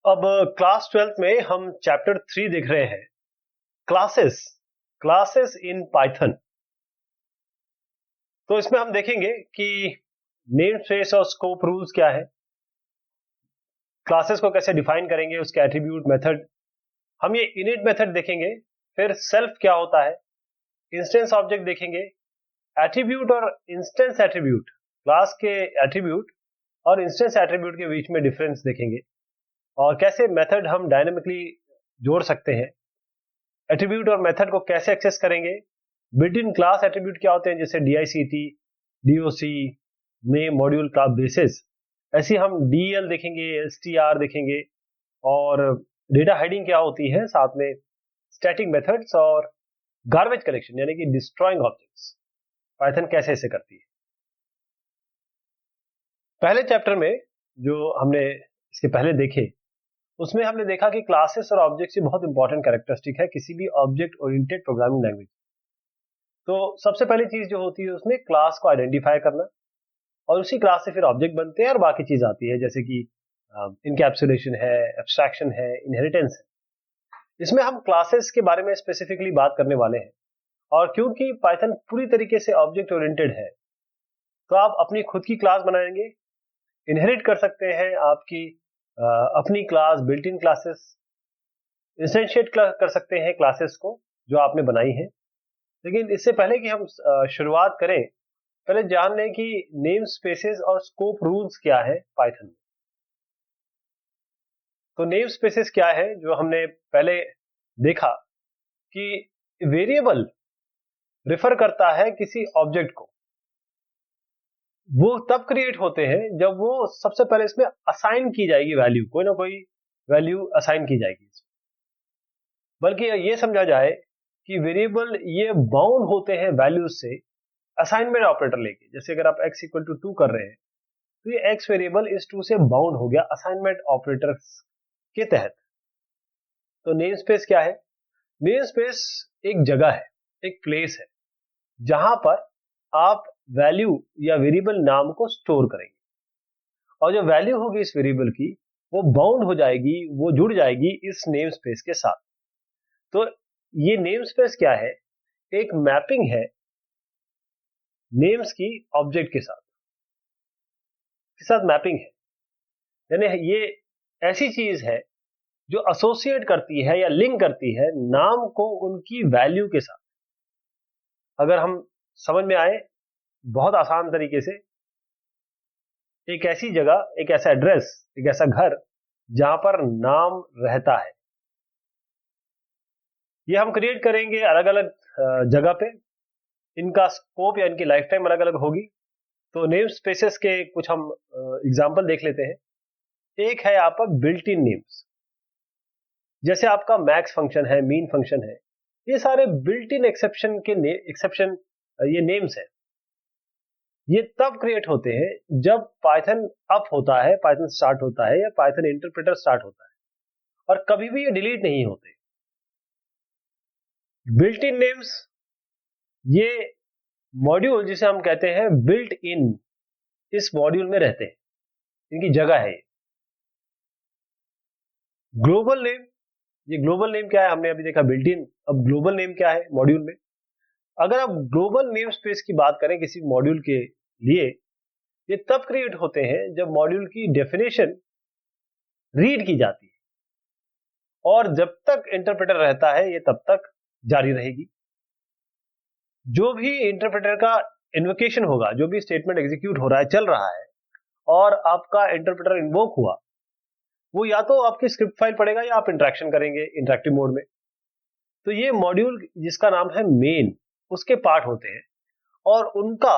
अब class 12th में हम चैप्टर 3 देख रहे हैं। Classes classes in Python. तो इसमें हम देखेंगे कि नेम स्पेस और स्कोप रूल्स क्या है, क्लासेस को कैसे डिफाइन करेंगे, उसके एट्रीब्यूट मेथड। हम ये इनिट मेथड देखेंगे, फिर सेल्फ क्या होता है, इंस्टेंस ऑब्जेक्ट देखेंगे, एट्रीब्यूट और इंस्टेंस एट्रीब्यूट, क्लास के एट्रीब्यूट और इंस्टेंस एट्रीब्यूट के बीच में डिफरेंस देखेंगे, और कैसे मेथड हम डायनेमिकली जोड़ सकते हैं। एट्रीब्यूट और मेथड को कैसे एक्सेस करेंगे, बिल्ट इन क्लास एट्रीब्यूट क्या होते हैं, जैसे DICT, DOC, name, module, class basis. ऐसे हम DEL देखेंगे, STR देखेंगे, और डेटा हाइडिंग क्या होती है, साथ में स्टैटिक मेथड्स और गार्बेज कलेक्शन यानी कि डिस्ट्रॉइंग ऑब्जेक्ट्स, पाइथन कैसे इसे करती है। पहले चैप्टर में जो हमने इसके पहले देखे, उसमें हमने देखा कि क्लासेस और ऑब्जेक्ट्स बहुत इंपॉर्टेंट कैरेक्टरिस्टिक है किसी भी ऑब्जेक्ट ओरिएंटेड प्रोग्रामिंग लैंग्वेज। तो सबसे पहली चीज जो होती है उसमें क्लास को आइडेंटिफाई करना, और उसी क्लास से फिर ऑब्जेक्ट बनते हैं और बाकी चीज आती है, जैसे कि इनकैप्सुलेशन है, एब्स्ट्रैक्शन है, इनहेरिटेंस है। इसमें हम क्लासेस के बारे में स्पेसिफिकली बात करने वाले हैं, और क्योंकि पाइथन पूरी तरीके से ऑब्जेक्ट ओरिएंटेड है, तो आप अपनी खुद की क्लास बनाएंगे, इनहेरिट कर सकते हैं आपकी अपनी class, built in classes, instantiate कर सकते हैं क्लासेस को जो आपने बनाई है। लेकिन इससे पहले कि हम शुरुआत करें, पहले जान लें कि नेम स्पेसेस और स्कोप रूल्स क्या है पाइथन में। तो नेम स्पेसेस क्या है, जो हमने पहले देखा कि वेरिएबल रिफर करता है किसी ऑब्जेक्ट को। वो तब क्रिएट होते हैं जब वो सबसे पहले इसमें असाइन की जाएगी वैल्यू, कोई ना कोई वैल्यू असाइन की जाएगी। बल्कि ये समझा जाए कि वेरिएबल ये बाउंड होते हैं वैल्यूज से असाइनमेंट ऑपरेटर लेके। जैसे अगर आप x इक्वल टू 2 कर रहे हैं, तो ये x वेरिएबल इस 2 से बाउंड हो गया असाइनमेंट ऑपरेटर के तहत। तो नेम स्पेस क्या है? नेम स्पेस एक जगह है, एक प्लेस है, जहां पर आप वैल्यू या वेरिएबल नाम को स्टोर करेंगे, और जो वैल्यू होगी इस वेरिएबल की, वो बाउंड हो जाएगी, वो जुड़ जाएगी इस नेम स्पेस के साथ। तो ये नेम स्पेस क्या है? एक मैपिंग है नेम्स की ऑब्जेक्ट के साथ मैपिंग है। यानी ये ऐसी चीज है जो एसोसिएट करती है या लिंक करती है नाम को उनकी वैल्यू के साथ। अगर हम समझ में आए बहुत आसान तरीके से, एक ऐसी जगह, एक ऐसा एड्रेस, एक ऐसा घर जहां पर नाम रहता है, ये हम क्रिएट करेंगे अलग अलग जगह पे। इनका स्कोप या इनकी लाइफ टाइम अलग अलग होगी। तो नेम स्पेसेस के कुछ हम एग्जांपल देख लेते हैं। एक है यहाँ पर बिल्ट इन नेम्स, जैसे आपका मैक्स फंक्शन है, मीन फंक्शन है, ये सारे बिल्ट इन एक्सेप्शन ये नेम्स है। ये तब क्रिएट होते हैं जब पाइथन अप होता है, पाइथन स्टार्ट होता है, या पाइथन इंटरप्रेटर स्टार्ट होता है, और कभी भी ये डिलीट नहीं होते। बिल्ट इन नेम्स, ये मॉड्यूल जिसे हम कहते हैं बिल्ट इन, इस मॉड्यूल में रहते हैं, इनकी जगह है। ग्लोबल नेम, ये ग्लोबल नेम क्या है, हमने अभी देखा बिल्ट इन। अब ग्लोबल नेम क्या है मॉड्यूल में? अगर आप ग्लोबल नेम स्पेस की बात करें किसी मॉड्यूल के लिए, ये तब क्रिएट होते हैं जब मॉड्यूल की डेफिनेशन रीड की जाती है, और जब तक इंटरप्रेटर रहता है ये तब तक जारी रहेगी। जो भी इंटरप्रेटर का इन्वोकेशन होगा, जो भी स्टेटमेंट एग्जीक्यूट हो रहा है, चल रहा है, और आपका इंटरप्रेटर इन्वोक हुआ, वो या तो आपकी स्क्रिप्ट फाइल पढ़ेगा या आप इंटरेक्शन करेंगे इंटरेक्टिव मोड में। तो ये मॉड्यूल जिसका नाम है मेन, उसके पार्ट होते हैं, और उनका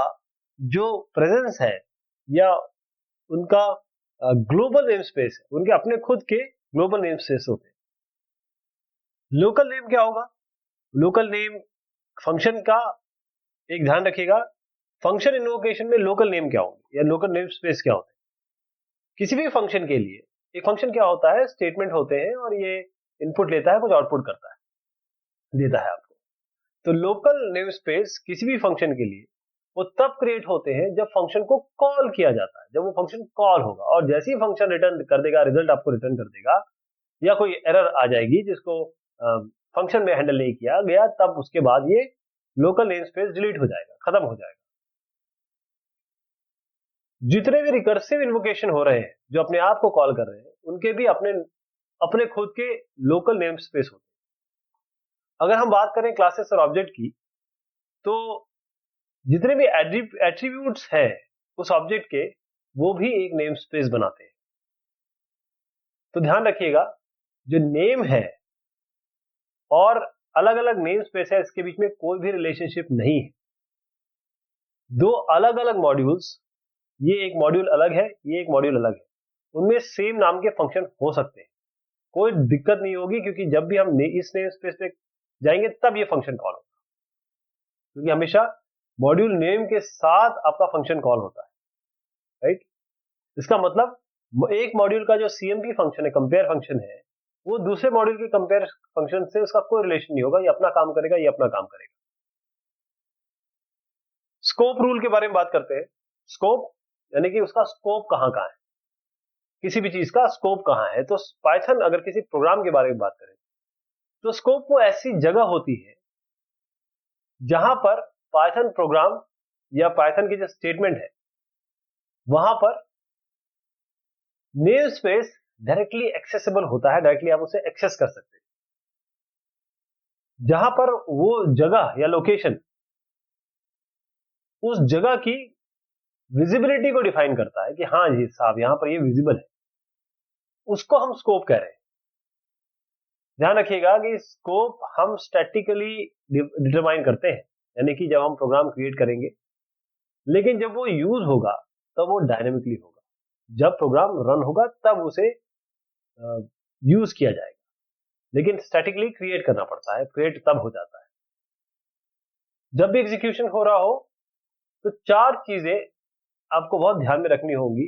जो प्रेजेंस है या उनका ग्लोबल नेम स्पेस है, उनके अपने खुद के ग्लोबल नेम स्पेस होते हैं। लोकल नेम क्या होगा? लोकल नेम फंक्शन का एक ध्यान रखिएगा, फंक्शन इन्वोकेशन में लोकल नेम क्या होंगे या लोकल नेम स्पेस क्या होते हैं। किसी भी फंक्शन के लिए एक फंक्शन क्या होता है, स्टेटमेंट होते हैं, और ये इनपुट लेता है, कुछ आउटपुट करता है, देता है आपको। तो लोकल नेम स्पेस किसी भी फंक्शन के लिए वो तब क्रिएट होते हैं जब फंक्शन को कॉल किया जाता है, जब वो फंक्शन कॉल होगा, और जैसे ही फंक्शन रिटर्न कर देगा, रिजल्ट आपको रिटर्न कर देगा, या कोई एरर आ जाएगी जिसको फंक्शन में हैंडल नहीं किया गया, तब उसके बाद ये लोकल नेम स्पेस डिलीट हो जाएगा, खत्म हो जाएगा। जितने भी रिकर्सिव इन्वोकेशन हो रहे हैं जो अपने आप को कॉल कर रहे हैं, उनके भी अपने अपने खुद के लोकल नेम स्पेस होते हैं। अगर हम बात करें क्लासेस और ऑब्जेक्ट की, तो जितने भी एट्रीब्यूट्स हैं उस ऑब्जेक्ट के, वो भी एक नेम स्पेस बनाते हैं। तो ध्यान रखिएगा, जो नेम है और अलग अलग नेम स्पेस है, इसके बीच में कोई भी रिलेशनशिप नहीं है। दो अलग अलग मॉड्यूल्स, ये एक मॉड्यूल अलग है, ये एक मॉड्यूल अलग है, उनमें सेम नाम के फंक्शन हो सकते हैं, कोई दिक्कत नहीं होगी, क्योंकि जब भी हम इस नेम स्पेस पे जाएंगे तब ये फंक्शन कॉल होगा, क्योंकि हमेशा मॉड्यूल नेम के साथ आपका फंक्शन कॉल होता है, राइट। इसका मतलब एक मॉड्यूल का जो सीएमपी फंक्शन है, कंपेयर फंक्शन है, वो दूसरे मॉड्यूल के कंपेयर फंक्शन से उसका कोई रिलेशन नहीं होगा, ये अपना काम करेगा, ये अपना काम करेगा। स्कोप रूल के बारे में बात करते हैं। स्कोप यानी कि उसका स्कोप कहां कहां है, किसी भी चीज का स्कोप कहां है। तो पाइथन, अगर किसी प्रोग्राम के बारे में बात करें, तो स्कोप वो ऐसी जगह होती है जहां पर पाइथन प्रोग्राम या पाइथन की जो स्टेटमेंट है, वहां पर नेम स्पेस डायरेक्टली एक्सेसिबल होता है, डायरेक्टली आप उसे एक्सेस कर सकते हैं। जहां पर वो जगह या लोकेशन उस जगह की विजिबिलिटी को डिफाइन करता है कि हाँ जी साहब, यहां पर ये विजिबल है, उसको हम स्कोप कह रहे हैं। ध्यान रखिएगा कि स्कोप हम स्टैटिकली डिटरमाइन करते हैं, यानी कि जब हम प्रोग्राम क्रिएट करेंगे, लेकिन जब वो यूज होगा तब वो डायनेमिकली होगा। जब प्रोग्राम रन होगा तब उसे यूज किया जाएगा, लेकिन स्टैटिकली क्रिएट करना पड़ता है, क्रिएट तब हो जाता है। जब भी एग्जीक्यूशन हो रहा हो, तो चार चीजें आपको बहुत ध्यान में रखनी होंगी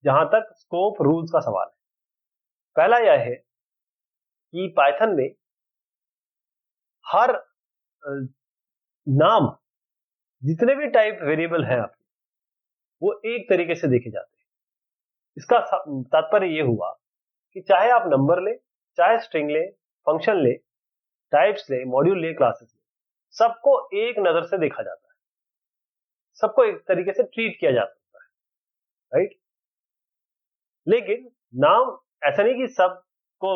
जहां तक स्कोप रूल्स का सवाल है। पहला यह है कि पाइथन में हर नाम, जितने भी टाइप वेरिएबल हैं आपके, वो एक तरीके से देखे जाते हैं। इसका तात्पर्य यह हुआ कि चाहे आप नंबर ले, चाहे स्ट्रिंग ले, फंक्शन ले, टाइप्स ले, मॉड्यूल ले, क्लासेस ले, सबको एक नजर से देखा जाता है, सबको एक तरीके से ट्रीट किया जा सकता है, राइट। लेकिन नाम ऐसा नहीं कि सबको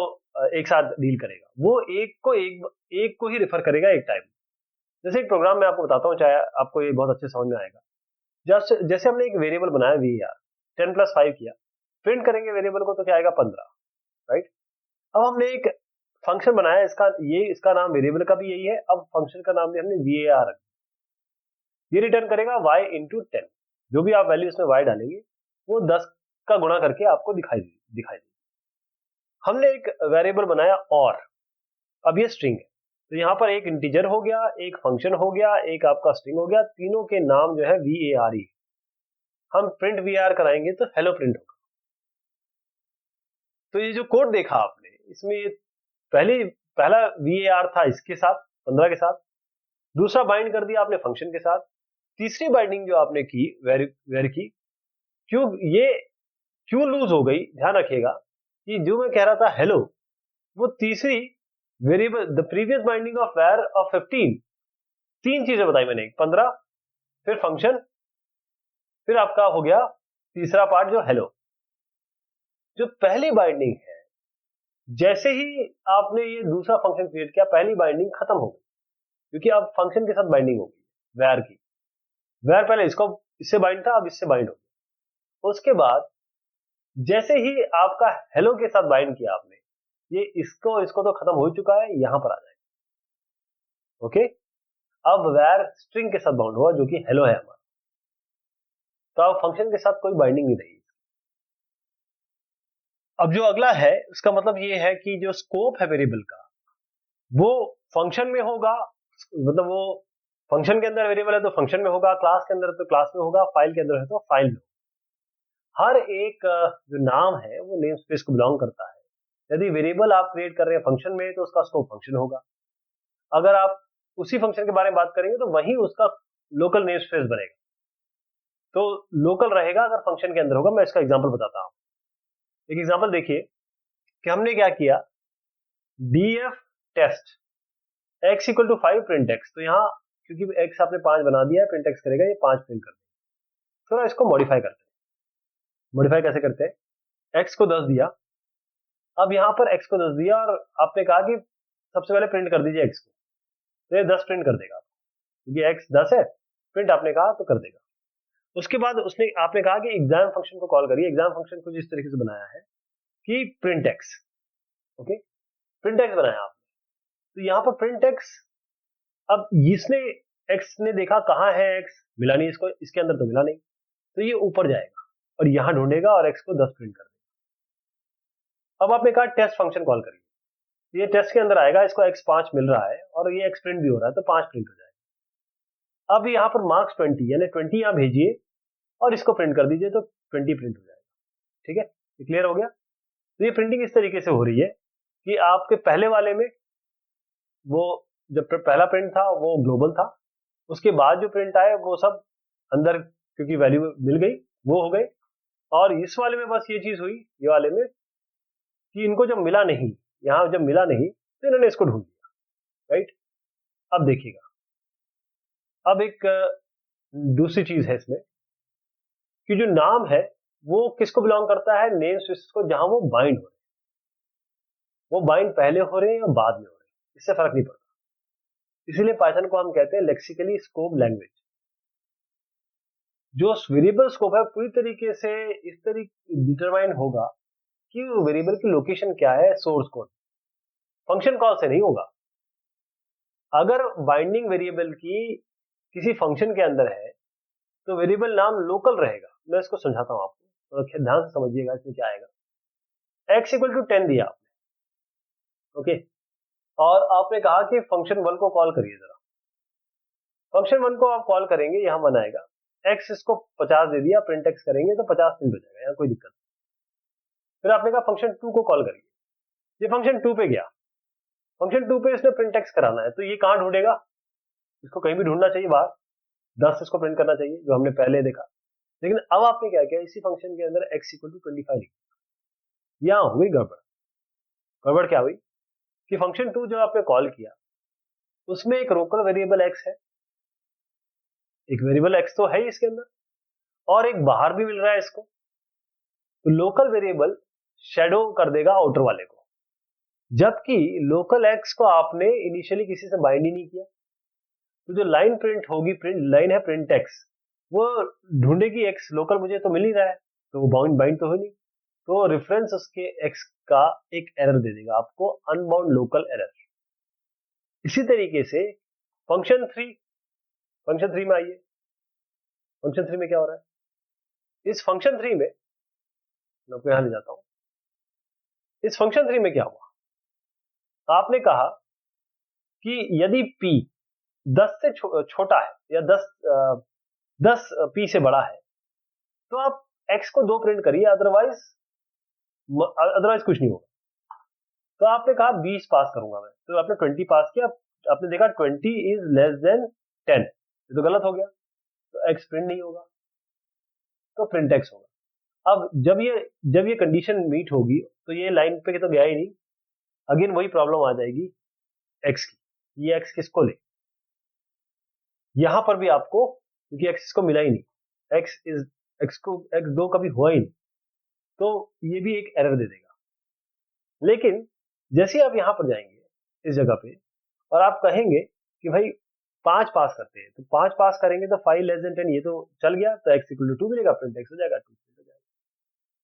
एक साथ डील करेगा, वो एक को ही रेफर करेगा एक टाइम। जैसे एक प्रोग्राम मैं आपको बताता हूँ, चाहे आपको ये बहुत अच्छे समझ में आएगा। जैसे हमने एक वेरिएबल बनाया VAR, 10+5 किया, प्रिंट करेंगे वेरिएबल को तो क्या आएगा 15, राइट। अब हमने एक फंक्शन बनाया, इसका नाम वेरिएबल का भी यही है, अब फंक्शन का नाम भी हमने VAR रखा। ये रिटर्न करेगा y इंटू 10, जो भी आप वैल्यू इसमें y डालेंगे वो 10 का गुणा करके आपको दिखाई देगी। हमने एक वेरिएबल बनाया और, अब ये स्ट्रिंग है, तो यहां पर एक इंटीजर हो गया, एक फंक्शन हो गया, एक आपका स्ट्रिंग हो गया, तीनों के नाम जो है VAR। हम प्रिंट VAR कराएंगे तो हेलो प्रिंट होगा। तो ये जो कोड देखा आपने, इसमें ये पहला VAR था इसके साथ, 15 के साथ, दूसरा बाइंड कर दिया आपने फंक्शन के साथ, तीसरी बाइंडिंग जो आपने की वेर की, क्यों लूज हो गई, ध्यान रखिएगा कि जो मैं कह रहा था हेलो, वो तीसरी variable, the previous binding of where of 15, तीन चीजें बताई मैंने, 15, फिर फंक्शन, फिर आपका हो गया तीसरा पार्ट जो हेलो। जो पहली बाइंडिंग है, जैसे ही आपने ये दूसरा फंक्शन क्रिएट किया, पहली बाइंडिंग खत्म हो गई, क्योंकि अब फंक्शन के साथ बाइंडिंग हो गई वेर की। वेर पहले इससे बाइंड था, अब इससे बाइंड हो गया। उसके बाद जैसे ही आपका हेलो के साथ बाइंड किया आपने, ये इसको तो खत्म हो चुका है, यहां पर आ जाएगा, ओके। अब वेर स्ट्रिंग के साथ बाउंड हुआ जो कि हेलो है हमारा, तो अब फंक्शन के साथ कोई बाइंडिंग नहीं रही। अब जो अगला है, उसका मतलब ये है कि जो स्कोप है वेरिएबल का, वो फंक्शन में होगा, मतलब वो फंक्शन के अंदर वेरिएबल है तो फंक्शन में होगा, क्लास के अंदर तो क्लास में होगा, फाइल के अंदर है तो फाइल में। हर एक जो नाम है वो नेम स्पेस को बिलोंग करता है। यदि वेरिएबल आप क्रिएट कर रहे हैं फंक्शन में, तो उसका स्कोप फंक्शन होगा। अगर आप उसी फंक्शन के बारे में बात करेंगे तो वही उसका लोकल नेम स्पेस बनेगा, तो लोकल रहेगा अगर फंक्शन के अंदर होगा। मैं इसका एग्जांपल बताता हूं। एक एग्जांपल देखिए कि हमने क्या किया df test x equal to 5 print x। तो यहाँ क्योंकि x आपने 5 बना दिया है, प्रिंट x करेगा ये 5 प्रिंट कर देगा। थोड़ा इसको मॉडिफाई करते हैं। मॉडिफाई कैसे करते हैं, x को 10 दिया, अब यहाँ पर x को 10 दिया और आपने कहा कि सबसे पहले प्रिंट कर दीजिए x को, तो ये 10 प्रिंट कर देगा क्योंकि x 10 है, प्रिंट आपने कहा तो कर देगा। उसके बाद उसने आपने कहा कि एग्जाम फंक्शन को कॉल करिए। एग्जाम फंक्शन को जिस तरीके से बनाया है कि print x, okay, print x बनाया आपने, तो यहाँ पर प्रिंट x, अब इसने x ने देखा कहाँ है x, मिला नहीं इसको, इसके अंदर तो मिला नहीं, तो ये ऊपर जाएगा और यहां ढूंढेगा और x को 10 प्रिंट कर देगा। अब आपने कहा टेस्ट फंक्शन कॉल करिए, ये टेस्ट के अंदर आएगा, इसको x 5 मिल रहा है और ये x प्रिंट भी हो रहा है, तो 5 प्रिंट हो जाएगा। अब यहाँ पर मार्क्स 20 यानी 20 यहाँ भेजिए और इसको प्रिंट कर दीजिए, तो 20 प्रिंट हो जाएगा। ठीक है, ये क्लियर हो गया। तो ये प्रिंटिंग इस तरीके से हो रही है कि आपके पहले वाले में वो जब पहला प्रिंट था वो ग्लोबल था, उसके बाद जो प्रिंट आए वो सब अंदर क्योंकि वैल्यू मिल गई वो हो गए, और इस वाले में बस ये चीज हुई, ये वाले में कि इनको जब मिला नहीं, यहां जब मिला नहीं तो इन्होंने इसको ढूंढ लिया, राइट। अब देखिएगा, अब एक दूसरी चीज है इसमें कि जो नाम है वो किसको बिलोंग करता है, नेम स्पेस को, जहां वो बाइंड हो रहे हैं। वो बाइंड पहले हो रहे हैं या बाद में हो रहे हैं, इससे फर्क नहीं पड़ता। इसीलिए पाइथन को हम कहते हैं लेक्सिकली स्कोप लैंग्वेज। जो वेरिएबल स्कोप है पूरी तरीके से इस तरीके डिटरमाइन होगा कि वेरिएबल की लोकेशन क्या है, सोर्स कोड, फंक्शन कॉल से नहीं होगा। अगर बाइंडिंग वेरिएबल की किसी फंक्शन के अंदर है तो वेरिएबल नाम लोकल रहेगा। मैं इसको समझाता हूं आपको, तो ध्यान से समझिएगा इसमें क्या आएगा। x इक्वल टू 10 दिया आपने, ओके, और आपने कहा कि फंक्शन 1 को कॉल करिए जरा। फंक्शन 1 को आप कॉल करेंगे, यहां 1 आएगा, x इसको 50 दे दिया, प्रिंट x करेंगे तो 50 प्रिंट हो जाएगा, यहाँ कोई दिक्कत नहीं। फिर आपने कहा फंक्शन 2 को कॉल करिए, ये फंक्शन 2 पे गया, फंक्शन 2 पे इसने प्रिंट x कराना है, तो ये कहां ढूंढेगा, इसको कहीं भी ढूंढना चाहिए बाहर, 10 इसको प्रिंट करना चाहिए जो हमने पहले देखा। लेकिन अब आपने क्या किया, इसी फंक्शन के अंदर x इक्वल टू 25 लिखा, यहां हुई गड़बड़। गड़बड़ क्या हुई कि फंक्शन 2 जो आपने कॉल किया उसमें एक लोकल वेरिएबल x है, एक वेरिएबल x तो है ही इसके अंदर, और एक बाहर भी मिल रहा है इसको, तो लोकल वेरिएबल शैडो कर देगा आउटर वाले को, जबकि लोकल x को आपने इनिशियली किसी से बाइंड ही नहीं किया। तो जो लाइन प्रिंट होगी, प्रिंट लाइन है प्रिंट x, वो ढूंढेगी x, लोकल मुझे तो मिल नहीं रहा है, तो वो बाइंड तो हो नहीं, तो रेफरेंस उसके x का एक एरर दे देगा आपको, अनबाउंड लोकल एरर। इसी तरीके से फंक्शन 3 में आइए, फंक्शन 3 में क्या हो रहा है, इस फंक्शन 3 में मैं आपको यहां ले जाता हूं। इस फंक्शन 3 में क्या हुआ, आपने कहा कि यदि p 10 से छोटा है या 10 p से बड़ा है तो आप x को 2 प्रिंट करिए, अदरवाइज कुछ नहीं होगा। तो आपने कहा 20 पास करूंगा मैं, तो आपने 20 पास किया, आपने देखा 20 इज लेस देन 10, ये तो गलत हो गया, तो x प्रिंट नहीं होगा, तो प्रिंट x होगा। अब जब ये कंडीशन मीट होगी तो ये लाइन पे तो गया ही नहीं, अगेन वही प्रॉब्लम आ जाएगी x की, ये x किसको ले, यहां पर भी आपको, क्योंकि x इसको मिला ही नहीं, x 2 कभी हुआ ही नहीं, तो ये भी एक एरर दे देगा। लेकिन जैसे आप यहां पर जाएंगे इस जगह पे और आप कहेंगे कि भाई 5 पास करते हैं, तो 5 पास करेंगे तो 5 लेस देन 10 ये तो चल गया, तो x इक्वल टू 2 मिलेगा, प्रिंट x हो जाएगा, 2 प्रिंट हो जाएगा,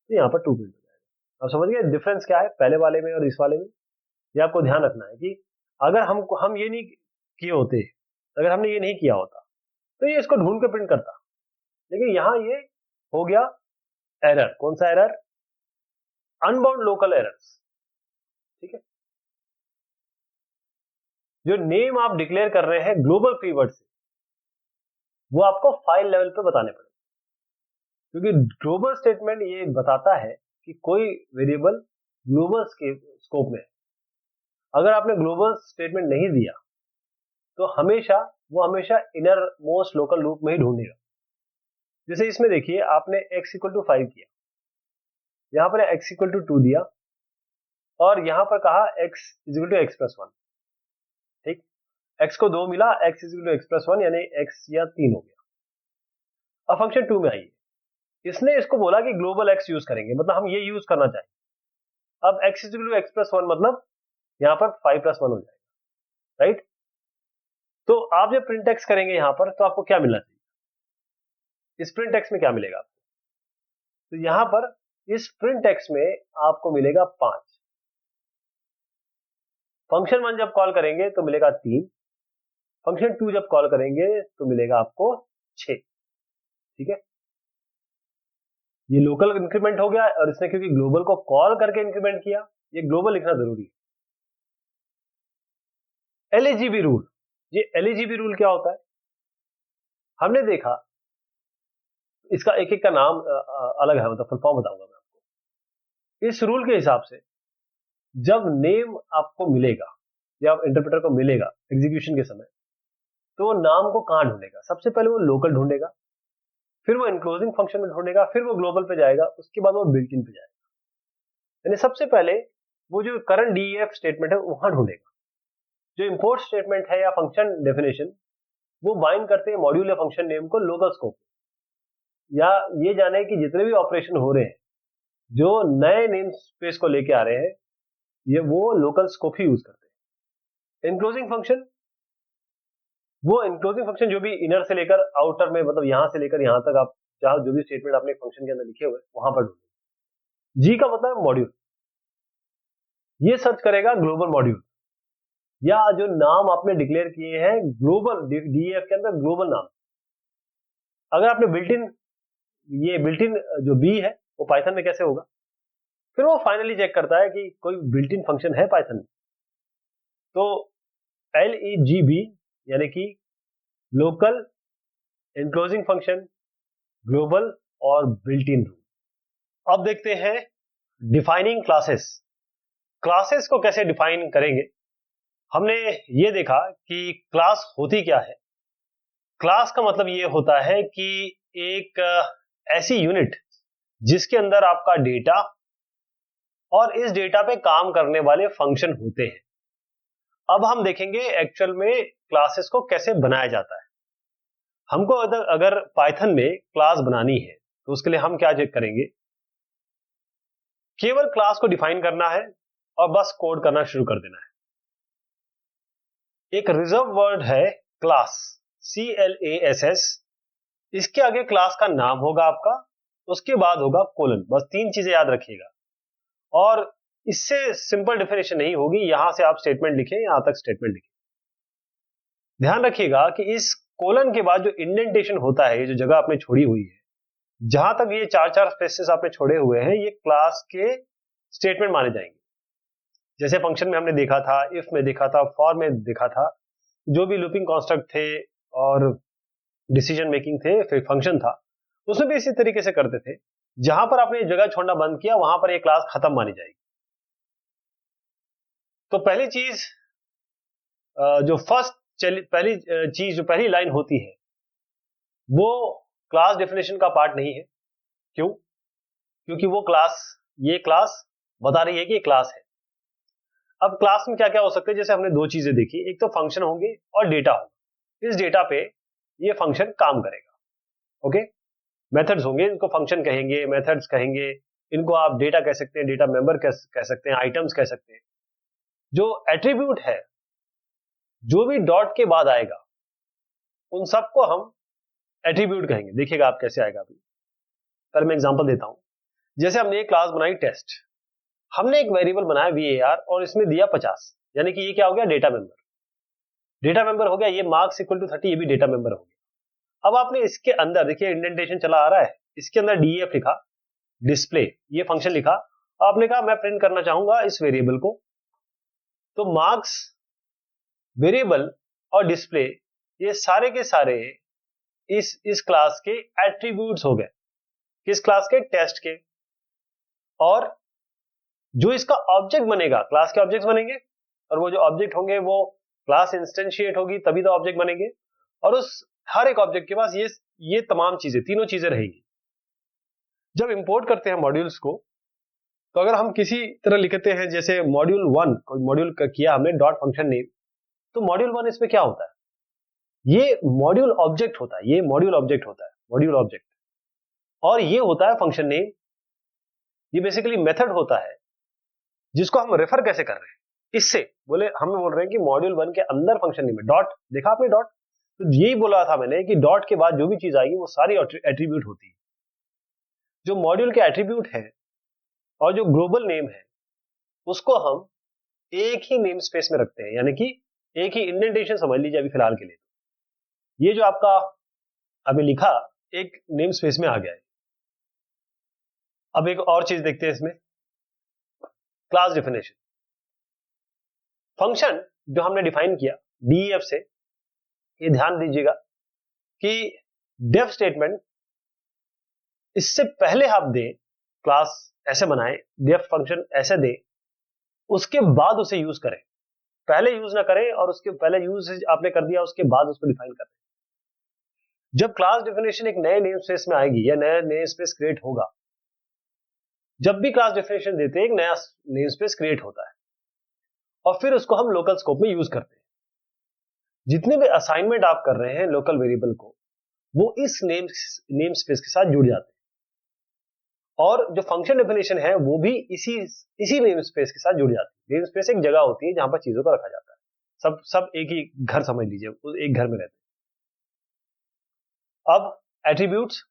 तो यहाँ पर 2 प्रिंट हो जाएगा। अब समझ गए डिफरेंस क्या है पहले वाले में और इस वाले में। ये आपको ध्यान रखना है कि अगर हम ये नहीं किए होते, अगर हमने ये नहीं किया होता तो ये इसको ढूंढ के प्रिंट करता, लेकिन यहां ये हो गया एरर। कौन सा एरर, अनबाउंड लोकल एरर्स, ठीक है। जो नेम आप डिक्लेयर कर रहे हैं ग्लोबल कीवर्ड से, वो आपको फाइल लेवल पे बताने पड़ेंगे, क्योंकि ग्लोबल स्टेटमेंट ये बताता है कि कोई वेरिएबल ग्लोबल स्कोप में है। अगर आपने ग्लोबल स्टेटमेंट नहीं दिया तो हमेशा इनर मोस्ट लोकल लूप में ही ढूंढेगा। जैसे इसमें देखिए, आपने x इक्वल टू 5 किया, यहां पर x इक्वल टू 2 दिया, और यहां पर कहा x is equal to x plus 1, ठीक, x को 2 मिला, x is equal to x plus 1 यानी x या 3 हो गया। अब फंक्शन 2 में आइए, इसने इसको बोला कि ग्लोबल x यूज करेंगे, मतलब हम ये यूज करना चाहिए। अब x is equal to x plus 1 मतलब यहां पर 5 प्लस 1 हो जाएगा, राइट। तो आप जब प्रिंट एक्स करेंगे यहां पर, तो आपको क्या मिलना चाहिए, इस प्रिंट एक्स में क्या मिलेगा आपको, तो यहां पर इस प्रिंट एक्स में आपको मिलेगा 5, फंक्शन 1 जब कॉल करेंगे तो मिलेगा 3, फंक्शन 2 जब कॉल करेंगे तो मिलेगा आपको 6, ठीक है। ये लोकल इंक्रीमेंट हो गया, और इसने क्योंकि ग्लोबल को कॉल करके इंक्रीमेंट किया, ये ग्लोबल लिखना जरूरी है। एलएजीबी रूल, ये एलएजीबी रूल क्या होता है, हमने देखा इसका एक एक का नाम अलग है, मतलब फुल फॉर्म बताऊंगा मैं आपको। इस रूल के हिसाब से जब नेम आपको मिलेगा या इंटरप्रेटर को मिलेगा एग्जीक्यूशन के समय, तो वो नाम को कहां ढूंढेगा, सबसे पहले वो लोकल ढूंढेगा, फिर वो इनक्लोजिंग फंक्शन में ढूंढेगा, फिर वो ग्लोबल पे जाएगा, उसके बाद वो बिल्ट इन पे जाएगा। यानी सबसे पहले वो जो करंट डीईएफ स्टेटमेंट है वहां ढूंढेगा। जो इंपोर्ट स्टेटमेंट है या फंक्शन डेफिनेशन, वो बाइंड करते हैं मॉड्यूल या फंक्शन नेम को लोकल स्कोप, या ये जाने कि जितने भी ऑपरेशन हो रहे हैं जो नए नेम स्पेस को लेके आ रहे हैं, ये वो लोकल स्कोप ही यूज करते हैं। इनक्लोजिंग फंक्शन, वो इनक्लोजिंग फंक्शन जो भी इनर से लेकर आउटर में, मतलब यहां से लेकर यहां तक आप जहां जो भी स्टेटमेंट आपने फंक्शन के अंदर लिखे हुए वहां पर ढूंढेगा। जी का मतलब है मॉड्यूल, ये सर्च करेगा ग्लोबल मॉड्यूल, या जो नाम आपने डिक्लेयर किए हैं ग्लोबल डीईएफ के अंदर ग्लोबल नाम। अगर आपने बिल्ट इन, ये बिल्ट इन जो बी है वो पाइथन में कैसे होगा, फिर वो फाइनली चेक करता है कि कोई बिल्ट इन फंक्शन है पाइथन में। तो LEGB यानी कि लोकल, इनक्लोजिंग फंक्शन, ग्लोबल और बिल्ट इन रूल। अब देखते हैं डिफाइनिंग क्लासेस। क्लासेस को कैसे डिफाइन करेंगे, हमने ये देखा कि क्लास होती क्या है। क्लास का मतलब ये होता है कि एक ऐसी यूनिट जिसके अंदर आपका डेटा और इस डेटा पे काम करने वाले फंक्शन होते हैं। अब हम देखेंगे एक्चुअल में क्लासेस को कैसे बनाया जाता है। हमको अगर पाइथन में क्लास बनानी है तो उसके लिए हम क्या चेक करेंगे, केवल क्लास को डिफाइन करना है और बस कोड करना शुरू कर देना है। एक रिजर्व वर्ड है क्लास, CLASS, इसके आगे क्लास का नाम होगा आपका, उसके बाद होगा कोलन, बस 3 चीजें याद रखिएगा। और इससे सिंपल डेफिनेशन नहीं होगी, यहां से आप स्टेटमेंट लिखें, यहां तक स्टेटमेंट लिखें। ध्यान रखिएगा कि इस कोलन के बाद जो इंडेंटेशन होता है, ये जो जगह आपने छोड़ी हुई है, जहां तक ये 4 स्पेसेस आपने छोड़े हुए हैं, ये क्लास के स्टेटमेंट माने जाएंगे। जैसे फंक्शन में हमने देखा था, इफ में देखा था, फॉर में देखा था, जो भी लूपिंग कॉन्स्ट्रक्ट थे और डिसीजन मेकिंग थे, फिर फंक्शन था, उसमें भी इसी तरीके से करते थे। जहां पर आपने जगह छोड़ना बंद किया वहां पर ये क्लास खत्म मानी जाएगी। तो पहली चीज, जो पहली चीज जो पहली लाइन होती है वो क्लास डेफिनेशन का पार्ट नहीं है। क्यों? क्योंकि वो क्लास, ये क्लास बता रही है कि ये क्लास है। अब क्लास में क्या क्या हो सकते हैं, जैसे हमने 2 चीजें देखी, एक तो फंक्शन होंगे और डेटा होगा। इस डेटा पे ये फंक्शन काम करेगा, ओके। मेथड्स होंगे, इनको फंक्शन कहेंगे, मेथड्स कहेंगे, इनको आप डेटा कह सकते हैं, डेटा मेंबर कह सकते हैं, आइटम्स कह सकते हैं। जो एट्रीब्यूट है, जो भी डॉट के बाद आएगा, उन सबको हम एट्रीब्यूट कहेंगे। देखिएगा आप कैसे आएगा अभी। पहले मैं एग्जांपल देता हूं। जैसे हमने एक क्लास बनाई टेस्ट, हमने एक वेरिएबल बनाया var और इसमें दिया 50, यानी कि ये क्या हो गया, डेटा मेंबर। डेटा मेंबर हो गया, ये मार्क्स इक्वल टू 30, ये भी डेटा मेंबर हो गया। अब आपने इसके अंदर देखिए इंडेंटेशन चला आ रहा है, इसके अंदर def लिखा, डिस्प्ले ये फंक्शन लिखा, आपने कहा मैं प्रिंट करना चाहूंगा इस वेरिएबल को। तो मार्क्स, वेरिएबल और डिस्प्ले, ये सारे के सारे इस क्लास के एट्रीब्यूट्स हो गए। किस क्लास के? टेस्ट के। और जो इसका ऑब्जेक्ट बनेगा, क्लास के ऑब्जेक्ट्स बनेंगे, और वो जो ऑब्जेक्ट होंगे वो क्लास इंस्टेंशिएट होगी तभी तो ऑब्जेक्ट बनेंगे। और उस हर एक ऑब्जेक्ट के पास ये तमाम चीजें, तीनों चीजें रहेंगी। जब इंपोर्ट करते हैं मॉड्यूल्स को, तो अगर हम किसी तरह लिखते हैं जैसे मॉड्यूल 1, कोई मॉड्यूल किया हमने डॉट फंक्शन नेम, तो मॉड्यूल 1 इसमें क्या होता है, ये मॉड्यूल ऑब्जेक्ट होता है, ये मॉड्यूल ऑब्जेक्ट होता है, मॉड्यूल ऑब्जेक्ट, और ये होता है फंक्शन नेम। ये बेसिकली मेथड होता है जिसको हम रेफर कैसे कर रहे हैं, इससे बोले हम बोल रहे हैं कि मॉड्यूल 1 के अंदर फंक्शन नेम है डॉट, देखा आपने डॉट, तो यही बोला था मैंने कि डॉट के बाद जो भी चीज आएगी वो सारी एट्रीब्यूट होती है। जो मॉड्यूल के एट्रीब्यूट है और जो ग्लोबल नेम है उसको हम एक ही नेम स्पेस में रखते हैं, यानी कि एक ही इंडेंटेशन समझ लीजिए अभी फिलहाल के लिए। ये जो आपका अभी लिखा एक नेम स्पेस में आ गया है। अब एक और चीज देखते हैं इसमें, क्लास डेफिनेशन। फंक्शन जो हमने डिफाइन किया डीईएफ से, ये ध्यान दीजिएगा कि डेफ स्टेटमेंट इससे पहले आप दें, क्लास ऐसे बनाएं, डेफ फंक्शन ऐसे दें, उसके बाद उसे यूज करें, पहले यूज ना करें और उसके पहले यूज आपने कर दिया उसके बाद उसको डिफाइन करें। जब क्लास डेफिनेशन एक नए नेम स्पेस में आएगी या नया नेम स्पेस क्रिएट होगा, जब भी क्लास डेफिनेशन देते हैं एक नया नेम स्पेस क्रिएट होता है और फिर उसको हम लोकल स्कोप में यूज करते हैं। जितने भी असाइनमेंट आप कर रहे हैं लोकल वेरिएबल को, वो इस नेम स्पेस के साथ जुड़ जाते हैं, और जो फंक्शन डेफिनेशन है वो भी इसी नेम स्पेस के साथ जुड़ जाती है। नेम स्पेस एक जगह होती है जहां पर चीजों को रखा जाता है, सब एक ही घर समझ लीजिए, एक घर में रहते हैं। अब एट्रीब्यूट्स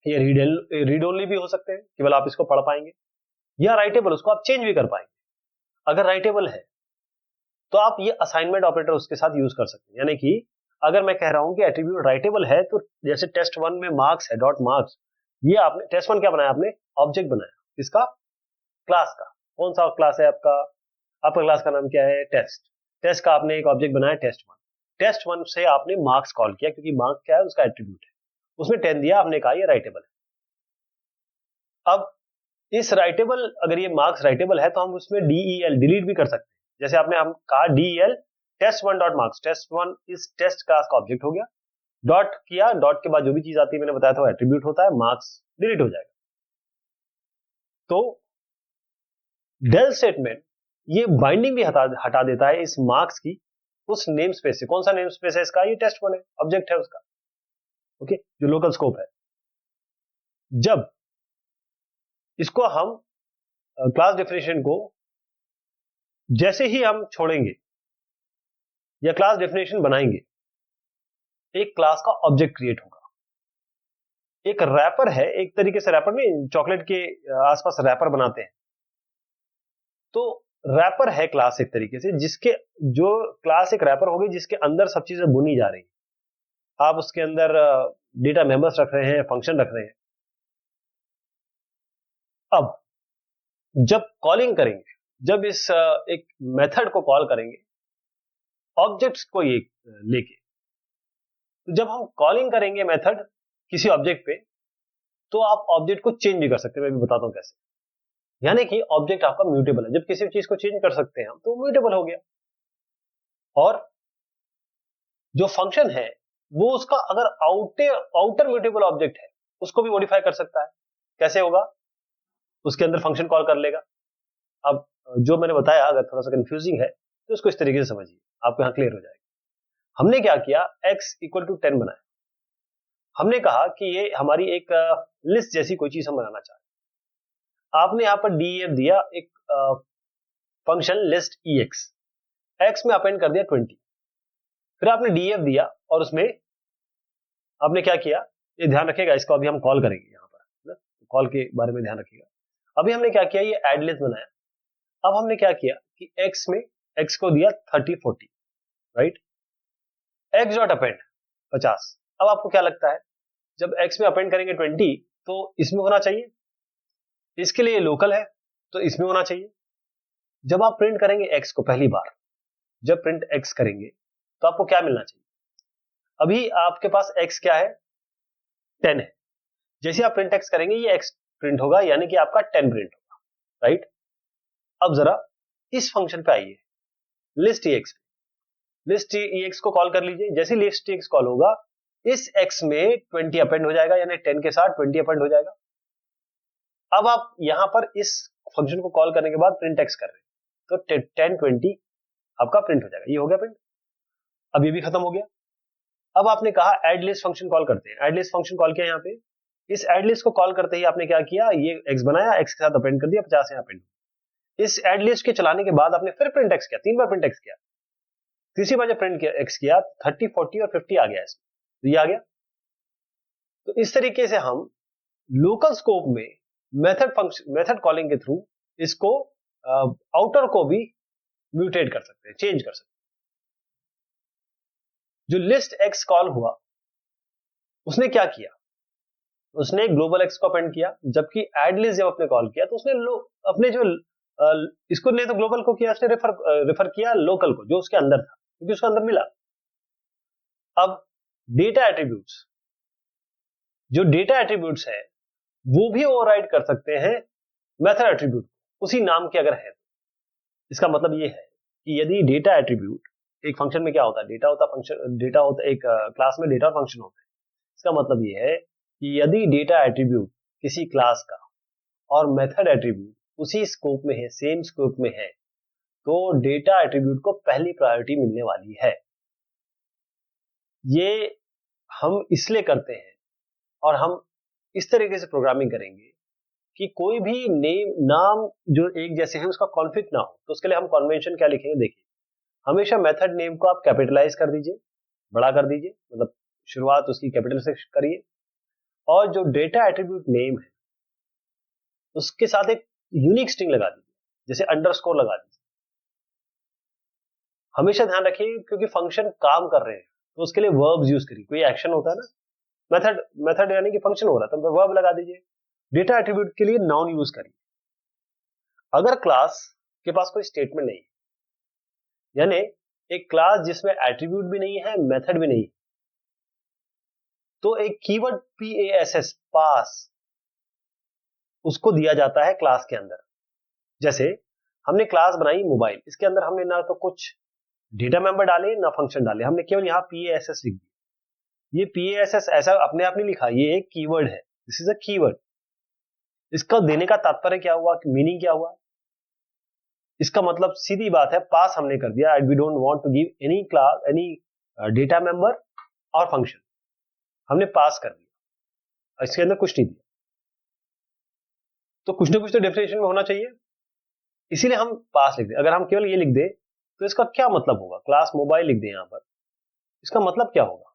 ये रीड ओनली भी हो सकते हैं, केवल आप इसको पढ़ पाएंगे, या राइटेबल, उसको आप चेंज भी कर पाएंगे। अगर राइटेबल है तो आप ये असाइनमेंट ऑपरेटर उसके साथ यूज कर सकते हैं, यानी कि अगर मैं कह रहा हूं कि एट्रीब्यूट राइटेबल है, तो जैसे टेस्ट 1 में मार्क्स है डॉट मार्क्स, ये आपने टेस्ट 1 क्या बनाया, आपने ऑब्जेक्ट बनाया, इसका क्लास का, कौन सा क्लास है आपका क्लास का नाम क्या है, टेस्ट, टेस्ट का आपने एक ऑब्जेक्ट बनाया टेस्ट 1, टेस्ट 1 से आपने मार्क्स कॉल किया क्योंकि मार्क्स क्या है, उसका एट्रीब्यूट है, उसमें 10 दिया, आपने कहा ये राइटेबल है। अब इस राइटेबल, अगर ये मार्क्स राइटेबल है तो हम उसमें DEL डिलीट भी कर सकते हैं, जैसे आपने हम कहा DEL test 1 dot marks, test 1 इस टेस्ट क्लास का ऑब्जेक्ट हो गया, डॉट किया, डॉट के बाद जो भी चीज आती है मैंने बताया था वो एट्रीब्यूट होता है, मार्क्स डिलीट हो जाएगा। तो डेल स्टेटमेंट ये बाइंडिंग भी हटा देता है इस मार्क्स की उस नेम स्पेस से। कौन सा नेम स्पेस है इसका, ये टेस्ट 1 है, ऑब्जेक्ट है उसका, ओके, जो लोकल स्कोप है। जब इसको हम क्लास डेफिनेशन को जैसे ही हम छोड़ेंगे या क्लास डेफिनेशन बनाएंगे, एक क्लास का ऑब्जेक्ट क्रिएट होगा। एक रैपर है, एक तरीके से रैपर में चॉकलेट के आसपास रैपर बनाते हैं, तो रैपर है क्लास एक तरीके से, जिसके जो क्लास एक रैपर होगी जिसके अंदर सब चीजें बुनी जा रही है, आप उसके अंदर डेटा मेंबर्स रख रहे हैं, फंक्शन रख रहे हैं। अब जब कॉलिंग करेंगे, जब इस एक मेथड को कॉल करेंगे ऑब्जेक्ट्स को ये लेके, तो जब हम कॉलिंग करेंगे मेथड किसी ऑब्जेक्ट पे, तो आप ऑब्जेक्ट को चेंज भी कर सकते हैं, मैं भी बताता हूं कैसे। यानी कि ऑब्जेक्ट आपका म्यूटेबल है, जब किसी भी चीज को चेंज कर सकते हैं हम, तो म्यूटेबल हो गया। और जो फंक्शन है वो उसका अगर आउटर म्यूटेबल ऑब्जेक्ट है उसको भी मॉडिफाई कर सकता है। कैसे होगा, उसके अंदर फंक्शन कॉल कर लेगा। अब जो मैंने बताया अगर थोड़ा सा कंफ्यूजिंग है तो उसको इस तरीके से समझिए, आपको यहां क्लियर हो जाएगा। हमने क्या किया, x इक्वल टू 10 बनाया। हमने कहा कि ये हमारी एक लिस्ट जैसी कोई चीज हम बनाना चाहते हैं। आपने यहां पर DEF दिया, एक फंक्शन लिस्ट EX, x में अपेंड कर दिया 20, फिर आपने DEF दिया और उसमें आपने क्या किया, ये ध्यान रखिएगा, इसको अभी हम कॉल करेंगे यहां पर, कॉल के बारे में ध्यान रखिएगा। अभी हमने क्या किया, ये एड लिस्ट बनाया। अब हमने क्या किया कि x में x को दिया 30 40, राइट, x डॉट अपेंड 50। अब आपको क्या लगता है, जब x में अपेंड करेंगे 20 तो इसमें होना चाहिए, इसके लिए लोकल है तो इसमें होना चाहिए। जब आप प्रिंट करेंगे x को पहली बार, जब प्रिंट x करेंगे तो आपको क्या मिलना चाहिए, अभी आपके पास x क्या है, 10 है। जैसे आप प्रिंट x करेंगे ये x प्रिंट होगा, यानी कि आपका 10 प्रिंट होगा, राइट। अब जरा इस फंक्शन पे आइए, लिस्ट EX, लिस्ट EX को कॉल कर लीजिए। जैसे लिस्ट EX कॉल होगा, इस x में 20 अपेंड हो जाएगा, यानी 10 के साथ 20 अपेंड हो जाएगा। अब आप यहां पर इस फंक्शन को कॉल करने के बाद प्रिंट एक्स कर रहे हैं, तो 1020 आपका प्रिंट हो जाएगा। ये हो गया प्रिंट। अब ये भी खत्म हो गया। अब आपने कहा एड लिस्ट फंक्शन कॉल करते हैं। एड लिस्ट फंक्शन कॉल किया यहाँ पे। इस एड लिस्ट को कॉल करते ही आपने क्या किया, ये एक्स बनाया, एक्स के साथ अपेंड कर दिया, 50 यहाँ अपेंड। इस एड लिस्ट के चलाने के बाद आपने फिर प्रिंट एक्स किया, 3 बार प्रिंट एक्स किया। तीसरी बार जब प्रिंट एक्स किया 30, 40 और 50 आ गया इसमें, तो ये आ गया। तो इस तरीके से हम लोकल स्कोप में मेथड कॉलिंग के थ्रू इसको आउटर को भी म्यूटेट कर सकते हैं, चेंज कर सकते हैं। जो लिस्ट एक्स कॉल हुआ उसने क्या किया, उसने ग्लोबल एक्स को अपेंड किया, जबकि एड लिस्ट जब आपने कॉल किया तो उसने अपने जो इसको नहीं तो ग्लोबल को किया, उसने रेफर किया लोकल को जो उसके अंदर था, क्योंकि उसके अंदर मिला। अब डेटा एट्रीब्यूट्स, जो डेटा एट्रीब्यूट्स है वो भी ओवरराइड कर सकते हैं मेथड एट्रीब्यूट उसी नाम के अगर है। इसका मतलब ये है कि यदि डेटा एट्रीब्यूट, एक फंक्शन में क्या होता है, डेटा होता है, फंक्शन डेटा होता है, एक क्लास में डेटा और फंक्शन होता है। इसका मतलब ये है कि यदि डेटा एट्रीब्यूट किसी क्लास का और मेथड एट्रीब्यूट उसी स्कोप में है, सेम स्कोप में है, तो डेटा एट्रीब्यूट को पहली प्रायोरिटी मिलने वाली है। ये हम इसलिए करते हैं और हम इस तरीके से प्रोग्रामिंग करेंगे कि कोई भी नाम जो एक जैसे है उसका कॉन्फ्लिक्ट ना हो। तो उसके लिए हम कन्वेंशन क्या लिखेंगे, देखिए हमेशा मेथड नेम को आप कैपिटलाइज कर दीजिए, बड़ा कर दीजिए, मतलब शुरुआत उसकी कैपिटल से करिए, और जो डेटा एट्रीब्यूट नेम है उसके साथ एक यूनिक स्ट्रिंग लगा दीजिए, जैसे अंडरस्कोर लगा दीजिए। हमेशा ध्यान रखिए क्योंकि फंक्शन काम कर रहे हैं तो उसके लिए वर्ब्स यूज करिए। कोई एक्शन होता है ना, मेथड यानी कि फंक्शन हो रहा है तो वर्ब लगा दीजिए। डेटा एट्रीब्यूट के लिए नाउन यूज करिए। अगर क्लास के पास कोई स्टेटमेंट नहीं है, यानी एक क्लास जिसमें एट्रीब्यूट भी नहीं है, मेथड भी नहीं है, तो एक कीवर्ड PASS पास उसको दिया जाता है क्लास के अंदर। जैसे हमने क्लास बनाई मोबाइल, इसके अंदर हमने ना तो कुछ डेटा मेंबर डाले ना फंक्शन डाले, हमने केवल यहां PASS लिख दिया। ये PASS ऐसा अपने आप नहीं लिखा, ये एक कीवर्ड है, दिस इज अ कीवर्ड। इसका देने का तात्पर्य क्या हुआ, मीनिंग क्या हुआ, इसका मतलब सीधी बात है पास हमने कर दिया। We don't want to give any class any data member और फंक्शन, हमने पास कर दिया, इसके अंदर कुछ नहीं दिया। तो कुछ ना कुछ तो डेफिनेशन में होना चाहिए, इसीलिए हम पास लिख दें। अगर हम केवल ये लिख दें तो इसका क्या मतलब होगा, क्लास मोबाइल लिख दें यहां पर, इसका मतलब क्या होगा,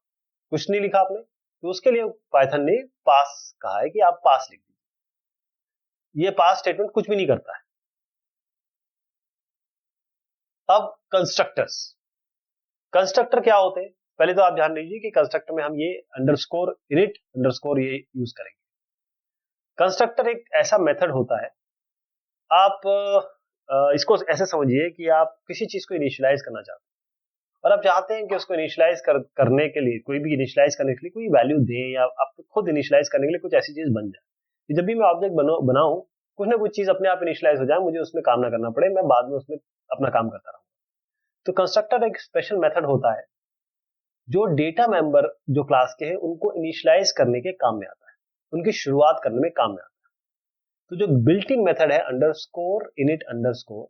कुछ नहीं लिखा आपने। तो उसके लिए पाइथन ने पास कहा है कि आप पास लिख दीजिए। ये पास स्टेटमेंट कुछ भी नहीं करता है। अब कंस्ट्रक्टर्स, कंस्ट्रक्टर क्या होते हैं, पहले तो आप ध्यान दीजिए कि कंस्ट्रक्टर में हम ये अंडरस्कोर इनिट अंडरस्कोर ये यूज करेंगे। कंस्ट्रक्टर एक ऐसा मेथड होता है, आप इसको ऐसे समझिए कि आप किसी चीज को इनिशियलाइज करना चाहते हैं और आप चाहते हैं कि उसको इनिशियलाइज करने के लिए, कोई भी इनिशियलाइज करने के लिए कोई वैल्यू दें, या आप खुद इनिशियलाइज करने के लिए कुछ ऐसी चीज बन जाए कि जब भी मैं ऑब्जेक्ट बनाऊं कुछ ना कुछ चीज अपने आप इनिशियलाइज हो जाए, मुझे उसमें काम ना करना पड़े, मैं बाद में उसमें अपना काम करता रहूं। तो कंस्ट्रक्टर एक स्पेशल मेथड होता है जो डेटा मेंबर जो क्लास के हैं उनको इनिशियलाइज करने के काम में आता है, उनकी शुरुआत करने में काम में आता है। तो जो बिल्ट इन मेथड है अंडरस्कोर इनिट अंडरस्कोर,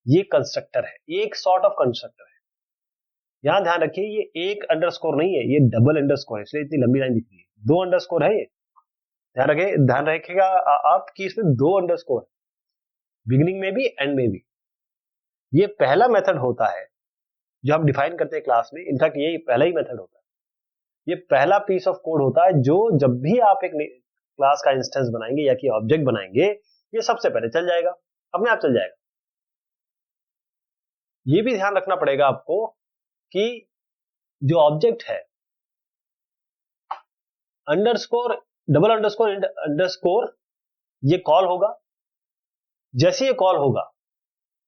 ये कंस्ट्रक्टर है, ये एक सॉर्ट ऑफ कंस्ट्रक्टर है। यहां ध्यान रखिए ये एक अंडरस्कोर नहीं है, ये डबल अंडरस्कोर है, इसलिए इतनी लंबी लाइन दिख रही है। 2 अंडरस्कोर है ये, ध्यान रखिएगा आप कि इसमें 2 अंडरस्कोर है, बिगिनिंग में भी एंड में भी। ये पहला मेथड होता है जो हम डिफाइन करते हैं क्लास में, इनफैक्ट ये पहला ही मेथड होता है, ये पहला पीस ऑफ कोड होता है जो जब भी आप एक क्लास का इंस्टेंस बनाएंगे या कि ऑब्जेक्ट बनाएंगे, ये सबसे पहले चल जाएगा, अपने आप चल जाएगा। ये भी ध्यान रखना पड़ेगा आपको कि जो ऑब्जेक्ट है अंडरस्कोर डबल अंडरस्कोर अंडरस्कोर ये कॉल होगा। जैसे ये कॉल होगा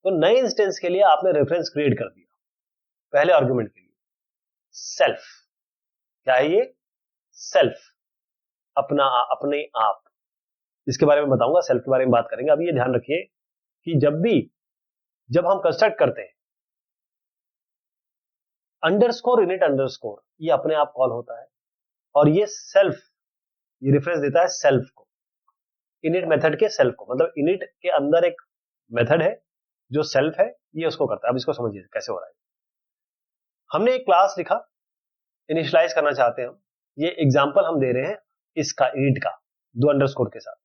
तो नए इंस्टेंस के लिए आपने रेफरेंस क्रिएट कर दिया पहले आर्गुमेंट के लिए, सेल्फ। क्या है ये, सेल्फ, अपना, अपने आप। इसके बारे में बताऊंगा, सेल्फ के बारे में बात करेंगे। अभी ये ध्यान रखिए कि जब हम कंस्ट्रक्ट करते हैं अंडरस्कोर इनिट अंडरस्कोर, ये अपने आप कॉल होता है, और ये सेल्फ, ये रेफरेंस देता है सेल्फ को। इनिट मेथड के सेल्फ को, मतलब इनिट के अंदर एक मेथड है जो सेल्फ है, ये उसको करता है। अब इसको समझिए कैसे हो रहा है। हमने एक क्लास लिखा, इनिशियलाइज करना चाहते हैं हम, ये एग्जांपल हम दे रहे हैं इसका, इनिट का, 2 अंडरस्कोर के साथ।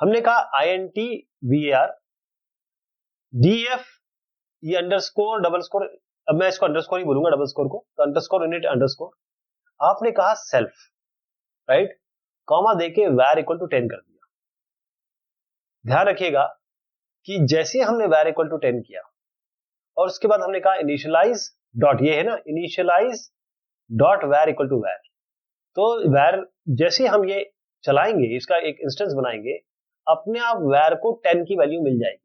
हमने कहा INT VAR DF, ये अंडरस्कोर डबल स्कोर, अब मैं इसको अंडरस्कोर ही बोलूंगा डबल स्कोर को, तो अंडरस्कोर इनिट अंडरस्कोर, आपने कहा सेल्फ, राइट, कॉमा देके var इक्वल टू 10 कर दिया। ध्यान रखिएगा कि जैसे हमने var इक्वल टू 10 किया और उसके बाद हमने कहा इनिशियलाइज डॉट, ये है ना initialize dot var equal to var, तो var जैसे हम ये चलाएंगे, इसका एक इंस्टेंस बनाएंगे, अपने आप var को 10 की वैल्यू मिल जाएगी।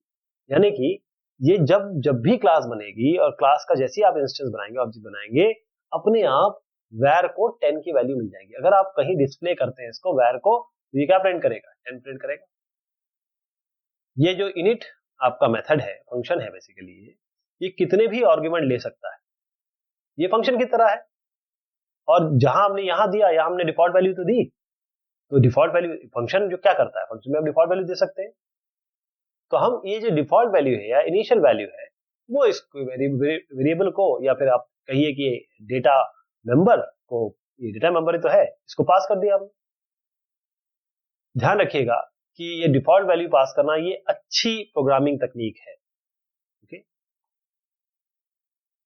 यानी कि ये जब भी क्लास बनेगी और क्लास का जैसे ही आप इंस्टेंस बनाएंगे, ऑब्जेक्ट बनाएंगे, अपने आप var को 10 की वैल्यू मिल जाएगी। अगर आप कहीं डिस्प्ले करते हैं इसको var को, तो ये क्या प्रिंट करेगा, 10 प्रिंट करेगा। ये जो इनिट आपका मेथड है, फंक्शन है बेसिकली, ये कितने भी आर्गुमेंट ले सकता है, ये फंक्शन की तरह है। और जहां हमने यहां दिया, यहां हमने डिफॉल्ट वैल्यू तो दी, तो डिफॉल्ट वैल्यू फंक्शन जो क्या करता है, फंक्शन में हम डिफॉल्ट वैल्यू दे सकते हैं। तो हम ये जो डिफॉल्ट वैल्यू है या इनिशियल वैल्यू है, वो इस वेरिएबल को, या फिर आप कहिए कि डेटा मेंबर को, ये डेटा मेंबर ही तो है, इसको पास कर दिया हमने। ध्यान रखिएगा कि ये डिफॉल्ट वैल्यू पास करना, ये अच्छी प्रोग्रामिंग तकनीक है। ओके,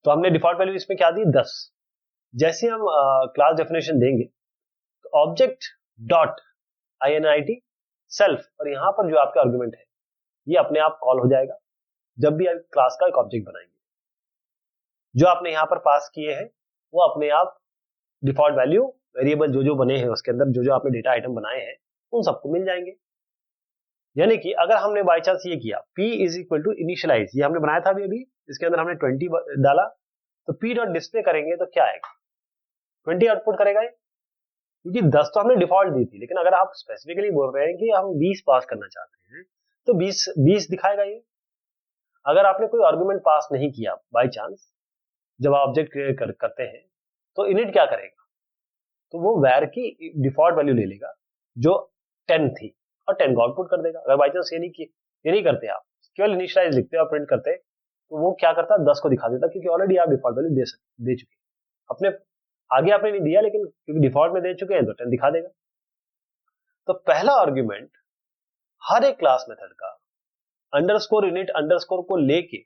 तो हमने डिफॉल्ट वैल्यू इसमें क्या दी, 10। जैसे हम क्लास डेफिनेशन देंगे, तो ऑब्जेक्ट डॉट INIT सेल्फ, और यहां पर जो आपका आर्गुमेंट है ये अपने आप कॉल हो जाएगा जब भी आप क्लास का एक ऑब्जेक्ट बनाएंगे। जो आपने यहां पर पास किए हैं वो अपने आप डिफॉल्ट वैल्यू वेरिएबल जो बने हैं उसके अंदर, जो आपने डेटा आइटम बनाए हैं, उन सबको मिल जाएंगे। यानी कि अगर हमने बाई चांस ये किया p is equal to initialize, ये हमने बनाया था अभी, इसके अंदर हमने 20 डाला, तो p डॉट डिस्प्ले करेंगे तो क्या आएगा, 20 आउटपुट करेगा ये, क्योंकि 10 तो हमने डिफॉल्ट दी थी। लेकिन अगर आप स्पेसिफिकली बोल रहे हैं कि हम 20 पास करना चाहते हैं, तो 20 दिखाएगा ये। अगर आपने कोई आर्गुमेंट पास नहीं किया बाय चांस, जब आप ऑब्जेक्ट क्रिएट करते हैं, तो इनिट क्या करेगा, तो वो var की डिफॉल्ट वैल्यू ले लेगा जो 10 थी, और 10 को आउटपुट कर देगा। अगर बाई चांस ये नहीं करते, आप केवल इनिशियलाइज लिखते और प्रिंट करते, तो वो क्या करता, 10 को दिखा देता, क्योंकि ऑलरेडी आप डिफॉल्ट वैल्यू दे चुके हैं। अपने आगे आपने नहीं दिया, लेकिन क्योंकि डिफॉल्ट में दे चुके हैं तो 10 दिखा देगा। तो पहला आर्ग्यूमेंट हर एक क्लास मेथड का अंडरस्कोर इनिट अंडरस्कोर को लेके,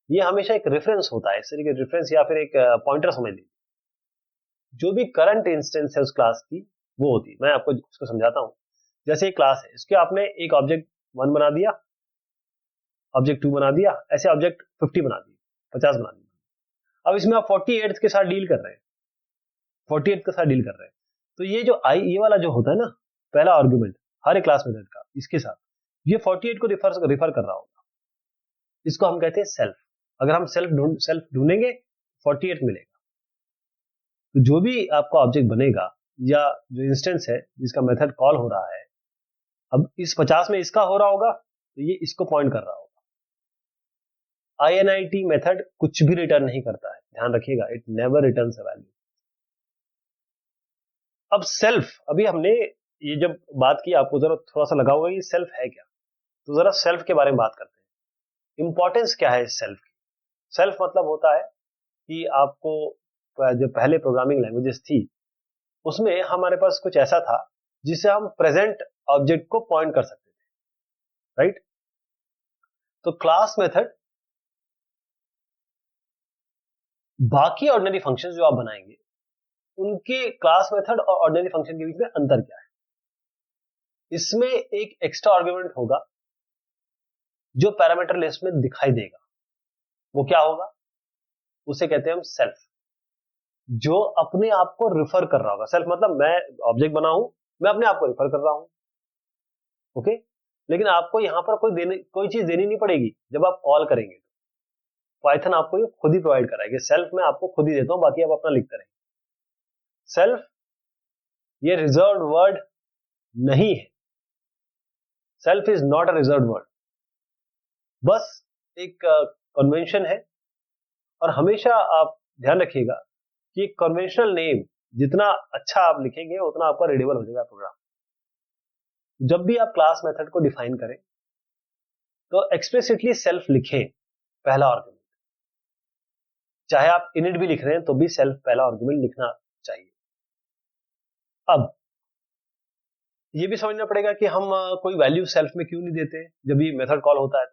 ये हमेशा एक रेफरेंस होता है, इस तरीके रेफरेंस या फिर एक पॉइंटर समझ लीजिए। जो भी करंट इंस्टेंस है उस क्लास की, वो होती है। मैं आपको इसको समझाता हूं। जैसे एक क्लास है, इसके आपने एक ऑब्जेक्ट 1 बना दिया, ऑब्जेक्ट 2 बना दिया, ऐसे ऑब्जेक्ट 50 बना दिए, 50 बना दिए। अब इसमें आप 48 के साथ डील कर रहे हैं, 48 के साथ डील कर रहे हैं, तो ये जो ये वाला जो होता है ना, पहला आर्गुमेंट हर एक क्लास मेथड का, इसके साथ ये 48 को रिफर कर रहा होगा। इसको हम कहते हैं सेल्फ। अगर हम सेल्फ ढूंढेंगे 48 मिलेगा। तो जो भी आपका ऑब्जेक्ट बनेगा या जो इंस्टेंस है जिसका मेथड कॉल हो रहा है, अब इस 50 में इसका हो रहा होगा, तो ये इसको पॉइंट कर रहा होगा। INIT मेथड कुछ भी रिटर्न नहीं करता है, ध्यान रखिएगा, it never returns a value. अब सेल्फ, अभी हमने ये जब बात की, आपको जरा थोड़ा सा लगा होगा ये सेल्फ है क्या, तो जरा सेल्फ के बारे में बात करते हैं। इंपॉर्टेंस क्या है सेल्फ की। सेल्फ मतलब होता है कि आपको जो पहले प्रोग्रामिंग लैंग्वेजेस थी, उसमें हमारे पास कुछ ऐसा था जिसे हम प्रेजेंट ऑब्जेक्ट को पॉइंट कर सकते थे, राइट। तो क्लास मेथड बाकी ऑर्डिनरी फंक्शंस जो आप बनाएंगे, उनके क्लास मेथड और ऑर्डिनरी फंक्शन के बीच में अंतर क्या है। इसमें एक एक्स्ट्रा आर्गुमेंट होगा जो पैरामीटर लिस्ट में दिखाई देगा, वो क्या होगा, उसे कहते हैं हम सेल्फ, जो अपने आप को रिफर कर रहा होगा। सेल्फ मतलब मैं ऑब्जेक्ट बना हूं, मैं अपने आप को रिफर कर रहा हूं, ओके। लेकिन आपको यहां पर कोई चीज देनी नहीं पड़ेगी। जब आप कॉल करेंगे तो पाइथन आपको ये खुद ही प्रोवाइड कराएगी। सेल्फ में आपको खुद ही देता हूं, बाकी आप अपना लिखते रहेंगे। सेल्फ ये रिजर्व्ड वर्ड नहीं है, self is not a reserved word, बस एक कन्वेंशन है। और हमेशा आप ध्यान रखिएगा कि कन्वेंशनल नेम जितना अच्छा आप लिखेंगे उतना आपका रीडेबल हो जाएगा प्रोग्राम। जब भी आप क्लास मेथड को डिफाइन करें तो एक्सप्लिसिटली सेल्फ लिखें पहला आर्गुमेंट, चाहे आप इनिट भी लिख रहे हैं तो भी सेल्फ पहला आर्गुमेंट लिखना चाहिए। अब ये भी समझना पड़ेगा कि हम कोई वैल्यू सेल्फ में क्यों नहीं देते जब ये मेथड कॉल होता है।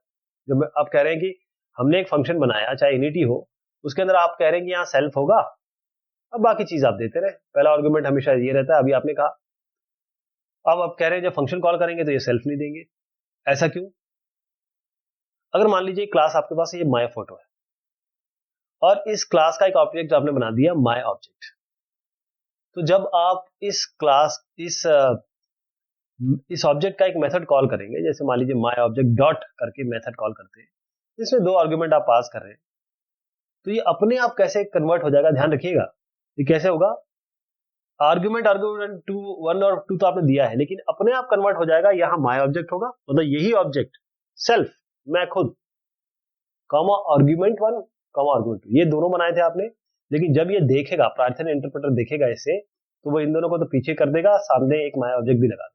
जब आप कह रहे हैं कि हमने एक फंक्शन बनाया चाहे इनिट ही हो, उसके अंदर आप कह रहे हैं कि यहाँ सेल्फ होगा, अब बाकी चीज आप देते रहे, पहला आर्गुमेंट हमेशा ये रहता है। अभी आपने कहा, अब आप कह रहे हैं जब फंक्शन कॉल करेंगे तो ये सेल्फ नहीं देंगे, ऐसा क्यों? अगर मान लीजिए क्लास आपके पास ये माय फोटो है और इस क्लास का एक ऑब्जेक्ट आपने बना दिया माय ऑब्जेक्ट, तो जब आप इस ऑब्जेक्ट का एक मेथड कॉल करेंगे, जैसे मान लीजिए माय ऑब्जेक्ट डॉट करके मेथड कॉल करते हैं, जिसमें दो आर्गुमेंट आप पास कर रहे हैं, तो ये अपने आप कैसे कन्वर्ट हो जाएगा, ध्यान रखिएगा। ये कैसे होगा? आर्गुमेंट 1 और 2 तो आपने दिया है, लेकिन अपने आप कन्वर्ट हो जाएगा, यहां माय ऑब्जेक्ट होगा, मतलब यही ऑब्जेक्ट सेल्फ, मैं खुद, कॉमा आर्गुमेंट 1 कॉमा आर्गुमेंट 2, ये दोनों बनाए थे आपने। लेकिन जब ये देखेगा, पाइथन इंटरप्रेटर देखेगा इसे, तो वो इन दोनों को तो पीछे कर देगा, सामने एक माय ऑब्जेक्ट भी लगा देगा।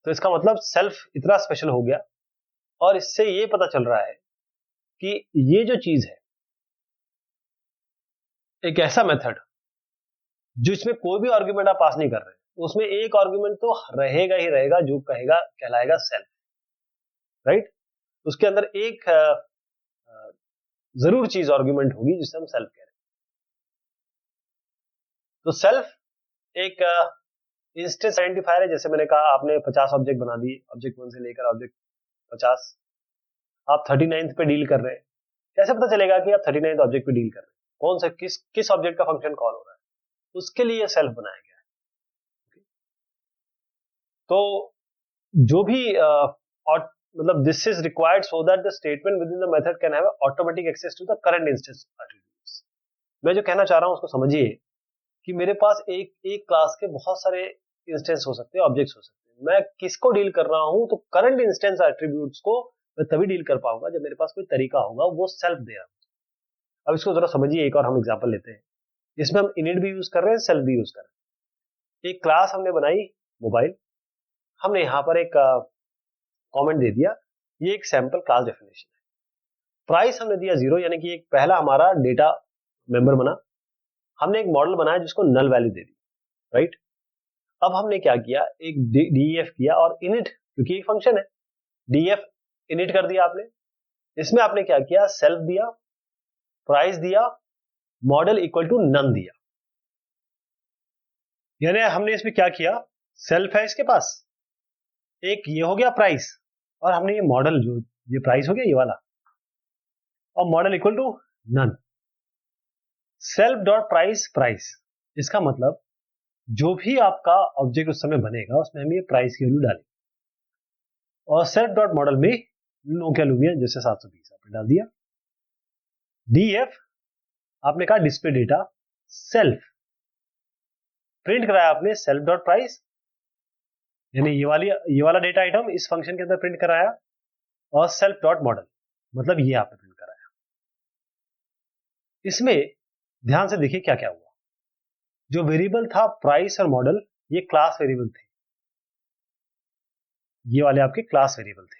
तो इसका मतलब सेल्फ इतना स्पेशल हो गया, और इससे ये पता चल रहा है कि ये जो चीज है, एक ऐसा मेथड जो इसमें कोई भी आर्गुमेंट आप पास नहीं कर रहे, उसमें एक आर्गुमेंट तो रहेगा ही रहेगा जो कहेगा कहलाएगा सेल्फ, राइट? उसके अंदर एक जरूर चीज आर्गुमेंट होगी जिसे हम सेल्फ कह रहे हैं। तो सेल्फ एक इंस्टेंस आइडेंटिफायर है। जैसे मैंने कहा, आपने 50 ऑब्जेक्ट बना दिए, ऑब्जेक्ट 1 से लेकर ऑब्जेक्ट 50, आप 39th पे डील कर रहे हैं, कैसे पता चलेगा कि आप 39th ऑब्जेक्ट पे डील कर रहे हैं? कौन सा किस ऑब्जेक्ट का फंक्शन कॉल हो रहा है, उसके लिए सेल्फ बनाया गया है। तो जो भी मतलब this is required so that the statement within the method can have automatic access to the current instance attributes. मैं जो कहना चाह रहा हूं उसको समझिए कि मेरे पास एक क्लास के बहुत सारे इंस्टेंस हो सकते हैं, ऑब्जेक्ट्स हो सकते हैं। मैं किसको डील कर रहा हूं? तो करंट इंस्टेंस एट्रीब्यूट्स को मैं तभी डील कर पाऊंगा जब मेरे पास कोई तरीका होगा वो सेल्फ दे रहा। अब इसको जरा समझिए, एक और हम एग्जांपल लेते हैं। इसमें हम इनिट भी यूज कर रहे हैं, सेल्फ भी यूज कर रहे हैं। एक क्लास हमने बनाई मोबाइल, हमने यहां पर एक कमेंट दे दिया, ये एक सैंपल क्लास डेफिनेशन है। प्राइस हमने दिया 0, यानी कि एक पहला हमारा डेटा मेंबर बना। हमने एक मॉडल बनाया जिसको नल वैल्यू दे दी, राइट? अब हमने क्या किया, एक डीईएफ किया और इनिट, क्योंकि एक फंक्शन है, डीएफ इनिट कर दिया आपने। इसमें आपने क्या किया, सेल्फ दिया, प्राइस दिया, मॉडल इक्वल टू नन दिया। यानी हमने इसमें क्या किया, सेल्फ है इसके पास, एक ये हो गया प्राइस, और हमने ये मॉडल, जो ये प्राइस हो गया ये वाला, और model equal to none. Self dot price price, इसका मतलब जो भी आपका ऑब्जेक्ट उस समय बनेगा उसमें हम ये प्राइस की वैल्यू डालेंगे, और सेल्फ डॉट मॉडल में नो क्या लूबिया जैसे 720 आपने डाल दिया। डीएफ आपने कहा डिस्प्ले डेटा सेल्फ, प्रिंट कराया आपने सेल्फ डॉट प्राइस, यानी ये वाला डेटा आइटम इस फंक्शन के अंदर प्रिंट कराया, और सेल्फ डॉट मॉडल, मतलब ये आपने प्रिंट कराया। इसमें ध्यान से देखिए क्या क्या हुआ। जो वेरिएबल था प्राइस और मॉडल, ये क्लास वेरिएबल थे, ये वाले आपके क्लास वेरिएबल थे।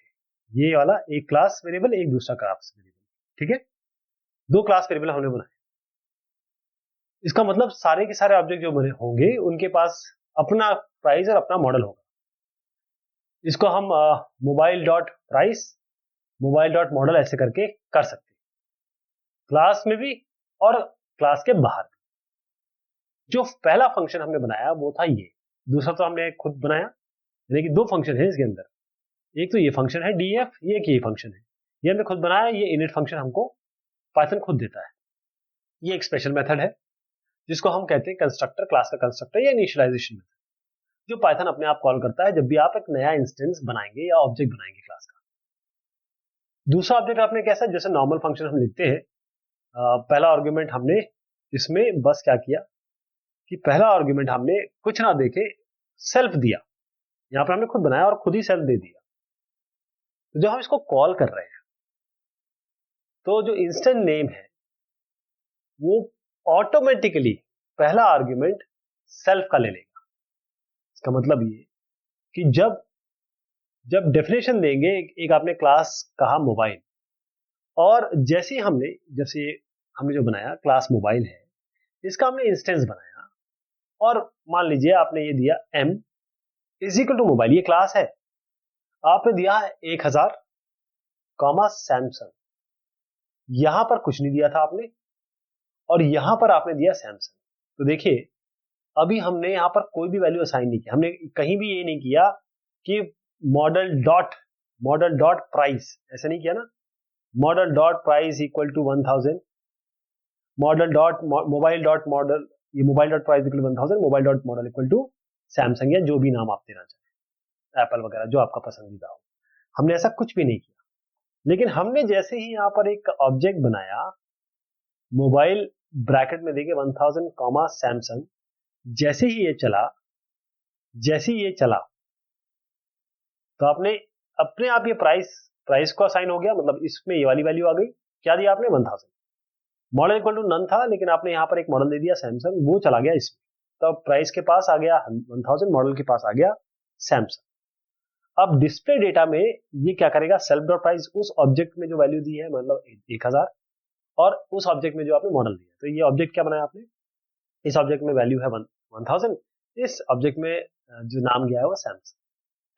ये वाला एक क्लास वेरिएबल, एक दूसरा क्लास वेरिएबल, ठीक है? दो क्लास वेरिएबल हमने बनाए। इसका मतलब सारे के सारे ऑब्जेक्ट जो बने होंगे उनके पास अपना प्राइस और अपना मॉडल होगा। इसको हम mobile dot price, mobile dot model ऐसे करके कर सकते हैं, क्लास में भी और क्लास के बाहर भी। जो पहला फंक्शन हमने बनाया वो था ये, दूसरा तो हमने खुद बनाया, यानी कि दो फंक्शन है इसके अंदर। एक तो ये फंक्शन है डीएफ, ये फंक्शन है, ये हमने खुद बनाया। ये इनिट फंक्शन हमको पाइथन खुद देता है। ये एक स्पेशल मेथड है जिसको हम कहते हैं कंस्ट्रक्टर, क्लास का कंस्ट्रक्टर या इनिशियलाइजेशन मेथड, जो पाइथन अपने आप कॉल करता है जब भी आप एक नया इंस्टेंस बनाएंगे या ऑब्जेक्ट बनाएंगे क्लास का। दूसरा ऑब्जेक्ट आपने कैसा, जैसे नॉर्मल फंक्शन हम लिखते हैं, पहला आर्गुमेंट हमने इसमें बस क्या किया कि पहला आर्गुमेंट हमने कुछ ना देखे सेल्फ दिया, यहां पर हमने खुद बनाया और खुद ही सेल्फ दे दिया। तो जब हम इसको कॉल कर रहे हैं तो जो इंस्टेंट नेम है वो ऑटोमेटिकली पहला आर्गुमेंट सेल्फ का ले लेगा। इसका मतलब ये कि जब जब डेफिनेशन देंगे, एक आपने क्लास कहा मोबाइल, और जैसे हमने जो बनाया क्लास मोबाइल है, इसका हमने इंस्टेंस बनाया, और मान लीजिए आपने ये दिया m is equal to mobile, ये क्लास है, आपने दिया है 1000 कॉमा सैमसंग, यहां पर कुछ नहीं दिया था आपने, और यहां पर आपने दिया सैमसंग। तो देखिए अभी हमने यहां पर कोई भी वैल्यू असाइन नहीं किया, हमने कहीं भी ये नहीं किया कि मॉडल डॉट प्राइस, ऐसा नहीं किया ना, model dot price equal to 1000, model dot mobile dot model, ये mobile dot price equal to 1000, mobile dot model equal to Samsung, या जो भी नाम आप देना चाहें, एप्पल वगैरह जो आपका पसंदीदा हो। हमने ऐसा कुछ भी नहीं किया, लेकिन हमने जैसे ही यहां पर एक ऑब्जेक्ट बनाया मोबाइल ब्रैकेट में देके 1000 कॉमा सैमसंग, जैसे ही ये चला तो आपने अपने आप ये प्राइस को असाइन हो गया, मतलब इसमें ये वाली वैल्यू आ गई, क्या दिया आपने 1000, मॉडल इक्वल टू नन था, लेकिन आपने यहां पर एक मॉडल दे दिया सैमसंग, वो चला गया इसमें, तो प्राइस के पास आ गया 1000, मॉडल के पास आ गया सैमसंग। अब डिस्प्ले डेटा में ये क्या करेगा, सेल्फ डॉट प्राइस उस ऑब्जेक्ट में जो वैल्यू दी है, मतलब 1000, और उस ऑब्जेक्ट में जो आपने मॉडल दिया, तो ये ऑब्जेक्ट क्या बनाया आपने, इस ऑब्जेक्ट में वैल्यू है 1000, इस ऑब्जेक्ट में जो नाम गया है वो Samsung.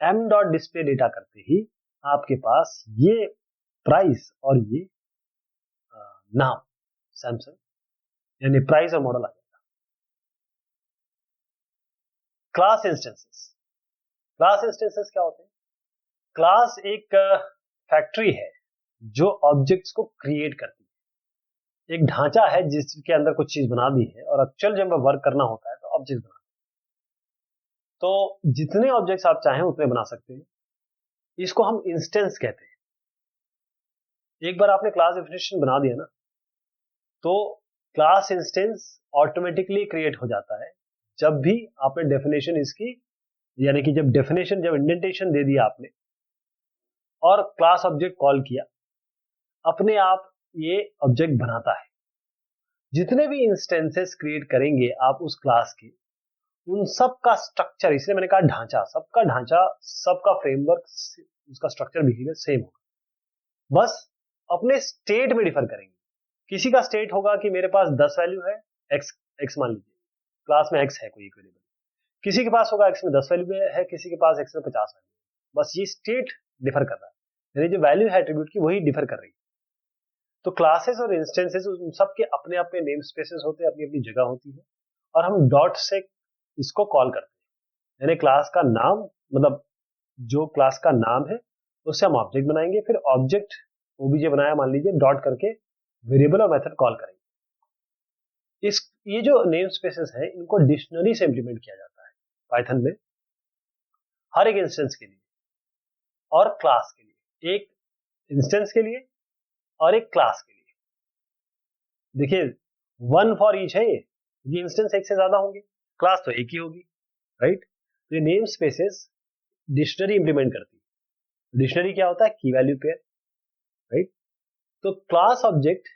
M dot display data करते ही आपके पास ये प्राइस और ये नाम सैमसंग, यानी प्राइस और मॉडल आ जाएगा। क्लास इंस्टेंसेस क्या होते हैं, क्लास एक फैक्ट्री है जो ऑब्जेक्ट्स को क्रिएट करती है, एक ढांचा है जिसके अंदर कुछ चीज बना दी है, और एक्चुअल जब वर्क करना होता है तो ऑब्जेक्ट बना, तो जितने ऑब्जेक्ट्स आप चाहें उतने बना सकते हैं, इसको हम इंस्टेंस कहते हैं। एक बार आपने क्लास डेफिनेशन बना दिया ना, तो क्लास इंस्टेंस ऑटोमेटिकली क्रिएट हो जाता है जब भी आपने डेफिनेशन इसकी, यानी कि जब इंडेंटेशन दे दिया आपने और क्लास ऑब्जेक्ट कॉल किया, अपने आप ये ऑब्जेक्ट बनाता है। जितने भी इंस्टेंसेस क्रिएट करेंगे आप उस क्लास के, उन सब का स्ट्रक्चर, इसलिए मैंने कहा ढांचा, सबका फ्रेमवर्क, उसका स्ट्रक्चर बिहेवियर सेम होगा, बस अपने स्टेट में डिफर करेंगे। किसी का स्टेट होगा कि मेरे पास 10 वैल्यू है, एक्स मान लीजिए क्लास में एक्स है कोई एक वेरिएबल, किसी के पास होगा एक्स में 10 वैल्यू है, किसी के पास एक्स में 50 वैल्यू, बस ये स्टेट डिफर कर रहा है, यानी जो वैल्यू है एट्रीब्यूट की वही डिफर कर रही है। तो क्लासेस और इंस्टेंसेस उन सबके अपने अपने नेम स्पेसेस होते हैं, अपनी अपनी जगह होती है, और हम डॉट से इसको कॉल करते हैं, यानी क्लास का नाम, मतलब जो क्लास का नाम है उससे हम ऑब्जेक्ट बनाएंगे, फिर ऑब्जेक्ट ओबीजे बनाया मान लीजिए, डॉट करके वेरिएबल और मेथड कॉल करेंगे। ये जो नेम स्पेसेस है इनको डिक्शनरी से इंप्लीमेंट किया जाता है पाइथन में, हर एक इंस्टेंस के लिए और क्लास के लिए, एक इंस्टेंस के लिए और एक क्लास के लिए। देखिए 1 फॉर ईच है, ये इंस्टेंस एक से ज्यादा होंगे, क्लास तो एक ही होगी, राइट। तो ये नेम स्पेसेस डिक्शनरी इंप्लीमेंट करती है। डिक्शनरी क्या होता है, की वैल्यू पेयर, राइट। तो क्लास ऑब्जेक्ट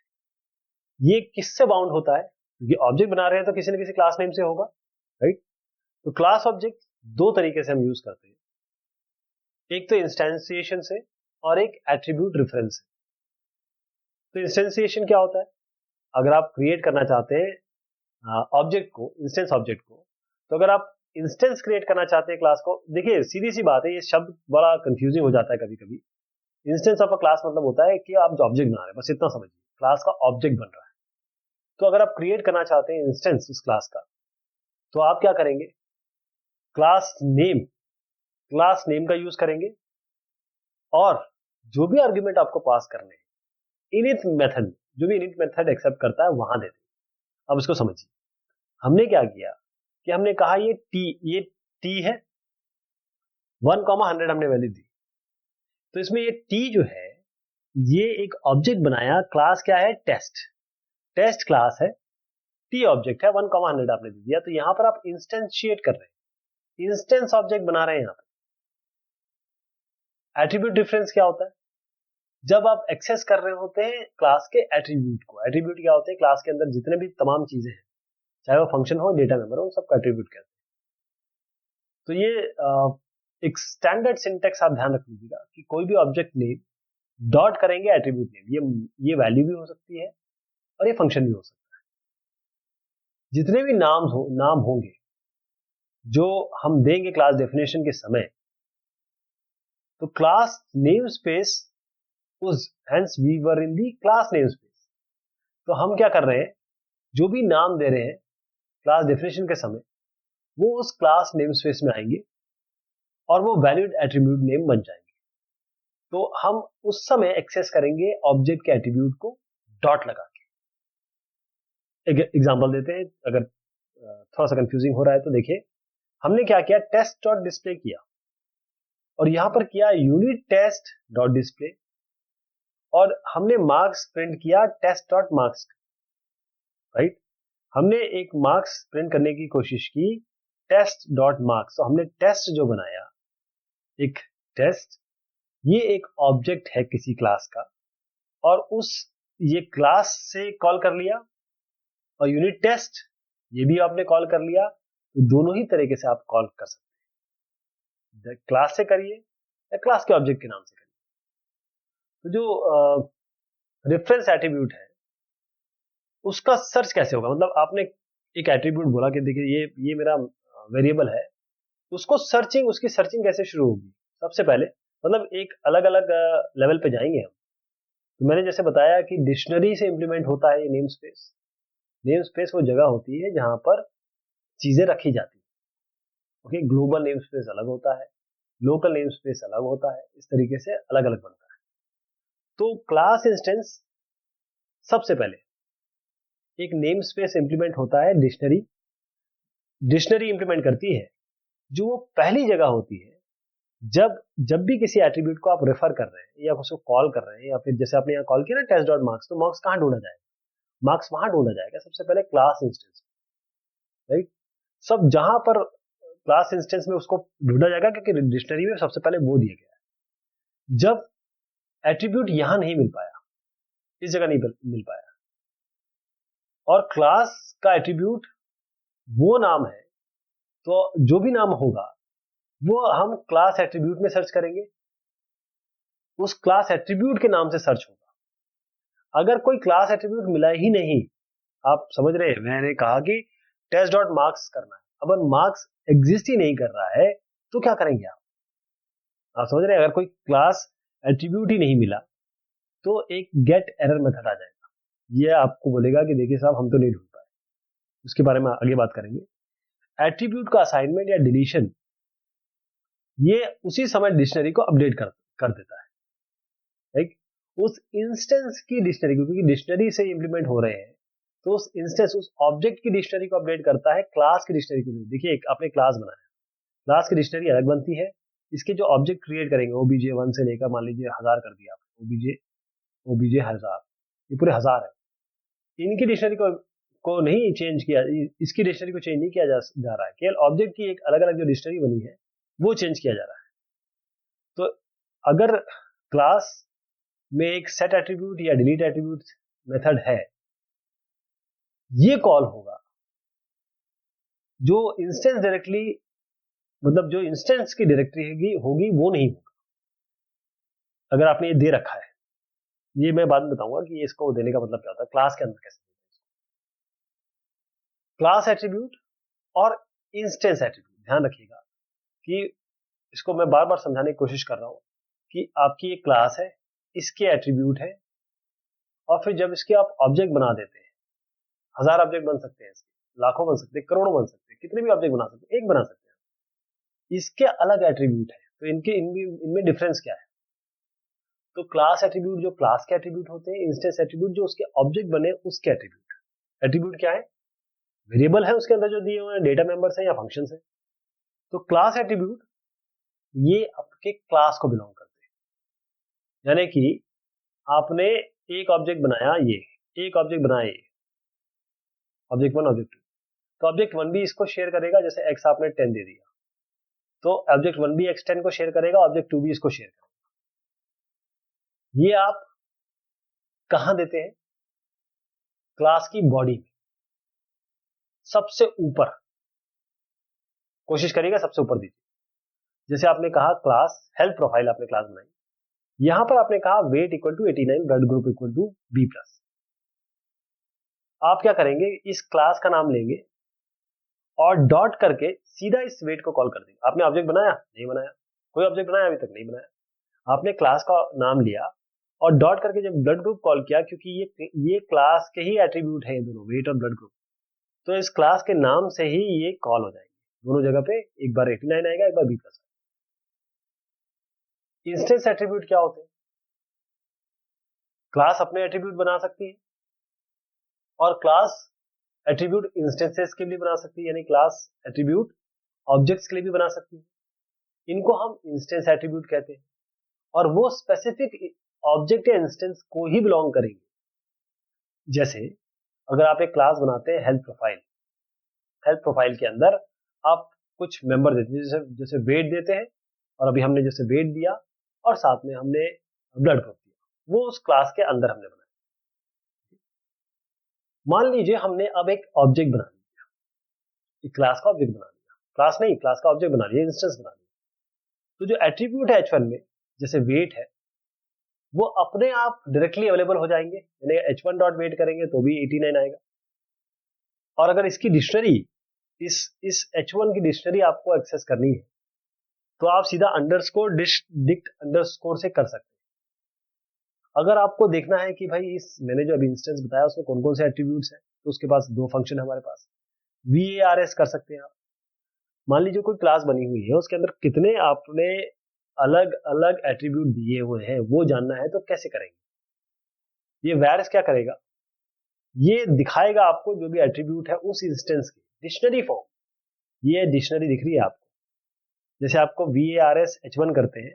ये किससे बाउंड होता है, क्योंकि ऑब्जेक्ट बना रहे हैं तो किसी न किसी क्लास नेम से होगा, राइट। तो क्लास ऑब्जेक्ट दो तरीके से हम यूज करते हैं, एक तो इंस्टेंसिएशन से और एक एट्रीब्यूट रेफरेंस से। तो इंस्टेंसिएशन क्या होता है, अगर आप क्रिएट करना चाहते हैं ऑब्जेक्ट को, इंस्टेंस ऑब्जेक्ट को, तो अगर आप इंस्टेंस क्रिएट करना चाहते हैं क्लास को, देखिए सीधी सी बात है, ये शब्द बड़ा कंफ्यूजिंग हो जाता है कभी कभी। इंस्टेंस ऑफ अ क्लास मतलब होता है कि आप जो ऑब्जेक्ट बना रहे हैं, बस इतना समझिए, क्लास का ऑब्जेक्ट बन रहा है। तो अगर आप क्रिएट करना चाहते हैं इंस्टेंस उस क्लास का, तो आप क्या करेंगे, क्लास नेम का यूज करेंगे, और जो भी आर्ग्यूमेंट आपको पास करने हैं इनिट मेथड, जो भी इनिट मेथड एक्सेप्ट करता है वहां देते हैं। अब इसको समझिए, हमने क्या किया कि हमने कहा ये टी है, 1,100 हमने वैल्यू दी, तो इसमें ये टी जो है ये एक ऑब्जेक्ट बनाया, क्लास क्या है, टेस्ट क्लास है, टी ऑब्जेक्ट है, 1,100 आपने दे दिया, तो यहां पर आप इंस्टेंशिएट कर रहे हैं, इंस्टेंस ऑब्जेक्ट बना रहे हैं। यहां पर एट्रीब्यूट डिफरेंस क्या होता है, जब आप एक्सेस कर रहे होते हैं क्लास के एट्रीब्यूट को, एट्रीब्यूट क्या होते हैं, क्लास के अंदर जितने भी तमाम चीजें हैं, चाहे वो फंक्शन हो, डेटा मेंबर हो, उन सबका एट्रीब्यूट कहते हैं। तो ये एक स्टैंडर्ड सिंटेक्स आप ध्यान रख लीजिएगा कि कोई भी ऑब्जेक्ट नेम डॉट करेंगे एट्रीब्यूट नेम, ये वैल्यू भी हो सकती है और ये फंक्शन भी हो सकता है। जितने भी नाम होंगे जो हम देंगे क्लास डेफिनेशन के समय, तो क्लास नेम स्पेस उस hence we were in the class name space. तो हम क्या कर रहे हैं, जो भी नाम दे रहे हैं क्लास डेफिनेशन के समय, वो उस क्लास नेम स्पेस में आएंगे और वो वैलिड एट्रीब्यूट नेम बन जाएंगे। तो हम उस समय एक्सेस करेंगे ऑब्जेक्ट के एट्रीब्यूट को डॉट लगा के। एग्जांपल देते हैं, अगर थोड़ा सा कंफ्यूजिंग हो रहा है तो देखिए, हमने क्या किया, टेस्ट डॉट डिस्प्ले किया और यहां पर किया यूनिट टेस्ट डॉट डिस्प्ले, और हमने मार्क्स प्रिंट किया टेस्ट डॉट मार्क्स, राइट। हमने एक मार्क्स प्रिंट करने की कोशिश की टेस्ट डॉट मार्क्स, तो हमने टेस्ट जो बनाया, एक टेस्ट, ये एक ऑब्जेक्ट है किसी क्लास का, और उस ये क्लास से कॉल कर लिया, और यूनिट टेस्ट ये भी आपने कॉल कर लिया। तो दोनों ही तरीके से आप कॉल कर सकते हैं, क्लास से करिए या क्लास के ऑब्जेक्ट के नाम से करिए। तो जो रेफरेंस एट्रीब्यूट है उसका सर्च कैसे होगा, मतलब आपने एक एट्रीब्यूट बोला कि देखिए ये मेरा वेरिएबल है, उसको उसकी सर्चिंग कैसे शुरू होगी। सबसे पहले मतलब एक अलग अलग लेवल पे जाएंगे हम। तो मैंने जैसे बताया कि डिक्शनरी से इंप्लीमेंट होता है ये नेम स्पेस। नेम स्पेस वो जगह होती है जहां पर चीजें रखी जाती है। ओके, ग्लोबल नेम स्पेस अलग होता है, लोकल नेम स्पेस अलग होता है, इस तरीके से अलग अलग बनता है। तो क्लास इंस्टेंस सबसे पहले एक नेम स्पेस इंप्लीमेंट होता है, डिक्शनरी डिक्शनरी इंप्लीमेंट करती है, जो वो पहली जगह होती है जब जब भी किसी एट्रीब्यूट को आप रेफर कर रहे हैं या उसको कॉल कर रहे हैं, या फिर जैसे आपने यहाँ कॉल किया ना टेस्ट डॉट मार्क्स, तो मार्क्स कहाँ ढूंढा जाएगा, मार्क्स वहां ढूंढा जाएगा सबसे पहले क्लास इंस्टेंस, राइट। सब जहां पर क्लास इंस्टेंस में उसको ढूंढा जाएगा, क्योंकि डिक्शनरी में सबसे पहले वो दिया गया है। जब एट्रीब्यूट यहां नहीं मिल पाया, इस जगह नहीं मिल पाया, और क्लास का एट्रीब्यूट वो नाम है, तो जो भी नाम होगा वो हम क्लास एट्रीब्यूट में सर्च करेंगे, उस क्लास एट्रीब्यूट के नाम से सर्च होगा। अगर कोई क्लास एट्रीब्यूट मिला ही नहीं, आप समझ रहे हैं, मैंने कहा कि टेस्ट डॉट मार्क्स करना है, अगर मार्क्स एग्जिस्ट ही नहीं कर रहा है तो क्या करेंगे आप समझ रहे हैं। अगर कोई क्लास एट्रीब्यूट ही नहीं मिला तो एक गेट एरर मेथड आ जाएगा, ये आपको बोलेगा कि देखिए साहब हम तो नहीं ढूंढ पाए। उसके बारे में आगे बात करेंगे। एट्रीब्यूट का असाइनमेंट या डिलीशन, ये उसी समय डिक्शनरी को अपडेट कर देता है, राइट। उस इंस्टेंस की डिक्शनरी, क्योंकि डिक्शनरी से इंप्लीमेंट हो रहे हैं, तो उस इंस्टेंस, उस ऑब्जेक्ट की डिक्शनरी को अपडेट करता है क्लास की डिक्शनरी को। देखिए एक आपने क्लास बनाया, क्लास की डिक्शनरी अलग बनती है, इसके जो ऑब्जेक्ट क्रिएट करेंगे ओबीजे 1 से लेकर मान लीजिए 1000 कर दिया आपने, ओबीजे ओबीजे 1000, ये पूरे 1000 है। इनकी डिक्शनरी को नहीं चेंज किया, इसकी डिक्शनरी को चेंज नहीं किया जा रहा है, केवल ऑब्जेक्ट की एक अलग अलग जो डिक्शनरी बनी है वो चेंज किया जा रहा है। तो अगर क्लास में एक सेट एट्रीब्यूट या डिलीट एट्रीब्यूट मेथड है, ये कॉल होगा, जो इंस्टेंस डायरेक्टली, मतलब जो इंस्टेंस की डायरेक्टरी होगी वो नहीं होगा। अगर आपने ये दे रखा है, ये मैं बाद में बताऊंगा कि इसको देने का मतलब क्या होता है, क्लास के अंदर कैसे क्लास एट्रीब्यूट और इंस्टेंस एट्रीब्यूट। ध्यान रखिएगा कि इसको मैं बार बार समझाने की कोशिश कर रहा हूं कि आपकी एक क्लास है, इसके एट्रीब्यूट है, और फिर जब इसके आप ऑब्जेक्ट बना देते हैं, 1000 ऑब्जेक्ट बन सकते हैं, लाखों बन सकते हैं, करोड़ों बन सकते हैं, कितने भी ऑब्जेक्ट बना सकते हैं, एक बना सकते हैं, इसके अलग एट्रीब्यूट है। तो इनमें डिफरेंस क्या है। तो क्लास एट्रीब्यूट जो क्लास के एट्रीब्यूट होते हैं, इंस्टेंस एट्रीब्यूट जो उसके ऑब्जेक्ट बने उसके एट्रीब्यूट। एट्रीब्यूट क्या है, वेरिएबल है उसके अंदर जो दिए हुए हैं, डेटा मेंबर्स है या फंक्शंस है। तो क्लास एट्रीब्यूट ये आपके क्लास को बिलोंग करते हैं, यानी कि आपने एक ऑब्जेक्ट बनाया, ये एक ऑब्जेक्ट बनाया, ये ऑब्जेक्ट 1 ऑब्जेक्ट 2, तो ऑब्जेक्ट 1 भी इसको शेयर करेगा, जैसे x आपने 10 दे दिया तो ऑब्जेक्ट 1 भी x10 को शेयर करेगा, ऑब्जेक्ट 2 भी इसको शेयर करेगा। ये आप कहां देते हैं, क्लास की बॉडी में सबसे ऊपर, कोशिश करिएगा सबसे ऊपर दीजिए। जैसे आपने कहा क्लास हेल्थ प्रोफाइल आपने क्लास बनाई, यहां पर आपने कहा weight equal to 89, blood group equal to B plus. आप क्या करेंगे, इस क्लास का नाम लेंगे और डॉट करके सीधा इस वेट को कॉल कर देंगे। आपने ऑब्जेक्ट बनाया? नहीं बनाया। कोई ऑब्जेक्ट बनाया? अभी तक नहीं बनाया। आपने क्लास का नाम लिया और डॉट करके जब ब्लड ग्रुप कॉल किया, क्योंकि ये क्लास के ही एट्रीब्यूट है दोनों, वेट और ब्लड ग्रुप, तो इस क्लास के नाम से ही ये कॉल हो जाएंगे दोनों जगह पे। एक बार 89 आएगा, एक बार बी प्लस। इंस्टेंस एट्रीब्यूट क्या होते हैं? क्लास अपने एट्रीब्यूट बना सकती है और क्लास एट्रीब्यूट इंस्टेंसेस के लिए बना सकती है, यानी क्लास एट्रीब्यूट ऑब्जेक्ट्स के लिए भी बना सकती है। इनको हम इंस्टेंस एट्रीब्यूट कहते हैं और वो स्पेसिफिक ऑब्जेक्ट या इंस्टेंस को ही बिलोंग करेंगे। जैसे अगर आप एक क्लास बनाते हैं हेल्थ प्रोफाइल, हेल्थ प्रोफाइल के अंदर आप कुछ मेंबर देते हैं, जैसे वेट देते हैं, और अभी हमने जैसे वेट दिया और साथ में हमने ब्लड ग्रुप दिया, वो उस क्लास के अंदर हमने बनाया। मान लीजिए हमने अब एक ऑब्जेक्ट बना लिया, एक क्लास का ऑब्जेक्ट बना लिया, क्लास नहीं, क्लास का ऑब्जेक्ट बना लिया, इंस्टेंस बना लिया। तो जो एट्रीब्यूट है H1 में, जैसे वेट है, वो अपने आप डायरेक्टली अवेलेबल हो जाएंगे, यानी H1 डॉट वेट करेंगे तो भी 89 आएगा। और अगर इसकी डिक्शनरी, इस H1 की डिक्शनरी आपको एक्सेस करनी है तो आप सीधा अंडरस्कोर डिक्ट अंडरस्कोर से कर सकते हैं। अगर आपको देखना है कि भाई इस मैंने जो अभी इंस्टेंस बताया उसमें कौन कौन से एट्रीब्यूट्स हैं, तो उसके पास दो फंक्शन है हमारे पास। VARS कर सकते हैं आप। मान लीजिए कोई क्लास बनी हुई है, उसके अंदर कितने आपने अलग अलग एट्रीब्यूट दिए हुए हैं, वो जानना है तो कैसे करेंगे? ये वैर्स क्या करेगा, ये दिखाएगा आपको जो भी एट्रीब्यूट है उस इंस्टेंस की डिक्शनरी फॉर्म। ये डिक्शनरी दिख रही है आपको, जैसे आपको VARS H1 करते हैं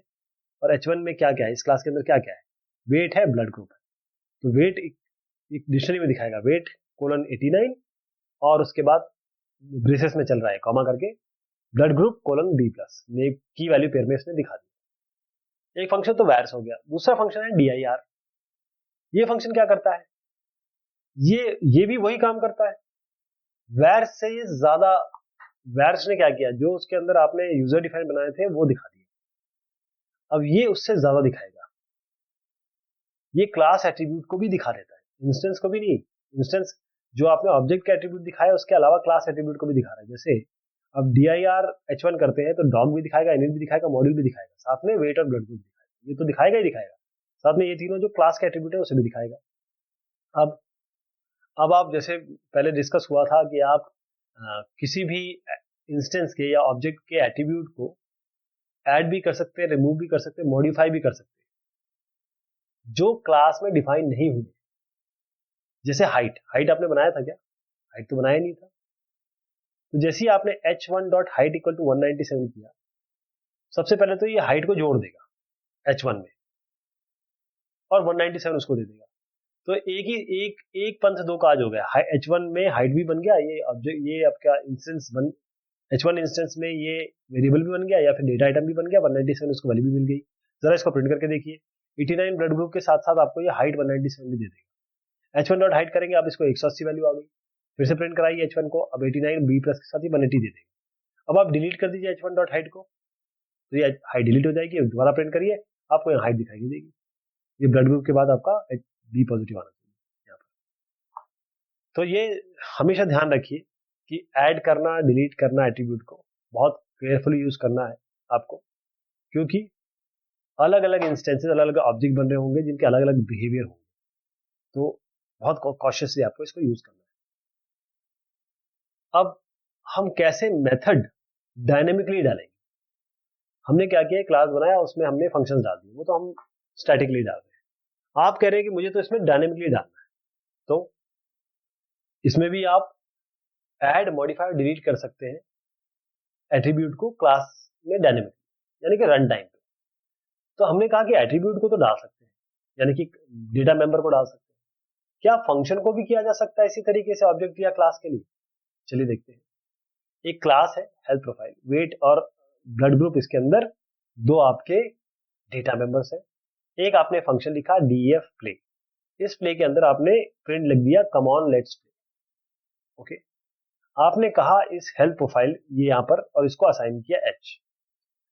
और H1 में क्या क्या है, इस क्लास के अंदर क्या क्या है, वेट है, ब्लड ग्रुप है, तो वेट एक डिक्शनरी में दिखाएगा, वेट कोलन 89 और उसके बाद ब्रेसेस में चल रहा है कॉमा करके blood group colon B plus, key value pair में इसने दिखा दी। एक फंक्शन तो वैर्स हो गया। दूसरा फंक्शन है DIR। ये फंक्शन क्या करता है, ये भी वही काम करता है, वैर्स से ये ज्यादा। वैर्स ने क्या किया, जो उसके अंदर आपने यूजर डिफाइन बनाए थे वो दिखा दिया, अब ये उससे ज्यादा दिखाएगा। ये क्लास एट्रीब्यूट को भी दिखा देता है, इंस्टेंस को भी नहीं। इंस्टेंस जो आपने ऑब्जेक्ट का एट्रीब्यूट दिखाया उसके अलावा क्लास एट्रीब्यूट को भी दिखा रहा है। जैसे अब DIR H1 करते हैं तो डॉग भी दिखाएगा, इनिट भी दिखाएगा, मॉड्यूल भी दिखाएगा, साथ में वेट और ब्लड ग्रुप दिखाएगा, ये तो दिखाएगा ही दिखाएगा, साथ में ये तीनों जो क्लास के एट्रीब्यूट है उसे भी दिखाएगा। अब आप जैसे पहले डिस्कस हुआ था कि आप किसी भी इंस्टेंस के या ऑब्जेक्ट के एट्रीब्यूट को ऐड भी कर सकते हैं, रिमूव भी कर सकते हैं, मॉडिफाई भी कर सकते हैं जो क्लास में डिफाइन नहीं हुए। जैसे हाइट, हाइट आपने बनाया था क्या? हाइट तो बनाया नहीं था। तो जैसे ही आपने H1 dot height equal to 197 किया, सबसे पहले तो ये हाइट को जोड़ देगा H1 में और 197 उसको दे देगा। तो एक पंथ दो काज हो गया, H1 में हाइट भी बन गया, ये ऑब्जेक्ट, ये आपका इंस्टेंस बन, H1 इंस्टेंस में ये वेरिएबल भी बन गया या फिर डेटा आइटम भी बन गया, 197 उसको वैल्यू भी मिल गई। जरा इसको प्रिंट करके देखिए, 89 ब्लड ग्रुप के साथ साथ आपको ये हाइट 197 भी दे देगा। H1 डॉट हाइट करेंगे आप, इसको 180 वैल्यू आ गई, फिर से प्रिंट कराइए H1 को, अब 89 बी प्लस के साथ ही 180 दे देगा। अब आप डिलीट कर दीजिए H1 डॉट हाइट को, तो ये हाइट डिलीट हो जाएगी, दोबारा प्रिंट करिए, आपको यहाँ हाइट दिखाई देगी। ये ब्लड ग्रुप के बाद आपका बी पॉजिटिव आना चाहिए यहाँ पर। तो ये हमेशा ध्यान रखिए कि ऐड करना, डिलीट करना एट्रीब्यूट को बहुत केयरफुली यूज करना है आपको, क्योंकि अलग अलग इंस्टेंसेस, अलग अलग ऑब्जेक्ट बन रहे होंगे जिनके अलग अलग बिहेवियर होंगे, तो बहुत कॉशियसली आपको इसको यूज करना है। अब हम कैसे मेथड डायनेमिकली डालेंगे? हमने क्या किया, क्लास बनाया, उसमें हमने फंक्शंस डाल दिए, वो तो हम स्टैटिकली डाल रहे हैं। आप कह रहे हैं कि मुझे तो इसमें डायनेमिकली डालना है, तो इसमें भी आप ऐड, मॉडिफाई, डिलीट कर सकते हैं एट्रीब्यूट को क्लास में डायनेमिकली, यानी कि रन टाइम पे। तो हमने कहा कि एट्रीब्यूट को तो डाल सकते हैं, यानी कि डेटा मेंबर को डाल सकते हैं, क्या फंक्शन को भी किया जा सकता है इसी तरीके से ऑब्जेक्ट या क्लास के लिए? चलिए देखते हैं। एक क्लास है हेल्थ प्रोफाइल, वेट और ब्लड ग्रुप, इसके अंदर दो आपके डेटा मेंबर्स हैं। एक आपने फंक्शन लिखा DEF प्ले, इस प्ले के अंदर आपने प्रिंट लिख दिया कम ऑन लेट्स प्ले। ओके, आपने कहा इस हेल्थ प्रोफाइल ये यहां पर, और इसको असाइन किया H।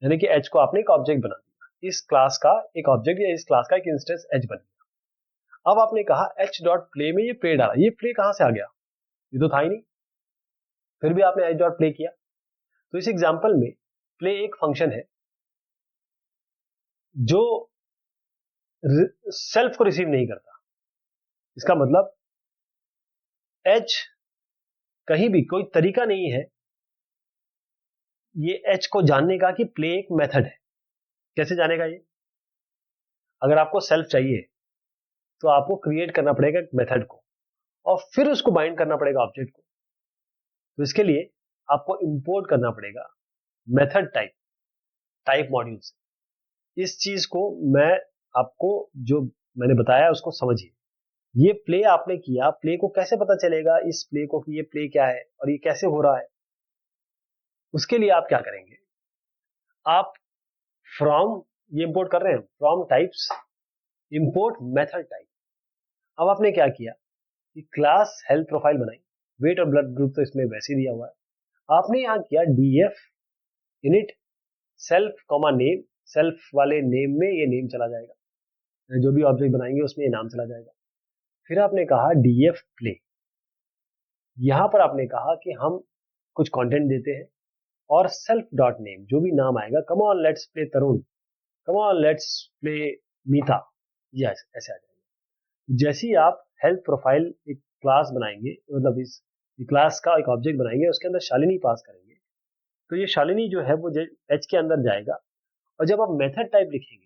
यानी कि एच को आपने एक ऑब्जेक्ट बना दिया, इस क्लास का एक ऑब्जेक्ट या इस क्लास का एक इंस्टेंस एच बन गया। अब आपने कहा एच डॉट प्ले में ये प्ले डाला, ये प्ले कहां से आ गया, ये तो था ही नहीं, फिर भी आपने एच डॉट प्ले किया। तो इस एग्जांपल में प्ले एक फंक्शन है जो सेल्फ को रिसीव नहीं करता। इसका मतलब एच कहीं भी कोई तरीका नहीं है ये एच को जानने का कि प्ले एक मेथड है। कैसे जानेगा ये? अगर आपको सेल्फ चाहिए तो आपको क्रिएट करना पड़ेगा एक मेथड को और फिर उसको बाइंड करना पड़ेगा ऑब्जेक्ट को। तो इसके लिए आपको इंपोर्ट करना पड़ेगा मेथड टाइप मॉड्यूल से। इस चीज को मैं आपको जो मैंने बताया उसको समझिए। ये प्ले आपने किया, प्ले को कैसे पता चलेगा इस प्ले को कि ये प्ले क्या है और ये कैसे हो रहा है? उसके लिए आप क्या करेंगे, आप फ्रॉम ये इंपोर्ट कर रहे हैं, from types import method type. अब आपने क्या किया कि क्लास हेल्थ प्रोफाइल बनाई, वेट और ब्लड ग्रुप तो इसमें वैसे ही दिया हुआ है। आपने यहां किया DF init self comma name, self वाले नेम में ये नेम चला जाएगा, जो भी ऑब्जेक्ट बनाएंगे उसमें ये नाम चला जाएगा। फिर आपने कहा डीएफ प्ले, यहां पर आपने कहा कि हम कुछ कंटेंट देते हैं और सेल्फ डॉट नेम, जो भी नाम आएगा, come on let's play Tarun, come on let's play Meeta, ये ऐसे आ जाएगा। जैसे ही आप हेल्थ प्रोफाइल एक क्लास बनाएंगे, मतलब इस क्लास का एक ऑब्जेक्ट बनाएंगे, उसके अंदर शालिनी पास करेंगे, तो ये शालिनी जो है वो एच के अंदर जाएगा। और जब आप मेथड टाइप लिखेंगे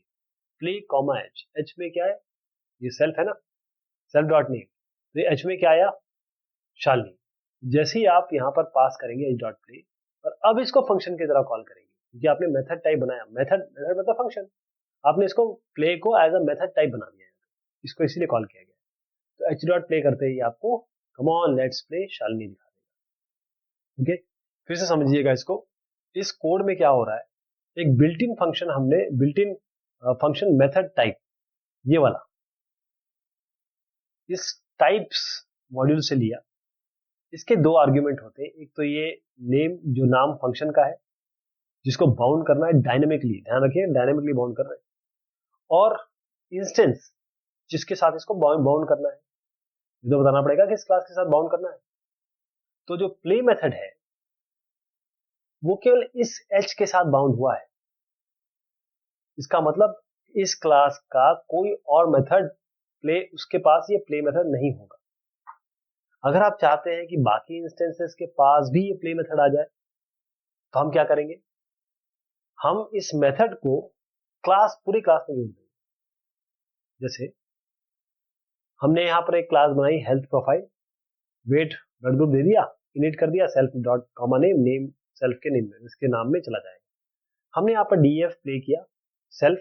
प्ले कॉमा एच, एच में क्या है, ये सेल्फ है ना, सेल्फ डॉट नेम, तो ये एच में क्या आया, शालिनी। जैसे ही आप यहां पर पास करेंगे एच डॉट प्ले, और अब इसको फंक्शन की तरह कॉल करेंगे क्योंकि आपने मेथड टाइप बनाया, मेथड मतलब फंक्शन, आपने इसको प्ले को एज अ मेथड टाइप बना दिया है, इसको इसीलिए कॉल किया गया। तो एच डॉट प्ले करते ही आपको कम ऑन लेट्स प्ले शालिनी दिखा देगा। ओके, फिर से समझिएगा इसको। इस कोड में क्या हो रहा है, एक बिल्ट इन फंक्शन हमने, built in function method type, ये वाला इस टाइप्स मॉड्यूल से लिया। इसके दो आर्ग्यूमेंट होते हैं, एक तो ये नेम जो नाम फंक्शन का है जिसको बाउंड करना है डायनेमिकली, ध्यान रखिए डायनेमिकली बाउंड कर रहे हैं, और इंस्टेंस जिसके साथ इसको बाउंड करना है, ये तो बताना पड़ेगा कि इस क्लास के साथ बाउंड करना है। तो जो प्ले मेथड है वो केवल इस एच के साथ बाउंड हुआ है। इसका मतलब इस क्लास का कोई और मेथड प्ले, उसके पास ये प्ले मेथड नहीं होगा। अगर आप चाहते हैं कि बाकी इंस्टेंसेस के पास भी ये प्ले मेथड आ जाए तो हम क्या करेंगे, हम इस मेथड को क्लास, पूरी क्लास में जोड़ देंगे। जैसे हमने यहां पर एक क्लास बनाई health profile, weight blood group दे दिया, इनिट कर दिया self dot comma name, name self के नेम में, इसके नाम में चला जाएगा। हमने यहाँ पर डीएफ प्ले किया सेल्फ,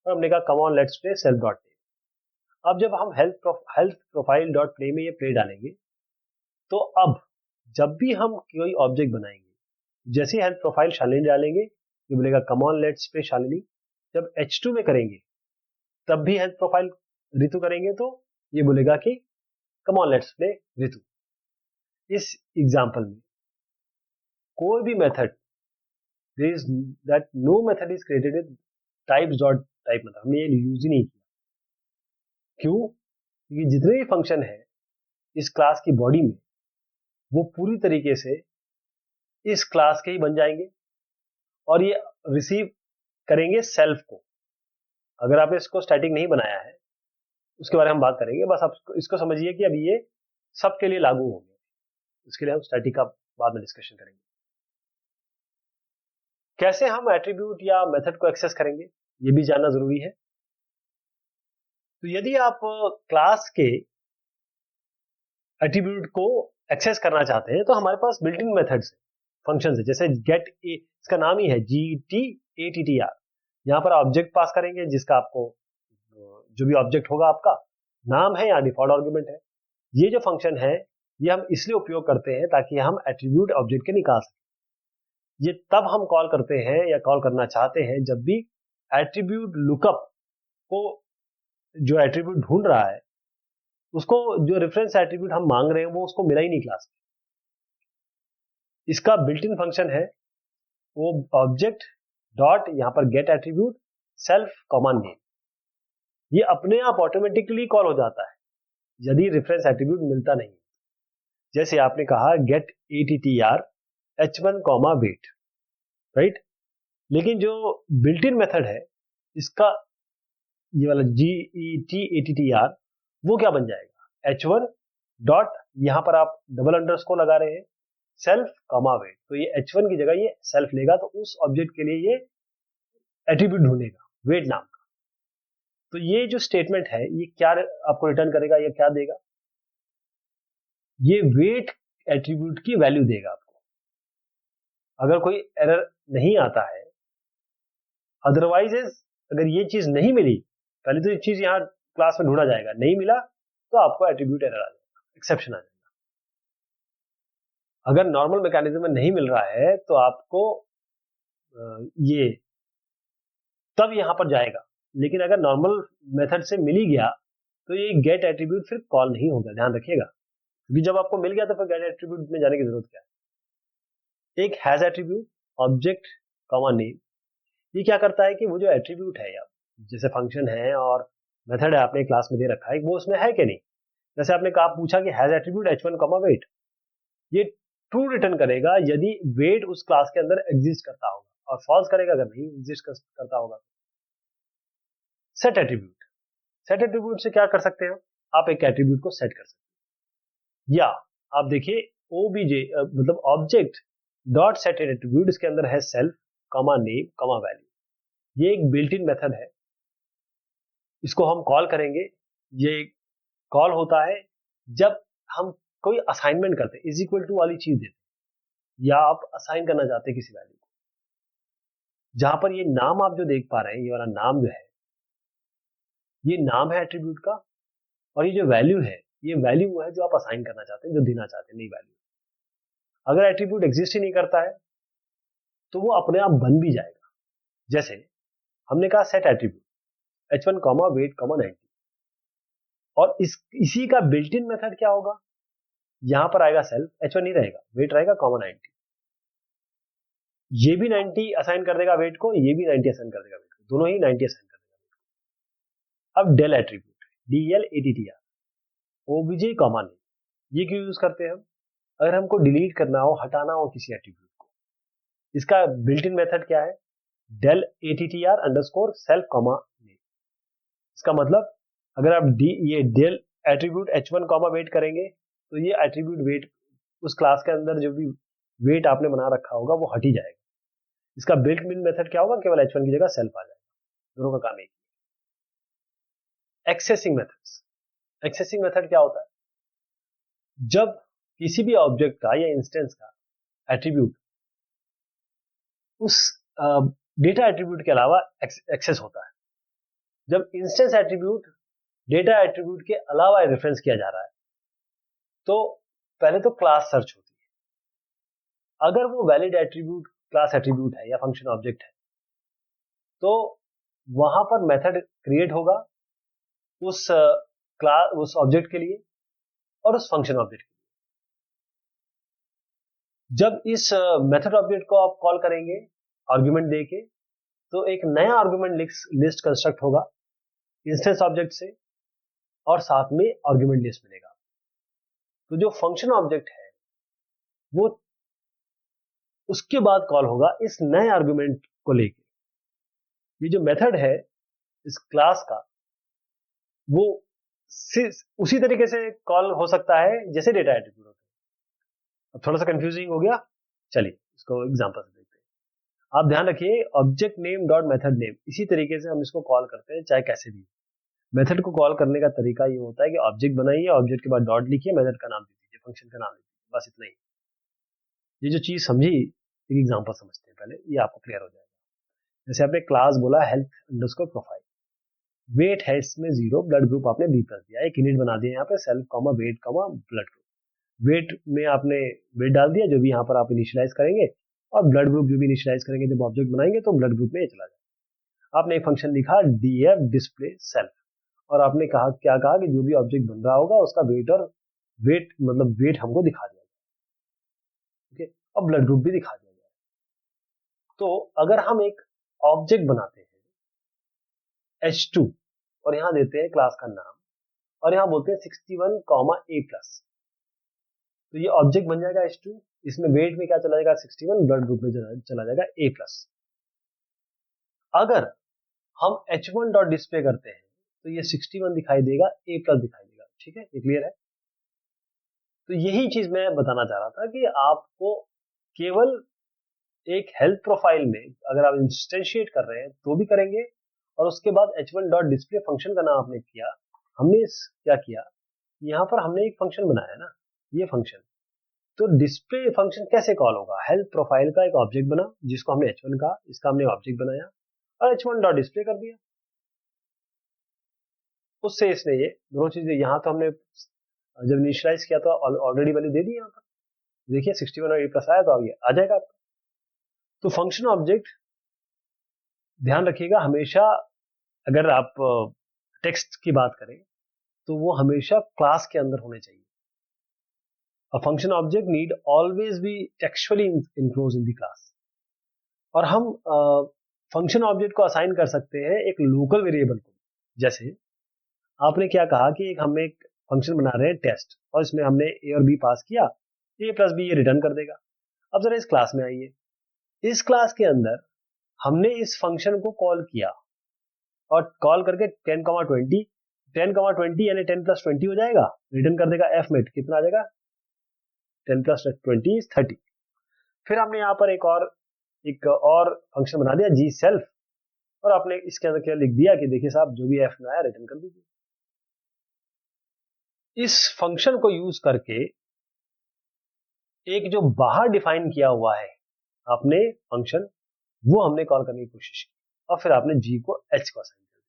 और हमने कहा कम on let's play self dot name. अब जब हम हेल्थ प्रोफाइल डॉट प्ले में ये प्ले डालेंगे, तो अब जब भी हम कोई ऑब्जेक्ट बनाएंगे, जैसे ही हेल्थ प्रोफाइल शालिनी डालेंगे, ये बोलेगा कम ऑन लेट्स प्ले शालिनी। जब H2 में करेंगे तब भी हेल्थ प्रोफाइल ऋतु करेंगे तो ये बोलेगा कि come on let's play Ritu. इस एग्जांपल में कोई भी method, there is that no method is created with types dot type method, हमने ये यूज ही नहीं किया। क्यों? क्योंकि जितने भी फंक्शन है इस क्लास की बॉडी में, वो पूरी तरीके से इस क्लास के ही बन जाएंगे और ये रिसीव करेंगे सेल्फ को। अगर आपने इसको स्टैटिक नहीं बनाया है उसके बारे में हम बात करेंगे, बस आप इसको समझिए कि अब ये सबके लिए लागू होंगे, इसके लिए हम स्टैटिक का बाद में डिस्कशन करेंगे। कैसे हम एट्रीब्यूट या मेथड को एक्सेस करेंगे ये भी जानना जरूरी है। तो यदि आप क्लास के एट्रीब्यूट को एक्सेस करना चाहते हैं तो हमारे पास बिल्ट इन मेथड्स फंक्शन है, जैसे गेट ए, इसका नाम ही है GTATTR। यहां पर ऑब्जेक्ट पास करेंगे जिसका आपको, जो भी ऑब्जेक्ट होगा आपका नाम है या डिफॉल्ट आर्गुमेंट है। ये जो फंक्शन है ये हम इसलिए उपयोग करते हैं ताकि हम एट्रीब्यूट ऑब्जेक्ट के निकाल सकें। ये तब हम कॉल करते हैं या कॉल करना चाहते हैं जब भी एट्रीब्यूट लुकअप को, जो एट्रीब्यूट ढूंढ रहा है उसको, जो रेफरेंस एट्रीब्यूट हम मांग रहे हैं वो उसको मिला ही नहीं क्लास में। इसका बिल्ट इन फंक्शन है वो ऑब्जेक्ट डॉट यहाँ पर get attribute self comma name, ये अपने आप ऑटोमेटिकली कॉल हो जाता है यदि रेफरेंस एट्रीब्यूट मिलता नहीं। जैसे आपने कहा get attr h1 comma weight, right, लेकिन जो बिल्ट इन मेथड है इसका ये वाला get attr वो क्या बन जाएगा, h1 डॉट, यहां पर आप डबल अंडरस्कोर लगा रहे हैं, सेल्फ कॉमा वेट, तो ये h1 की जगह ये सेल्फ लेगा, तो उस ऑब्जेक्ट के लिए ये एट्रीब्यूट ढूंढेगा वेट नाम का। तो ये जो स्टेटमेंट है ये क्या आपको रिटर्न करेगा, ये क्या देगा, ये वेट एट्रीब्यूट की वैल्यू देगा आपको। अगर कोई एरर नहीं आता है, अदरवाइज अगर ये चीज नहीं मिली, पहले तो ये चीज यहां क्लास में ढूंढा जाएगा, नहीं मिला तो आपको एट्रीब्यूट एरर आ जाएगा, एक्सेप्शन आ जाएगा। अगर नॉर्मल मैकेनिज्म में नहीं मिल रहा है तो आपको ये तब यहां पर जाएगा, लेकिन अगर नॉर्मल मेथड से मिल ही गया तो ये गेट एट्रीब्यूट फिर कॉल नहीं होगा, ध्यान रखिएगा, क्योंकि जब आपको मिल गया तो फिर गेट एट्रीब्यूट में जाने की जरूरत क्या है। एक has attribute object comma name, ये क्या करता है कि वो जो एट्रीब्यूट है या जैसे फंक्शन है और मेथड है आपने क्लास में दे रखा है वो उसमें है कि नहीं। जैसे आपने कहा पूछा कि has attribute h1 comma weight, ये ट्रू रिटर्न करेगा यदि वेट उस क्लास के अंदर एग्जिस्ट करता होगा, और फॉल्स करेगा अगर नहीं एग्जिस्ट करता होगा। सेट एट्रीब्यूट, सेट एट्रीब्यूट से क्या कर सकते हैं, आप एक एट्रीब्यूट को सेट कर सकते हैं, या आप देखिए ओबीजे मतलब ऑब्जेक्ट डॉट सेट एट्रीब्यूट, इसके अंदर है self comma name comma value, ये एक बिल्ट इन मेथड है, इसको हम कॉल करेंगे। ये कॉल होता है जब हम कोई असाइनमेंट करते हैं, इज इक्वल टू वाली चीज देते हैं, या आप असाइन करना चाहते हैं किसी वैल्यू को, जहां पर ये नाम आप जो देख पा रहे हैं, ये वाला नाम जो है ये नाम है एट्रीब्यूट का, और ये जो वैल्यू है ये वैल्यू है जो आप असाइन करना चाहते हैं, जो देना चाहते हैं, नई वैल्यू। अगर एट्रीब्यूट एग्जिस्ट ही नहीं करता है तो वो अपने आप बन भी जाएगा। जैसे हमने कहा set attribute h1 comma weight comma 90, और इसी का बिल्ट इन मेथड क्या होगा, यहां पर आएगा सेल्फ, h1 नहीं रहेगा, वेट रहेगा कॉमा 90, ये भी 90 असाइन कर देगा वेट को, ये भी 90 असाइन कर देगा वेट को, दोनों ही 90 असाइन कर देगा वेट को। अब del attribute DEL ATTR OBJ comma name, ये क्यों यूज करते हैं हम, अगर हमको डिलीट करना हो, हटाना हो किसी एट्रीब्यूट को, इसका बिल्ट इन मेथड क्या है, del ATTR underscore self comma name. इसका मतलब अगर आप ये del attribute h1 comma wait करेंगे तो ये एट्रीब्यूट वेट उस क्लास के अंदर जो भी वेट आपने बना रखा होगा वो हट ही जाएगा। इसका बिल्ट इन मेथड क्या होगा, केवल h1 की जगह सेल्फ आ जाएगा, दोनों का काम एक। एक्सेसिंग मेथड्स, एक्सेसिंग मेथड क्या होता है, जब किसी भी ऑब्जेक्ट का या इंस्टेंस का एट्रीब्यूट उस डेटा एट्रीब्यूट के अलावा एक्सेस होता है, जब इंस्टेंस एट्रीब्यूट डेटा एट्रीब्यूट के अलावा रेफरेंस किया जा रहा है तो पहले तो क्लास सर्च होती है। अगर वो वैलिड एट्रीब्यूट क्लास एट्रीब्यूट है या फंक्शन ऑब्जेक्ट है तो वहां पर मेथड क्रिएट होगा उस क्लास उस ऑब्जेक्ट के लिए और उस फंक्शन ऑब्जेक्ट के लिए। जब इस मेथड ऑब्जेक्ट को आप कॉल करेंगे आर्गुमेंट देके तो एक नया आर्गुमेंट लिस्ट कंस्ट्रक्ट होगा इंस्टेंस ऑब्जेक्ट से, और साथ में आर्गुमेंट लिस्ट मिलेगा। तो जो फंक्शन ऑब्जेक्ट है वो उसके बाद कॉल होगा इस नए आर्गुमेंट को लेके। ये जो मेथड है इस क्लास का वो उसी तरीके से कॉल हो सकता है जैसे डेटा एट्रीब्यूट होता है। अब थोड़ा सा कंफ्यूजिंग हो गया, चलिए इसको एग्जांपल से देखते हैं। आप ध्यान रखिए object name dot method name, इसी तरीके से हम इसको कॉल करते हैं चाहे कैसे भी। मेथड को कॉल करने का तरीका ये होता है कि ऑब्जेक्ट बनाइए, ऑब्जेक्ट के बाद डॉट लिखिए, मेथड का नाम दे दीजिए, फंक्शन का नाम दे दीजिए, बस इतना ही। ये जो चीज समझी एक एग्जांपल समझते हैं पहले, ये आपको क्लियर हो जाएगा। जैसे आपने क्लास बोला हेल्थ अंडरस्कोर प्रोफाइल, वेट है इसमें 0, ब्लड ग्रुप आपने बी कर दिया, एक यूनिट बना दिया यहाँ पे self comma weight comma blood group. Weight में आपने वेट डाल दिया जो भी यहाँ पर आप इनिशियलाइज करेंगे, और ब्लड ग्रुप जो भी इनिशियलाइज करेंगे जब ऑब्जेक्ट बनाएंगे तो ब्लड ग्रुप में ये चला जाएगा। आपने एक फंक्शन लिखा df डिस्प्ले सेल्फ, और आपने कहा क्या कहा कि जो भी ऑब्जेक्ट बन रहा होगा उसका वेट और वेट मतलब वेट हमको दिखा दिया जाए, और ब्लड ग्रुप भी दिखा दिया जाए। तो अगर हम एक ऑब्जेक्ट बनाते हैं h2 और यहां देते हैं क्लास का नाम और यहां बोलते हैं 61, A+। तो ये ऑब्जेक्ट बन जाएगा h2, इसमें वेट में क्या चला जाएगा 61, ब्लड ग्रुप में चला जाएगा A+। अगर हम h1 डॉट डिस्प्ले करते हैं तो ये 61 दिखाई देगा, A+ दिखाई देगा। ठीक है, ये क्लियर है। तो यही चीज मैं बताना चाह रहा था कि आपको केवल एक हेल्थ प्रोफाइल में अगर आप इंस्टेंशिएट कर रहे हैं तो भी करेंगे, और उसके बाद h1 डॉट डिस्प्ले फंक्शन का नाम आपने किया, हमने क्या किया, यहाँ पर हमने एक फंक्शन बनाया ना, ये फंक्शन। तो डिस्प्ले फंक्शन कैसे कॉल होगा, हेल्थ प्रोफाइल का एक ऑब्जेक्ट बना जिसको हमने h1 कहा, इसका हमने ऑब्जेक्ट बनाया और h1 डॉट डिस्प्ले कर दिया। उससे इसने ये दोनों चीजें, यहाँ तो हमने जब इनिशियलाइज किया तो ऑलरेडी वैल्यू दे दी, यहाँ पर देखिए 61 और A+ आया, तो आ जाएगा आपका। तो फंक्शन ऑब्जेक्ट ध्यान रखिएगा हमेशा, अगर आप टेक्स्ट की बात करें तो वो हमेशा क्लास के अंदर होने चाहिए। A function object need always be textually enclosed in the class। और हम फंक्शन ऑब्जेक्ट को असाइन कर सकते हैं एक लोकल वेरिएबल को। जैसे आपने क्या कहा कि हम एक फंक्शन बना रहे हैं टेस्ट, और इसमें हमने ए और बी पास किया, A+B ये रिटर्न कर देगा। अब जरा इस क्लास में आइए, इस क्लास के अंदर हमने इस फंक्शन को कॉल किया और कॉल करके 10,20 यानी 10+20 हो जाएगा, रिटर्न कर देगा f में कितना आ जाएगा 10+20 is 30। फिर हमने यहाँ पर एक और फंक्शन बना दिया जी सेल्फ, और आपने इसके अंदर क्या लिख दिया कि देखिए साहब जो भी f में आया रिटर्न कर दीजिए। इस फंक्शन को यूज करके एक जो बाहर डिफाइन किया हुआ है आपने फंक्शन, वो हमने कॉल करने की कोशिश की और फिर आपने g को h को असाइन कर दिया।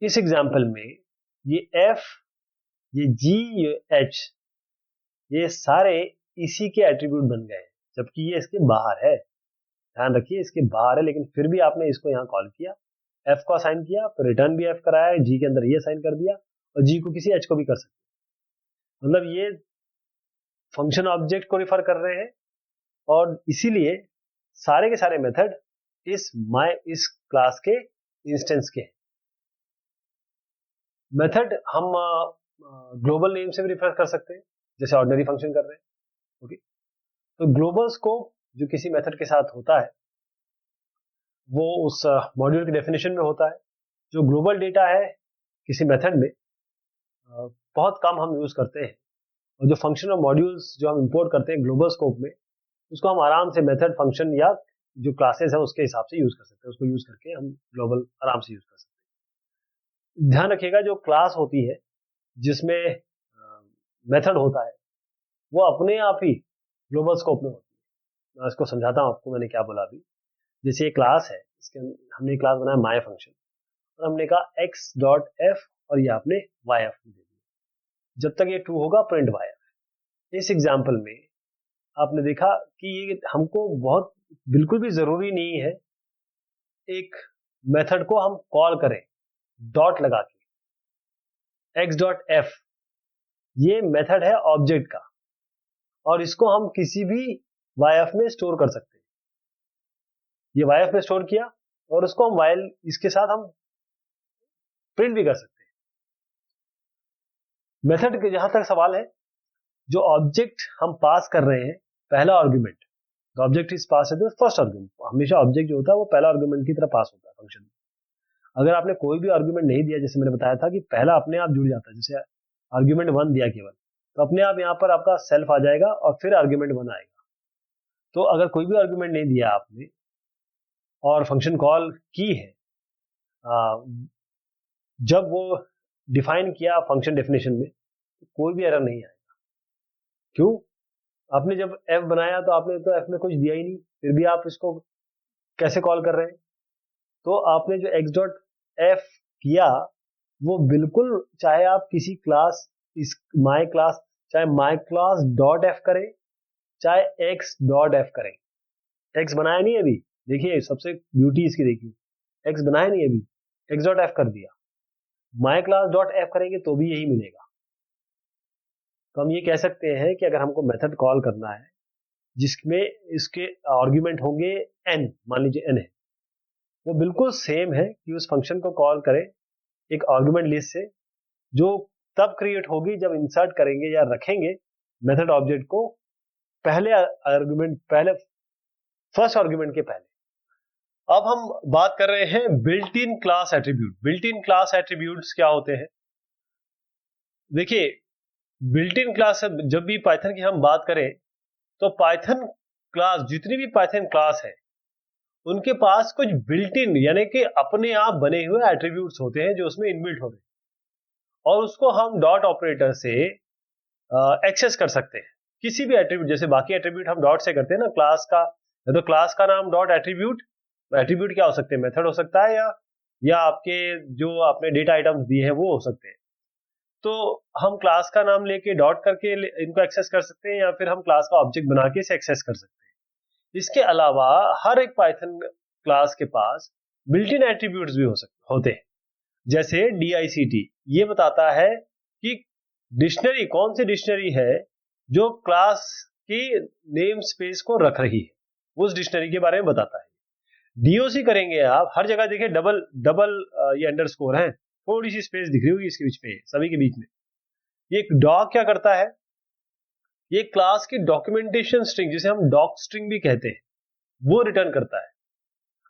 इस एग्जांपल में ये f, ये g, ये h, ये सारे इसी के एट्रीब्यूट बन गए, जबकि ये इसके बाहर है। ध्यान रखिए इसके बाहर है, लेकिन फिर भी आपने इसको यहाँ कॉल किया, f को असाइन किया, फिर रिटर्न भी f कराया, g के अंदर ये असाइन कर दिया, और g को किसी h को भी कर सकते। मतलब ये फंक्शन ऑब्जेक्ट को रिफर कर रहे हैं, और इसीलिए सारे के सारे मेथड इस क्लास के इंस्टेंस के हैं। मेथड हम ग्लोबल नेम से भी रिफर कर सकते हैं, जैसे ऑर्डिनरी फंक्शन कर रहे हैं। ओके, तो ग्लोबल स्कोप जो किसी मेथड के साथ होता है वो उस मॉड्यूल की डेफिनेशन में होता है। जो ग्लोबल डेटा है किसी मेथड में बहुत कम हम यूज करते हैं, और जो फंक्शन और मॉड्यूल्स जो हम इंपोर्ट करते हैं ग्लोबल स्कोप में, उसको हम आराम से मेथड, फंक्शन या जो क्लासेस है उसके हिसाब से यूज कर सकते हैं। उसको यूज करके हम ग्लोबल आराम से यूज कर सकते हैं। ध्यान रखिएगा जो क्लास होती है जिसमें मेथड होता है वो अपने आप ही ग्लोबल स्कोप में होती है। मैं इसको समझाता हूँ आपको, मैंने क्या बोला अभी। जैसे ये क्लास है, इसके हमने क्लास बनाया माय फंक्शन, और हमने कहा x.f और ये आपने yf दे दिया। जब तक ये ट्रू होगा प्रिंट yf। इस एग्जांपल में आपने देखा कि ये हमको बहुत बिल्कुल भी जरूरी नहीं है एक मेथड को हम कॉल करें डॉट लगा के। x.f ये मेथड है ऑब्जेक्ट का, और इसको हम किसी भी yf में स्टोर कर सकते हैं। ये yf में स्टोर किया और उसको हम while इसके साथ हम प्रिंट भी कर सकते हैं। मेथड के जहां तक सवाल है, जो ऑब्जेक्ट हम पास कर रहे हैं पहला argument, the object is pass है फर्स्ट आर्गुमेंट, हमेशा ऑब्जेक्ट जो होता है वो पहला आर्गुमेंट की तरह पास होता है फंक्शन में। अगर आपने कोई भी आर्गुमेंट नहीं दिया, जैसे मैंने बताया था कि पहला अपने आप जुड़ जाता है, जैसे आर्गुमेंट 1 दिया केवल, तो अपने आप यहाँ पर आपका सेल्फ आ जाएगा और फिर आर्गुमेंट 1 आएगा। तो अगर कोई भी आर्गुमेंट नहीं दिया आपने और फंक्शन कॉल की है, जब वो डिफाइन किया फंक्शन डेफिनेशन में, तो कोई भी एरर नहीं आएगा। क्यों? आपने जब f बनाया तो आपने तो f में कुछ दिया ही नहीं, फिर भी आप इसको कैसे कॉल कर रहे हैं? तो आपने जो x.f किया वो बिल्कुल, चाहे आप किसी क्लास, इस माय क्लास, चाहे माय क्लास डॉट एफ करें, चाहे x.f करें, x बनाया नहीं अभी, देखिए सबसे ब्यूटी इसकी देखिए, x बनाया नहीं अभी, x.f कर दिया, माय क्लास डॉट एफ करेंगे तो भी यही मिलेगा। तो हम ये कह सकते हैं कि अगर हमको मेथड कॉल करना है जिसमें इसके आर्गुमेंट होंगे n, मान लीजिए n है, वो बिल्कुल सेम है कि उस फंक्शन को कॉल करें एक आर्गुमेंट लिस्ट से, जो तब क्रिएट होगी जब इंसर्ट करेंगे या रखेंगे मेथड ऑब्जेक्ट को पहले फर्स्ट आर्गुमेंट के पहले। अब हम बात कर रहे हैं built in class attribute. Built in class attributes क्या होते हैं? देखिए, बिल्ट इन क्लास, जब भी पाइथन की हम बात करें तो पाइथन क्लास, जितनी भी पाइथन क्लास है उनके पास कुछ बिल्ट इन यानी कि अपने आप बने हुए एट्रीब्यूट्स होते हैं जो उसमें इनबिल्ट होते हैं, और उसको हम डॉट ऑपरेटर से एक्सेस कर सकते हैं। किसी भी एट्रीब्यूट, जैसे बाकी एट्रीब्यूट हम डॉट से करते हैं ना, क्लास का, तो क्लास का नाम डॉट एट्रीब्यूट, एट्रीब्यूट क्या हो सकते हैं, मेथड हो सकता है, या आपके जो आपने डेटा आइटम्स दिए हैं वो हो सकते हैं। तो हम क्लास का नाम लेके डॉट करके इनको एक्सेस कर सकते हैं, या फिर हम क्लास का ऑब्जेक्ट बना के इसे एक्सेस कर सकते हैं। इसके अलावा हर एक पाइथन क्लास के पास बिल्ट इन एट्रीब्यूट्स भी होते हैं, जैसे DICT, ये बताता है कि डिक्शनरी कौन सी डिक्शनरी है जो क्लास की नेम स्पेस को रख रही है, उस डिक्शनरी के बारे में बताता है। DOC करेंगे आप, हर जगह देखिए डबल डबल ये अंडरस्कोर है, थोड़ी सी स्पेस दिख रही होगी इसके बीच में, सभी के बीच में। ये डॉक क्या करता है, ये क्लास की डॉक्यूमेंटेशन स्ट्रिंग, जिसे हम डॉक स्ट्रिंग भी कहते हैं, वो रिटर्न करता है।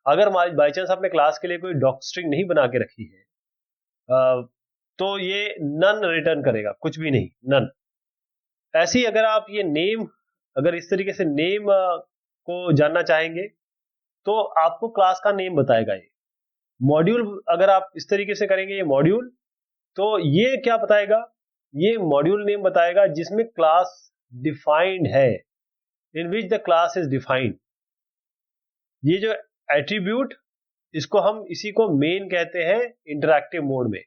अगर बाई चांस आपने क्लास के लिए कोई डॉक स्ट्रिंग नहीं बना के रखी है तो ये नन रिटर्न करेगा, कुछ भी नहीं, नन। ऐसे ही अगर आप ये नेम, अगर इस तरीके से नेम को जानना चाहेंगे तो आपको क्लास का नेम बताएगा ये। मॉड्यूल अगर आप इस तरीके से करेंगे, ये मॉड्यूल, तो ये क्या बताएगा, ये मॉड्यूल नेम बताएगा जिसमें क्लास डिफाइंड है, in which the class is defined. ये जो एट्रीब्यूट, इसको हम इसी को मेन कहते हैं इंटरैक्टिव मोड में।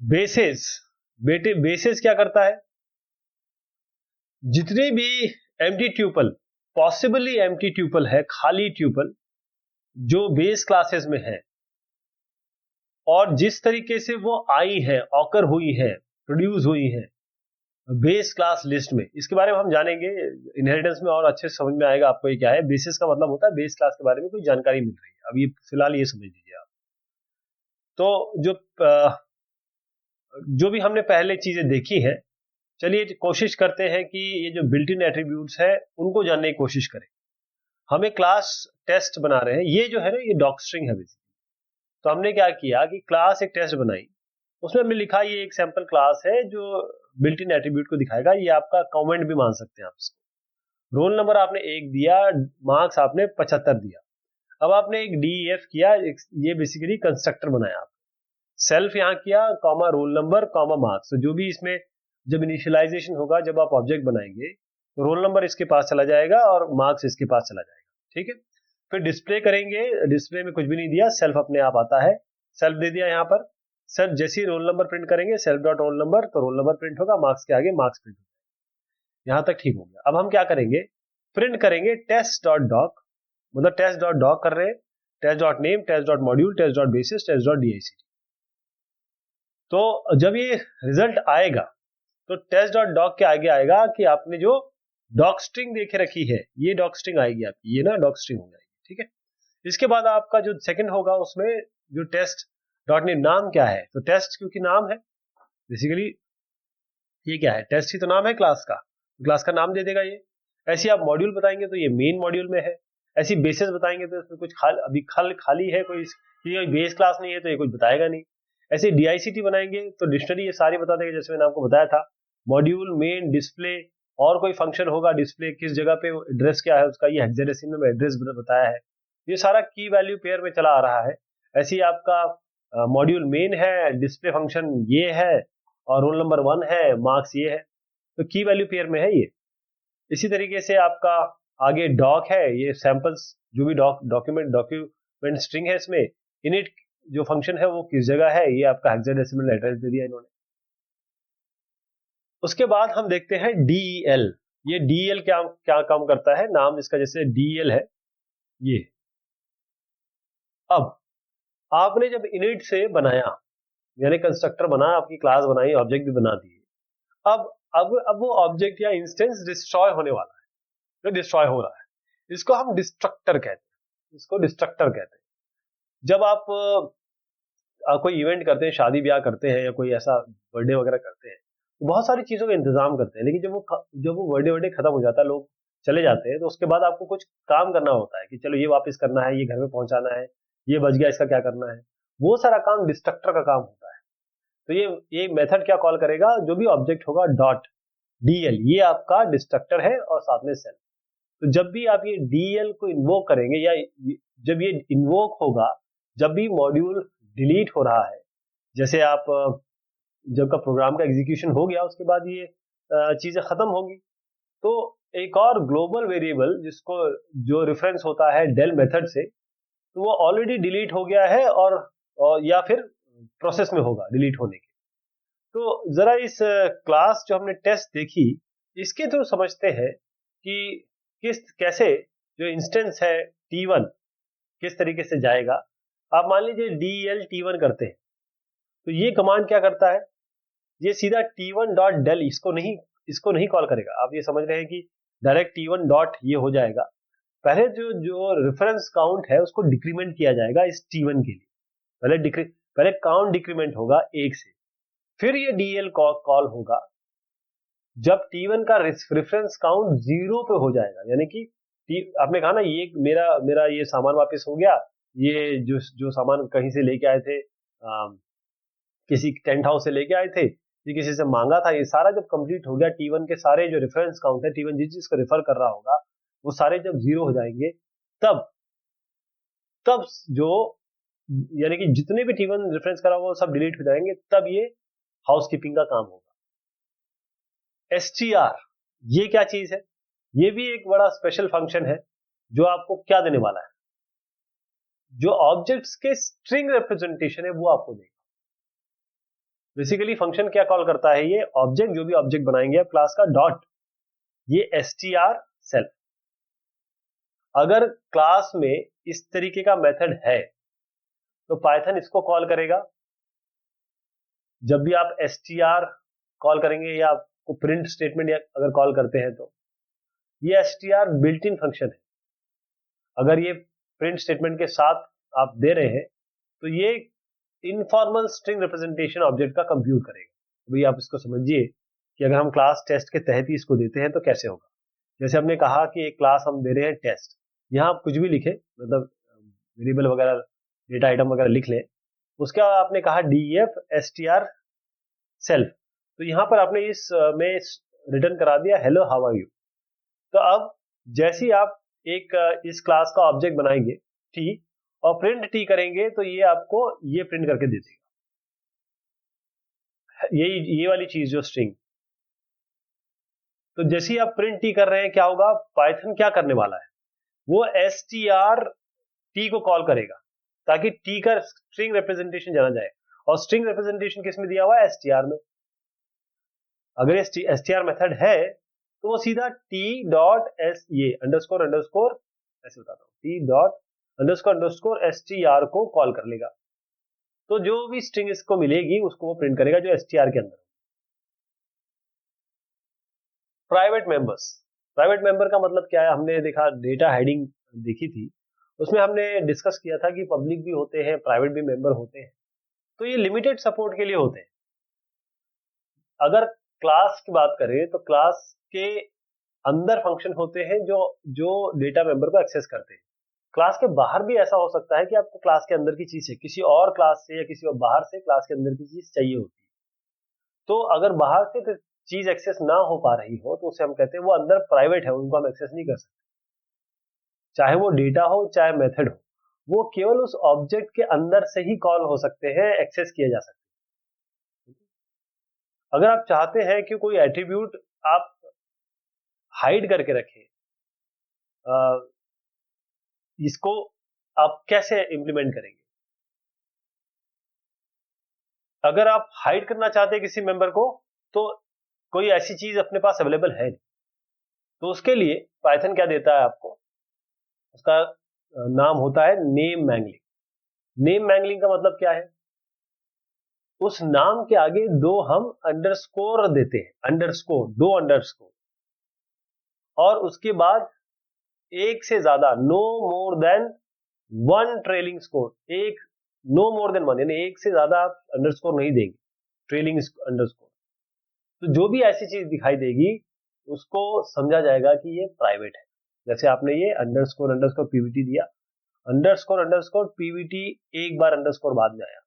बेसिस क्या करता है, जितने भी empty tuple, possibly empty tuple है, खाली ट्यूपल जो बेस क्लासेस में है और जिस तरीके से वो आई है, ऑकर हुई है, प्रोड्यूस हुई है बेस क्लास लिस्ट में, इसके बारे में हम जानेंगे इनहेरिटेंस में और अच्छे से समझ में आएगा आपको ये क्या है। बेसिस का मतलब होता है बेस क्लास के बारे में कोई जानकारी मिल रही है। अब ये फिलहाल ये समझ लीजिए आप। तो जो भी हमने पहले चीजें देखी हैं, चलिए कोशिश करते हैं कि ये जो बिल्ट इन एट्रीब्यूट्स है उनको जानने की कोशिश करें। हमें क्लास टेस्ट बना रहे हैं, ये जो है ना, ये डॉक स्ट्रिंग है बेसिकली। तो हमने क्या किया कि क्लास एक टेस्ट बनाई, उसमें हमने लिखा ये एक सैंपल क्लास है जो बिल्ट इन एट्रीब्यूट को दिखाएगा। ये आपका कमेंट भी मान सकते हैं आप इसको। रोल नंबर आपने 1 दिया, मार्क्स आपने 75 दिया। अब आपने एक DEF किया, ये बेसिकली कंस्ट्रक्टर बनाया आप, सेल्फ यहां किया, comma roll number comma marks. तो जो भी इसमें जब इनिशियलाइजेशन होगा, जब आप ऑब्जेक्ट बनाएंगे, तो रोल नंबर इसके पास चला जाएगा और मार्क्स इसके पास चला जाएगा, ठीक है। फिर डिस्प्ले करेंगे, डिस्प्ले में कुछ भी नहीं दिया, सेल्फ अपने आप आता है, सेल्फ दे दिया यहाँ पर। सेल्फ जैसे ही रोल नंबर प्रिंट करेंगे, सेल्फ डॉट रोल नंबर, तो रोल नंबर प्रिंट होगा, मार्क्स के आगे मार्क्स प्रिंट होगा। यहां तक ठीक हो गया। अब हम क्या करेंगे, प्रिंट करेंगे टेस्ट डॉट डॉक, मतलब टेस्ट डॉट डॉक कर रहे हैं, test dot name, test dot module, test dot basis, test dot DICT। तो जब ये रिजल्ट आएगा तो टेस्ट डॉट डॉक के आगे आएगा कि आपने जो डॉक स्ट्रिंग देखे रखी है, ये डॉक स्ट्रिंग आएगी आपकी, ये ना डॉक स्ट्रिंग हो जाएगी, ठीक है। इसके बाद आपका जो सेकंड होगा, उसमें जो टेस्ट डॉट नेम, नाम क्या है, तो टेस्ट क्योंकि नाम है बेसिकली, ये क्या है, टेस्ट ही तो नाम है क्लास का, क्लास का नाम दे देगा ये। ऐसे आप मॉड्यूल बताएंगे तो ये मेन मॉड्यूल में है, ऐसी बेसिस बताएंगे तो इसमें कुछ अभी खाली है, कोई बेस क्लास नहीं है तो ये कुछ बताएगा नहीं। ऐसे DICT बनाएंगे तो डिक्शनरी ये सारी बता देगा, जैसे मैंने आपको बताया था, मॉड्यूल, मेन, डिस्प्ले, और कोई फंक्शन होगा, डिस्प्ले किस जगह पे, एड्रेस क्या है उसका, ये हेक्साडेसिमल में एड्रेस बताया है, ये सारा की वैल्यू पेयर में चला आ रहा है। ऐसे ही आपका मॉड्यूल मेन है, डिस्प्ले फंक्शन ये है, और रोल नंबर 1 है, मार्क्स ये है, तो की वैल्यू पेयर में है ये। इसी तरीके से आपका आगे डॉक है, ये सैंपल्स, जो भी डॉक्यूमेंट स्ट्रिंग है, इसमें इनिट जो फंक्शन है वो किस जगह है, ये आपका हेक्साडेसिमल एड्रेस दे दिया इन्होंने। उसके बाद हम देखते हैं DEL। ये DEL क्या क्या काम करता है, नाम इसका जैसे DEL है ये। अब आपने जब इनिट से बनाया, यानी कंस्ट्रक्टर बनाया, आपकी क्लास बनाई, ऑब्जेक्ट भी बना दिए, अब वो ऑब्जेक्ट या इंस्टेंस डिस्ट्रॉय होने वाला है, जो डिस्ट्रॉय हो रहा है, इसको हम डिस्ट्रक्टर कहते हैं। इसको डिस्ट्रक्टर कहते हैं। जब आप कोई इवेंट करते हैं, शादी ब्याह करते हैं या कोई ऐसा बर्थडे वगैरह करते हैं, तो बहुत सारी चीजों का इंतजाम करते हैं, लेकिन जब वो बर्थडे खत्म हो जाता है, लोग चले जाते हैं, तो उसके बाद आपको कुछ काम करना होता है कि चलो ये वापस करना है, ये घर में पहुंचाना है, ये बच गया, इसका क्या करना है। वो सारा काम डिस्ट्रक्टर का काम होता है। तो ये मेथड क्या कॉल करेगा, जो भी ऑब्जेक्ट होगा डॉट डीएल, ये आपका डिस्ट्रक्टर है और साथ में सेल। तो जब भी आप ये डीएल को इन्वोक करेंगे या जब ये इन्वोक होगा, जब भी मॉड्यूल डिलीट हो रहा है, जैसे आप जब का प्रोग्राम का एग्जीक्यूशन हो गया, उसके बाद ये चीजें खत्म होगी, तो एक और ग्लोबल वेरिएबल जिसको जो रेफरेंस होता है डेल मेथड से, तो वो ऑलरेडी डिलीट हो गया है और या फिर प्रोसेस में होगा डिलीट होने के। तो जरा इस क्लास जो हमने टेस्ट देखी, इसके थ्रू समझते हैं कि कैसे जो इंस्टेंस है T1 किस तरीके से जाएगा। आप मान लीजिए DL T1 करते हैं, तो ये कमांड क्या करता है, ये सीधा T1 डॉट डेल इसको नहीं कॉल करेगा। आप ये समझ रहे हैं कि डायरेक्ट T1 डॉट ये हो जाएगा। पहले जो रेफरेंस काउंट है उसको डिक्रीमेंट किया जाएगा इस T1 के लिए। पहले काउंट डिक्रीमेंट होगा 1 से, फिर ये DL कॉल होगा जब T1 का रेफरेंस काउंट 0 पे हो जाएगा। यानी कि आपने कहा ना, ये मेरा ये सामान वापस हो गया, ये जो सामान कहीं से लेके आए थे, किसी टेंट हाउस से लेके आए थे, ये किसी से मांगा था, ये सारा जब कंप्लीट हो गया, T1 के सारे जो रेफरेंस काउंट है, T1 जिस को रेफर कर रहा होगा, वो सारे जब 0 हो जाएंगे, तब जो यानी कि जितने भी T1 रेफरेंस करा वो सब डिलीट हो जाएंगे, तब ये हाउसकीपिंग का काम होगा। str, ये क्या चीज है, ये भी एक बड़ा स्पेशल फंक्शन है जो आपको क्या देने वाला है, जो ऑब्जेक्ट्स के स्ट्रिंग रिप्रेजेंटेशन है वो आपको देगा। बेसिकली फंक्शन क्या कॉल करता है, ये ऑब्जेक्ट, जो भी ऑब्जेक्ट बनाएंगे आप क्लास का, डॉट ये str सेल्फ। अगर क्लास में इस तरीके का मेथड है तो पाइथन इसको कॉल करेगा। जब भी आप str कॉल करेंगे या आपको प्रिंट स्टेटमेंट अगर कॉल करते हैं, तो ये str बिल्ट इन फंक्शन है। अगर ये प्रिंट स्टेटमेंट के साथ आप दे रहे हैं, तो ये इनफॉर्मल स्ट्रिंग रिप्रेजेंटेशन ऑब्जेक्ट का कंप्यूट करेगा। भाई आप इसको समझिए कि अगर हम क्लास टेस्ट के तहत ही इसको देते हैं तो कैसे होगा। जैसे हमने कहा कि एक क्लास हम दे रहे हैं टेस्ट, यहां आप कुछ भी लिखे, मतलब वेरिएबल वगैरह, डेटा आइटम वगैरह लिख लें। उसका आपने कहा def str सेल्फ, तो यहां पर आपने इस में रिटर्न करा दिया हेलो हाउ आर यू। तो अब जैसे ही आप एक इस क्लास का ऑब्जेक्ट बनाएंगे t और प्रिंट t करेंगे, तो ये आपको ये प्रिंट करके दे देगा, ये वाली चीज जो स्ट्रिंग। तो जैसे ही आप प्रिंट t कर रहे हैं, क्या होगा, पाइथन क्या करने वाला है, वो str t को कॉल करेगा ताकि t का स्ट्रिंग रिप्रेजेंटेशन जाना जाए। और स्ट्रिंग रिप्रेजेंटेशन किस में दिया हुआ है, str में। अगर ये str मेथड है तो वो सीधा t डॉट एस ये अंडरस्कोर अंडरस्कोर, ऐसे बताता हूं, t dot underscore underscore str को कॉल कर लेगा। तो जो भी स्ट्रिंग इसको मिलेगी उसको वो प्रिंट करेगा जो str के अंदर। प्राइवेट मेंबर का मतलब क्या है, हमने देखा डेटा हेडिंग देखी थी, उसमें हमने डिस्कस किया था कि पब्लिक भी होते हैं, प्राइवेट भी मेंबर होते हैं। तो ये लिमिटेड सपोर्ट के लिए होते हैं। अगर क्लास की बात करें तो क्लास के अंदर फंक्शन होते हैं जो डेटा मेंबर को एक्सेस करते हैं। क्लास के बाहर भी ऐसा हो सकता है कि आपको क्लास के अंदर की चीज है, किसी और क्लास से या किसी और बाहर से क्लास के अंदर की चीज चाहिए होती है। तो अगर बाहर से चीज एक्सेस ना हो पा रही हो, तो उसे हम कहते हैं वो अंदर प्राइवेट है, उनको हम एक्सेस नहीं कर सकते। चाहे वो डेटा हो चाहे मेथड हो, वो केवल उस ऑब्जेक्ट के अंदर से ही कॉल हो सकते हैं, एक्सेस किए जा सकते हैं। अगर आप चाहते हैं कि कोई एट्रीब्यूट आप हाइड करके रखें, इसको आप कैसे इंप्लीमेंट करेंगे। अगर आप हाइड करना चाहते हैं किसी मेंबर को, तो कोई ऐसी चीज अपने पास अवेलेबल है नहीं, तो उसके लिए पाइथन क्या देता है आपको, उसका नाम होता है नेम मैंगलिंग। नेम मैंगलिंग का मतलब क्या है, उस नाम के आगे दो हम अंडरस्कोर देते हैं, अंडरस्कोर, दो अंडरस्कोर, और उसके बाद एक से ज्यादा, no more than one trailing score, एक, नो मोर देन वन, यानी एक से ज्यादा आप अंडरस्कोर नहीं देंगे, ट्रेलिंग अंडरस्कोर। तो जो भी ऐसी चीज दिखाई देगी उसको समझा जाएगा कि ये प्राइवेट है। जैसे आपने ये अंडरस्कोर अंडरस्कोर पीवीटी दिया, अंडरस्कोर अंडरस्कोर पीवीटी एक बार अंडरस्कोर बाद में आया,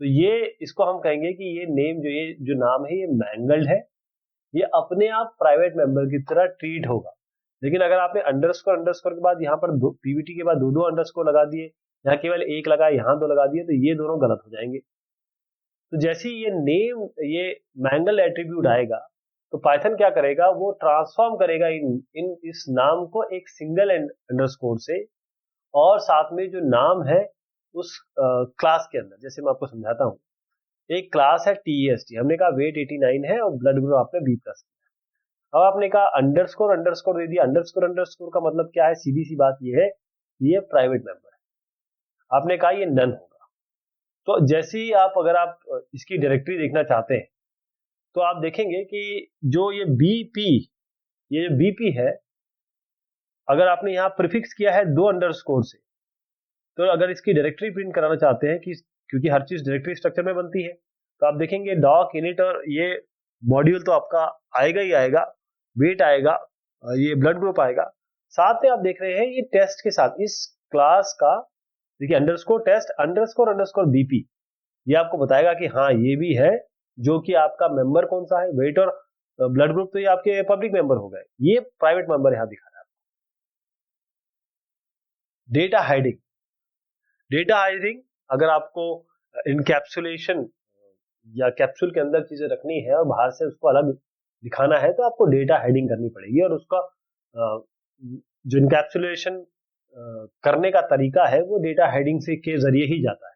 तो ये इसको हम कहेंगे कि ये नेम जो, ये जो नाम है ये मैंगल्ड है, ये अपने आप प्राइवेट मेंबर की तरह ट्रीट होगा। लेकिन अगर आपने अंडरस्कोर अंडरस्कोर के बाद यहाँ पर पीवीटी के बाद दो अंडरस्कोर लगा दिए, यहाँ केवल एक लगा, यहाँ दो लगा दिए, तो ये दोनों गलत हो जाएंगे। तो जैसे ये नेम, ये मैंगल एट्रीब्यूट आएगा, तो पाइथन क्या करेगा, वो ट्रांसफॉर्म करेगा इस नाम को एक सिंगल अंडरस्कोर से, और साथ में जो नाम है उस क्लास के अंदर। जैसे मैं आपको समझाता हूँ, एक क्लास है टीएसटी, हमने कहा वेट 89 है और ब्लड ग्रुप आपने बी प्लस। अब आपने कहा अंडरस्कोर अंडरस्कोर दे दिया, अंडरस्कोर अंडरस्कोर का मतलब क्या है, सीधी सी बात ये है, ये प्राइवेट मेंबर है। आपने कहा ये नन होगा, तो जैसे ही आप, अगर आप इसकी डायरेक्टरी देखना चाहते हैं तो आप देखेंगे कि जो ये बीपी, ये जो बीपी है, अगर आपने यहाँ प्रीफिक्स किया है दो अंडरस्कोर से, तो अगर इसकी डायरेक्टरी प्रिंट कराना चाहते हैं, कि क्योंकि हर चीज डायरेक्टरी स्ट्रक्चर में बनती है, तो आप देखेंगे डॉक इनिट और ये मॉड्यूल तो आपका आएगा ही आएगा, वेट आएगा, ये ब्लड ग्रुप आएगा, साथ में आप देख रहे हैं ये टेस्ट के साथ इस क्लास का, देखिए underscore test underscore underscore BP, ये आपको बताएगा कि हाँ ये भी है, जो कि आपका मेंबर कौन सा है, वेट और ब्लड ग्रुप तो ये आपके पब्लिक मेंबर हो गए, ये प्राइवेट मेंबर यहां दिखा रहा है। डेटा हाइडिंग, डेटा हाइडिंग, अगर आपको इनकैप्सुलेशन या कैप्सूल के अंदर चीजें रखनी है और बाहर से उसको अलग दिखाना है, तो आपको डेटा हाइडिंग करनी पड़ेगी, और उसका जो इनकैप्सुलेशन करने का तरीका है वो डेटा हाइडिंग से के जरिए ही जाता है।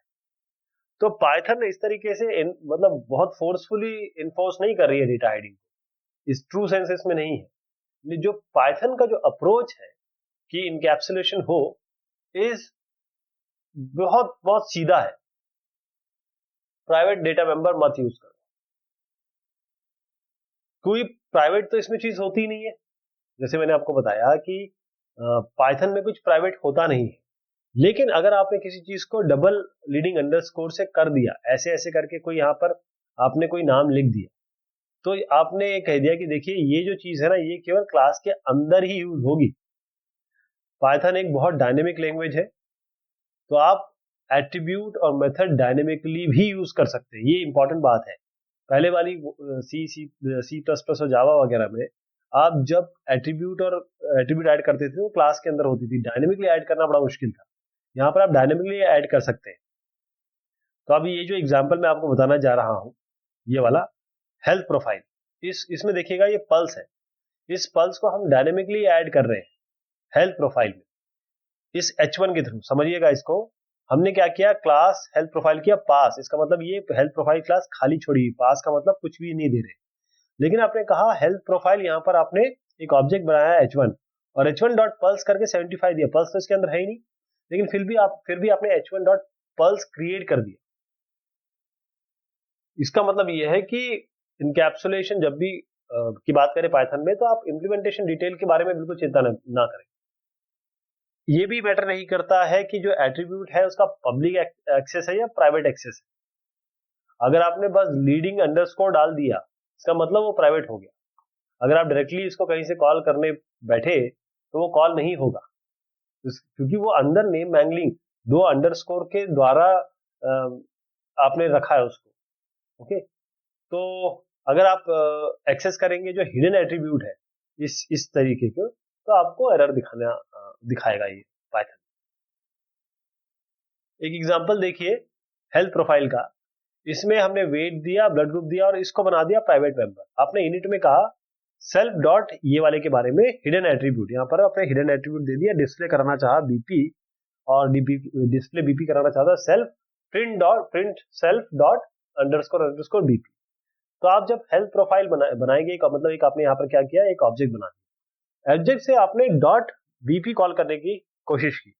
तो पाइथन इस तरीके से मतलब बहुत फोर्सफुली इन्फोर्स नहीं कर रही है डेटा हाइडिंग, इस ट्रू सेंसेस में नहीं है। जो पाइथन का जो अप्रोच है कि इनकैप्सुलेशन हो, इज बहुत बहुत सीधा है, प्राइवेट डेटा मेंबर मत यूज करो। कोई प्राइवेट तो इसमें चीज होती ही नहीं है, जैसे मैंने आपको बताया कि पाइथन में कुछ प्राइवेट होता नहीं है। लेकिन अगर आपने किसी चीज को डबल लीडिंग अंडरस्कोर से कर दिया, ऐसे ऐसे करके कोई यहाँ पर आपने कोई नाम लिख दिया, तो आपने ये कह दिया कि देखिए ये जो चीज है ना, ये केवल क्लास के अंदर ही यूज होगी। पाइथन एक बहुत डायनेमिक लैंग्वेज है, तो आप एट्रीब्यूट और मेथड डायनेमिकली भी यूज कर सकते हैं, ये इंपॉर्टेंट बात है। पहले वाली सी प्लस प्लस और जावा वगैरह में आप जब एट्रीब्यूट ऐड करते थे तो क्लास के अंदर होती थी, डायनेमिकली ऐड करना बड़ा मुश्किल था। यहाँ पर आप डायनेमिकली ऐड कर सकते हैं। तो अभी ये जो एग्जांपल मैं आपको बताना जा रहा हूं, ये वाला हेल्थ प्रोफाइल, इसमें देखिएगा ये पल्स है, इस पल्स को हम डायनेमिकली ऐड कर रहे हैं हेल्थ प्रोफाइल में, इस H1 के थ्रू। समझिएगा इसको, हमने क्या किया, क्लास हेल्थ प्रोफाइल किया पास, इसका मतलब ये हेल्थ प्रोफाइल क्लास खाली छोड़ी, पास का मतलब कुछ भी नहीं दे रहे। लेकिन आपने कहा हेल्थ प्रोफाइल, यहाँ पर आपने एक ऑब्जेक्ट बनाया H1 और H1 डॉट पल्स करके 75 दिया, पल्स तो इसके अंदर है ही नहीं, लेकिन फिर भी आपने H1 डॉट पल्स क्रिएट कर दिया। इसका मतलब यह है कि इनकैप्सुलेशन जब भी की बात करें पाइथन में, तो आप इम्प्लीमेंटेशन डिटेल के बारे में बिल्कुल चिंता ना करें। ये भी मैटर नहीं करता है कि जो एट्रीब्यूट है उसका पब्लिक एक्सेस है या प्राइवेट एक्सेस है। अगर आपने बस लीडिंग अंडरस्कोर डाल दिया, इसका मतलब वो प्राइवेट हो गया। अगर आप डायरेक्टली इसको कहीं से कॉल करने बैठे तो वो कॉल नहीं होगा, क्योंकि वो अंदर नेम मैंगलिंग दो अंडरस्कोर के द्वारा आपने रखा है उसको। ओके, तो अगर आप एक्सेस करेंगे जो हिडन एट्रीब्यूट है इस तरीके के, तो आपको एरर दिखाएगा ये पाइथन। एक एग्जांपल देखिए हेल्थ प्रोफाइल का, इसमें हमने वेट दिया, ब्लड ग्रुप दिया और इसको बना दिया प्राइवेट मेंबर। आपने इनिट में कहा सेल्फ डॉट ये वाले के बारे में हिडन एट्रीब्यूट, यहाँ पर आपने हिडन एट्रीब्यूट दे दिया, डिस्प्ले कराना चाहा बीपी और डिस्प्ले बीपी कराना चाहता self print self dot underscore BP. तो आप जब हेल्थ प्रोफाइल बनाएंगे, मतलब एक आपने यहाँ पर क्या किया, एक ऑब्जेक्ट बना दिया, ऑब्जेक्ट से आपने डॉट बीपी कॉल करने की कोशिश की।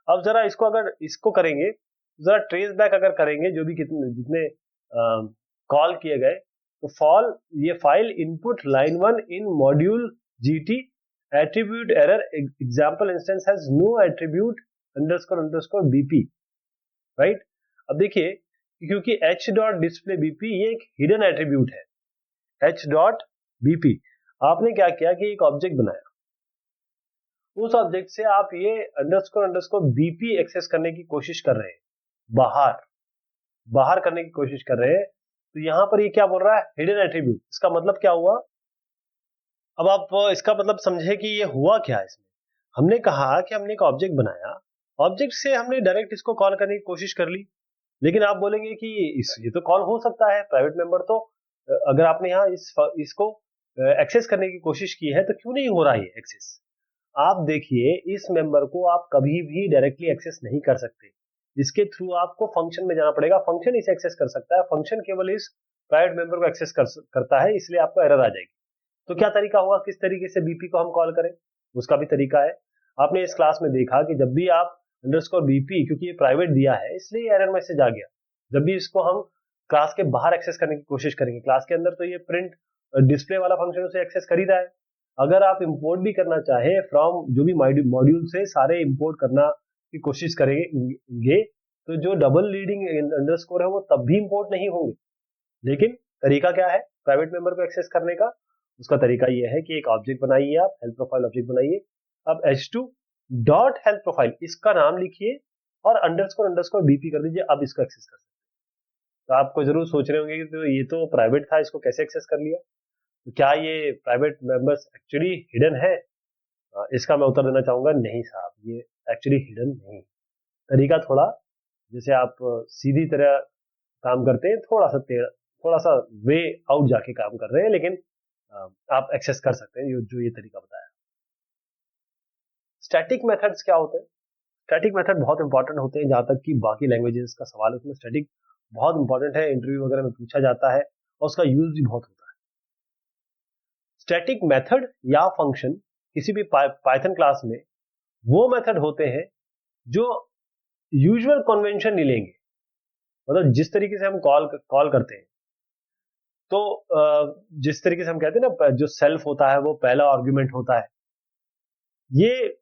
अब जरा इसको अगर इसको करेंगे, जरा ट्रेस बैक अगर करेंगे जो भी जितने कॉल किए गए, तो ये file input line 1 in module GT attribute error example instance has no attribute underscore underscore BP, right. अब देखिए, क्योंकि h डॉट डिस्प्ले बीपी ये एक हिडन एट्रीब्यूट है, h डॉट बीपी। आपने क्या किया कि एक ऑब्जेक्ट बनाया, उस ऑब्जेक्ट से आप ये अंडरस्कोर अंडरस्कोर बीपी एक्सेस करने की कोशिश कर रहे हैं, बाहर बाहर करने की कोशिश कर रहे हैं। तो यहां पर ये क्या बोल रहा है, हिडन एट्रीब्यूट। इसका मतलब क्या हुआ, अब आप इसका मतलब समझे कि ये हुआ क्या है। इसमें हमने कहा कि हमने एक ऑब्जेक्ट बनाया, ऑब्जेक्ट से हमने डायरेक्ट इसको कॉल करने की कोशिश कर ली, लेकिन आप बोलेंगे कि ये तो कॉल हो सकता है, प्राइवेट मेंबर तो अगर आपने यहाँ इसको एक्सेस करने की कोशिश की है तो क्यों नहीं हो रहा है एक्सेस। आप देखिए, इस मेंबर को आप कभी भी डायरेक्टली एक्सेस नहीं कर सकते, इसके थ्रू आपको फंक्शन में जाना पड़ेगा। फंक्शन इसे एक्सेस कर सकता है, फंक्शन केवल इस प्राइवेट मेंबर को एक्सेस करता है, इसलिए आपको एरर आ जाएगी। तो क्या तरीका हुआ, किस तरीके से बीपी को हम कॉल करें, उसका भी तरीका है। आपने इस क्लास में देखा कि जब भी आप अंडरस्कोर बीपी, क्योंकि ये प्राइवेट दिया है इसलिए एरर मैसेज आ गया। जब भी इसको हम क्लास के बाहर एक्सेस करने की कोशिश करेंगे, क्लास के अंदर तो ये प्रिंट डिस्प्ले वाला फंक्शन उसे एक्सेस कर ही रहा है। अगर आप इंपोर्ट भी करना चाहें फ्रॉम जो भी मॉड्यूल से सारे इंपोर्ट करना की कोशिश करेंगे, तो जो डबल लीडिंग अंडरस्कोर है वो तब भी इंपोर्ट नहीं होंगे। लेकिन तरीका क्या है प्राइवेट मेंबर को एक्सेस करने का, उसका तरीका यह है कि एक ऑब्जेक्ट बनाइए, आप हेल्थ प्रोफाइल ऑब्जेक्ट बनाइए। अब h2 डॉट हेल्थ प्रोफाइल इसका नाम लिखिए और अंडरस्कोर अंडरस्कोर बीपी कर दीजिए, अब इसको एक्सेस कर सकते हैं। तो आपको जरूर सोच रहे होंगे कि तो ये तो प्राइवेट था, इसको कैसे एक्सेस कर लिया। तो क्या ये प्राइवेट मेंबर्स एक्चुअली हिडन है? इसका मैं उत्तर देना चाहूंगा, नहीं साहब, ये एक्चुअली हिडन नहीं। तरीका थोड़ा, जैसे आप सीधी तरह काम करते हैं, थोड़ा सा वे आउट जाके काम कर रहे हैं, लेकिन आप एक्सेस कर सकते हैं जो ये तरीका बताया। स्टैटिक मेथड्स क्या होते हैं? स्टैटिक मेथड बहुत इंपॉर्टेंट होते हैं, जहां तक कि बाकी लैंग्वेजेस का सवाल है उसमें स्टैटिक बहुत इंपॉर्टेंट है, इंटरव्यू वगैरह में पूछा जाता है और उसका यूज भी बहुत होता है। स्टैटिक मेथड या फंक्शन किसी भी पाइथन क्लास में वो मेथड होते हैं जो यूजुअल कन्वेंशन नहीं लेंगे, मतलब जिस तरीके से हम कॉल करते हैं, तो जिस तरीके से हम कहते हैं ना, जो सेल्फ होता है वो पहला आर्गुमेंट होता है, ये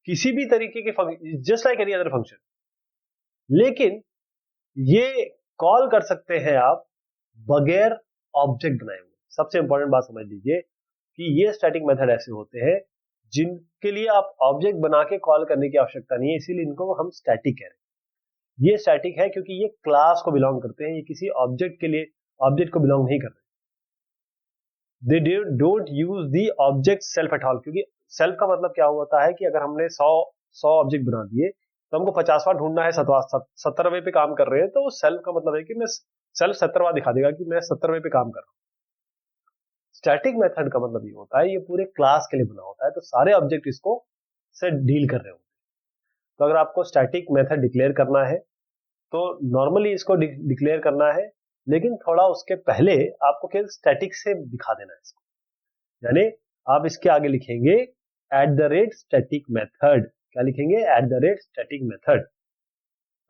किसी भी तरीके के function just like any other function, लेकिन ये कॉल कर सकते हैं आप बगैर ऑब्जेक्ट बनाए हुए। सबसे इंपॉर्टेंट बात समझ लीजिए कि ये स्टैटिक मेथड ऐसे होते हैं जिनके लिए आप ऑब्जेक्ट बना के कॉल करने की आवश्यकता नहीं है, इसीलिए इनको हम स्टैटिक कह रहे हैं। ये स्टैटिक है क्योंकि ये क्लास को बिलोंग करते हैं, ये किसी ऑब्जेक्ट के लिए ऑब्जेक्ट को बिलोंग नहीं करते। They don't use the object self at all, क्योंकि सेल्फ का मतलब क्या होता है कि अगर हमने 100 ऑब्जेक्ट बना दिए तो हमको 50वां ढूंढना है, 70वें पे काम कर रहे हैं, तो सेल्फ का मतलब है कि मैं सेल्फ 70वां दिखा देगा कि मैं 70वें पे काम कर रहा हूं। स्टैटिक मेथड का मतलब ये होता है ये पूरे क्लास के लिए बना होता है, तो सारे ऑब्जेक्ट इसको से डील कर रहे होते हैं। तो अगर आपको स्टैटिक मेथड डिक्लेयर करना है तो नॉर्मली इसको डिक्लेयर करना है, लेकिन थोड़ा उसके पहले आपको केवल स्टैटिक से दिखा देना है इसको, यानी आप इसके आगे लिखेंगे @static method। क्या लिखेंगे? @static method,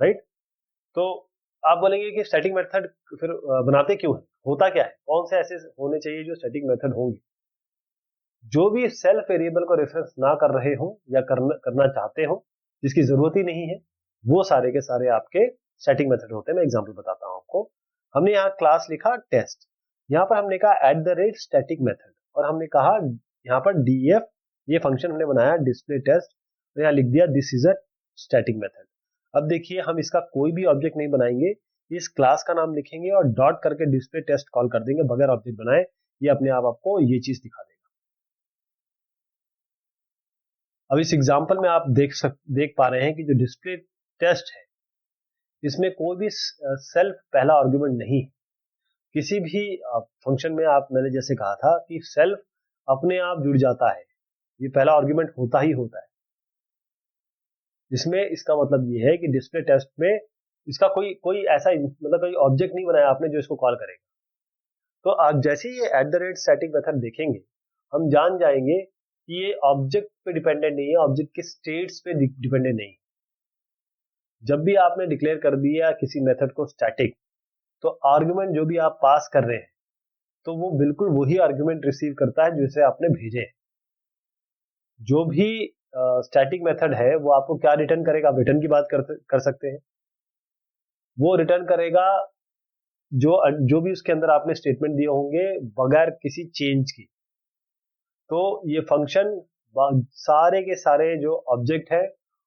right. तो आप बोलेंगे कि स्टैटिक मेथड फिर बनाते क्यों है, होता क्या है, कौन से ऐसे होने चाहिए जो स्टैटिक मेथड होंगे? जो भी सेल्फ वेरिएबल को रेफरेंस ना कर रहे हो या करना चाहते हो, जिसकी जरूरत ही नहीं है, वो सारे के सारे आपके स्टैटिक मेथड होते हैं। मैं एग्जांपल बताता हूं आपको। हमने यहाँ क्लास लिखा टेस्ट, यहाँ पर हमने कहा @static method, और हमने कहा यहाँ पर df, ये फंक्शन हमने बनाया डिस्प्ले टेस्ट, तो यहाँ लिख दिया this is a static method. अब देखिए, हम इसका कोई भी ऑब्जेक्ट नहीं बनाएंगे, इस क्लास का नाम लिखेंगे और डॉट करके डिस्प्ले टेस्ट कॉल कर देंगे बगैर ऑब्जेक्ट बनाए। ये अपने आप आपको ये चीज दिखा देगा। अब इस एग्जांपल में आप देख पा रहे हैं कि जो डिस्प्ले टेस्ट है इसमें कोई भी सेल्फ पहला आर्गुमेंट नहीं है। किसी भी फंक्शन में आप, मैंने जैसे कहा था कि सेल्फ अपने आप जुड़ जाता है, ये पहला आर्गुमेंट होता ही होता है। इसमें इसका मतलब ये है कि डिस्प्ले टेस्ट में इसका कोई ऐसा मतलब कोई ऑब्जेक्ट नहीं बनाया आपने जो इसको कॉल करेगा। तो आप जैसे ही ये @static मेथड देखेंगे, हम जान जाएंगे कि ये ऑब्जेक्ट पे डिपेंडेंट नहीं है, ऑब्जेक्ट के स्टेट्स पे डिपेंडेंट नहीं। जब भी आपने डिक्लेयर कर दिया किसी मेथड को स्टैटिक, तो आर्गुमेंट जो भी आप पास कर रहे हैं तो वो बिल्कुल वही आर्गुमेंट रिसीव करता है जिसे आपने भेजे। जो भी स्टैटिक मेथड है वो आपको क्या रिटर्न करेगा, आप रिटर्न की बात कर सकते हैं। वो रिटर्न करेगा जो भी उसके अंदर आपने स्टेटमेंट दिए होंगे बगैर किसी चेंज की। तो ये फंक्शन सारे के सारे जो ऑब्जेक्ट है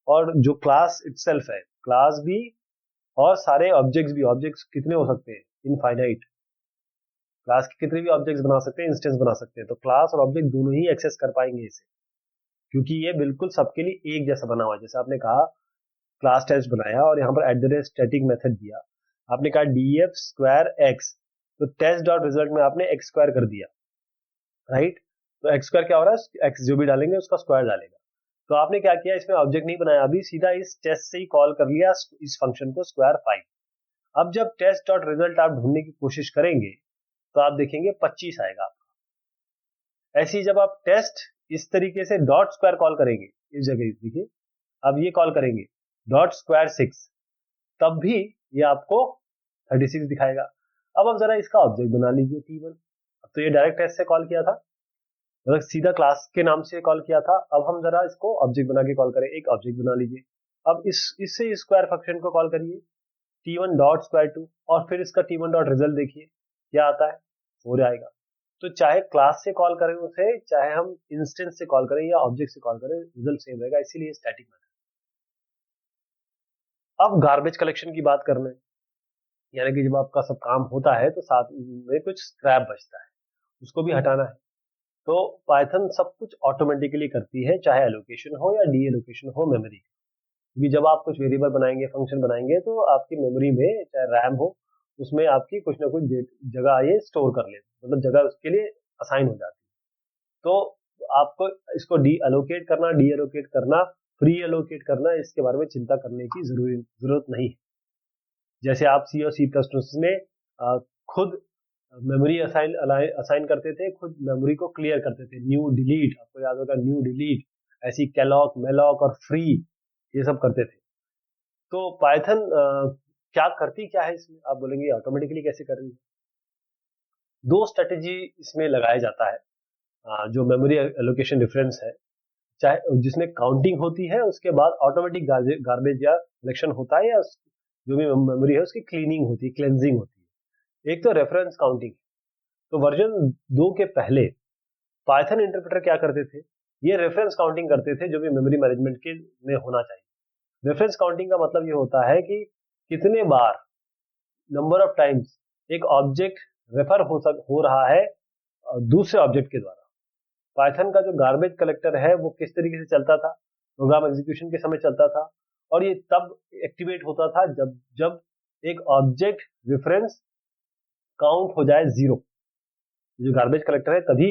और जो क्लास इटसेल्फ है, क्लास भी और सारे ऑब्जेक्ट्स भी, ऑब्जेक्ट्स कितने हो सकते हैं, इनफाइनाइट, क्लास के कितने भी ऑब्जेक्ट्स बना सकते हैं, इंस्टेंस बना सकते हैं। तो क्लास और ऑब्जेक्ट दोनों ही एक्सेस कर पाएंगे इसे, क्योंकि ये बिल्कुल सबके लिए एक जैसा बना हुआ है। जैसे आपने कहा क्लास टेस्ट बनाया और यहाँ पर @static मेथड दिया, आपने कहा df स्क्वायर x, तो टेस्ट डॉट रिजल्ट में आपने x स्क्वायर कर दिया, राइट। तो x स्क्वायर क्या हो रहा है, x जो भी डालेंगे उसका स्क्वायर डालेगा। तो आपने क्या किया, इसमें ऑब्जेक्ट नहीं बनाया अभी, सीधा इस टेस्ट से ही कॉल कर लिया इस फंक्शन को स्क्वायर 5। अब जब टेस्ट डॉट रिजल्ट आप ढूंढने की कोशिश करेंगे तो आप देखेंगे 25 आएगा आपका। ऐसे ही जब आप टेस्ट इस तरीके से डॉट स्क्वायर कॉल करेंगे, इस जगह देखिए, अब ये कॉल करेंगे डॉट स्क्वायर 6, तब भी ये आपको 36 दिखाएगा। अब आप जरा इसका ऑब्जेक्ट बना लीजिए T1। अब तो ये डायरेक्ट टेस्ट से कॉल किया था, मतलब सीधा क्लास के नाम से कॉल किया था। अब हम जरा इसको ऑब्जेक्ट बना के कॉल करें, एक ऑब्जेक्ट बना लीजिए। अब इससे स्क्वायर फंक्शन को कॉल करिए T1 डॉट स्क्वायर 2, और फिर इसका T1 डॉट रिजल्ट देखिए क्या आता है, 4 आएगा। तो चाहे क्लास से कॉल करें उसे, चाहे हम इंस्टेंस से कॉल करें या ऑब्जेक्ट से कॉल करें, रिजल्ट सेम रहेगा, इसीलिए स्टैटिक मेथड। अब गार्बेज कलेक्शन की बात करना है, यानी कि जब आपका सब काम होता है तो साथ में कुछ स्क्रैप बचता है, उसको भी हटाना है। तो पाइथन सब कुछ ऑटोमेटिकली करती है, चाहे एलोकेशन हो या डी एलोकेशन हो मेमोरी। क्योंकि जब आप कुछ वेरिएबल बनाएंगे, फंक्शन बनाएंगे, तो आपकी मेमोरी में चाहे रैम हो, उसमें आपकी कुछ ना कुछ जगह ये स्टोर कर ले, मतलब जगह उसके लिए असाइन हो जाती है। तो आपको इसको डी एलोकेट करना, डी एलोकेट करना, फ्री एलोकेट करना, इसके बारे में चिंता करने की जरूरत नहीं है। जैसे आप सी और C++ में खुद मेमोरी असाइन करते थे, खुद मेमोरी को क्लियर करते थे, न्यू डिलीट, आपको याद होगा न्यू डिलीट, ऐसी कैलॉक, मेलॉक और फ्री, ये सब करते थे। तो पाइथन क्या करती क्या है इसमें, आप बोलेंगे ऑटोमेटिकली कैसे कर रही है। दो स्ट्रेटेजी इसमें लगाया जाता है, जो मेमोरी एलोकेशन डिफरेंस है, चाहे जिसमें काउंटिंग होती है, उसके बाद ऑटोमेटिक गार्बेज या कलेक्शन होता है, या जो भी मेमोरी है उसकी क्लीनिंग होती है, क्लेंजिंग होती है। एक तो रेफरेंस काउंटिंग। तो वर्जन 2 के पहले पाइथन इंटरप्रेटर क्या करते थे, ये रेफरेंस काउंटिंग करते थे जो भी मेमोरी मैनेजमेंट के में होना चाहिए। रेफरेंस काउंटिंग का मतलब ये होता है कि कितने बार, नंबर ऑफ टाइम्स एक ऑब्जेक्ट रेफर हो रहा है दूसरे ऑब्जेक्ट के द्वारा। पाइथन का जो गार्बेज कलेक्टर है वो किस तरीके से चलता था, प्रोग्राम एग्जीक्यूशन के समय चलता था, और ये तब एक्टिवेट होता था जब जब एक ऑब्जेक्ट रेफरेंस काउंट हो जाए 0। जो गार्बेज कलेक्टर है तभी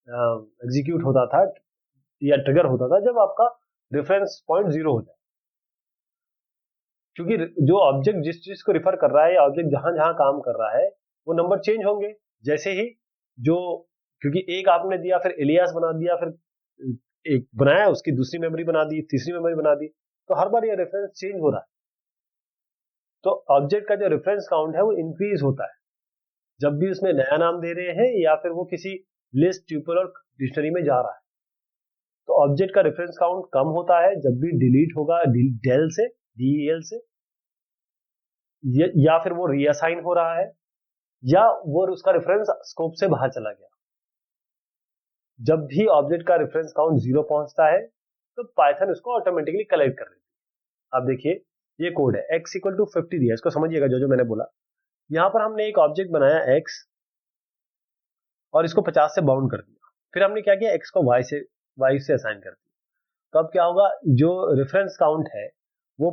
एग्जीक्यूट होता था या ट्रिगर होता था जब आपका रेफरेंस पॉइंट 0 हो जाए। क्योंकि जो ऑब्जेक्ट जिस चीज को रिफर कर रहा है या ऑब्जेक्ट जहां जहां काम कर रहा है वो नंबर चेंज होंगे। जैसे ही जो, क्योंकि एक आपने दिया, फिर एलियास बना दिया, फिर एक बनाया, उसकी दूसरी मेमोरी बना दी, तीसरी मेमोरी बना दी, तो हर बार ये रेफरेंस चेंज हो रहा है। तो ऑब्जेक्ट का जो रेफरेंस काउंट है वो इंक्रीज होता है जब भी उसमें नया नाम दे रहे हैं या फिर वो किसी लिस्ट, ट्यूपल और डिक्शनरी में जा रहा है। तो ऑब्जेक्ट का रेफरेंस काउंट कम होता है जब भी डिलीट होगा डेल से, DEL से, या फिर वो रीअसाइन हो रहा है, या वो उसका रेफरेंस स्कोप से बाहर चला गया। जब भी ऑब्जेक्ट का रेफरेंस काउंट 0 पहुंचता है तो पाइथन उसको ऑटोमेटिकली कलेक्ट कर लेती है। अब देखिए ये कोड है, x इक्वल टू 50 दिया, इसको समझिएगा जो मैंने बोला। यहां पर हमने एक ऑब्जेक्ट बनाया x और इसको 50 से बाउंड कर दिया, फिर हमने क्या किया, x को y से असाइन कर दिया। तो अब क्या होगा, जो रेफरेंस काउंट है वो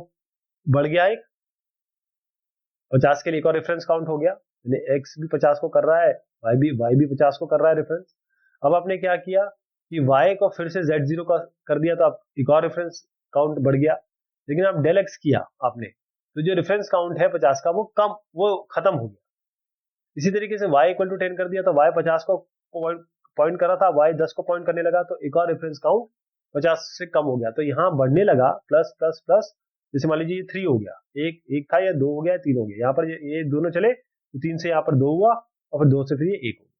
बढ़ गया, एक 50 के लिए एक और रेफरेंस काउंट हो गया, यानी x भी 50 को कर रहा है, y भी 50 को कर रहा है रेफरेंस। अब आपने क्या किया कि y को फिर से z0 का कर दिया, तो आप एक और रेफरेंस काउंट बढ़ गया। लेकिन आप del x किया आपने, तो जो रेफरेंस काउंट है 50 का वो खत्म हो गया। इसी तरीके से y इक्वल टू 10 कर दिया, तो y 50 को पॉइंट कर रहा था, y 10 को पॉइंट करने लगा, तो एक और रेफरेंस काउंट 50 से कम हो गया। तो यहाँ बढ़ने लगा प्लस प्लस प्लस, जैसे मान लीजिए ये 3 हो गया, एक था, या 2 हो गया, 3 हो गया, यहाँ पर ये दोनों चले, तो 3 से यहाँ पर 2 हुआ, और फिर 2 से फिर ये 1 हो गया।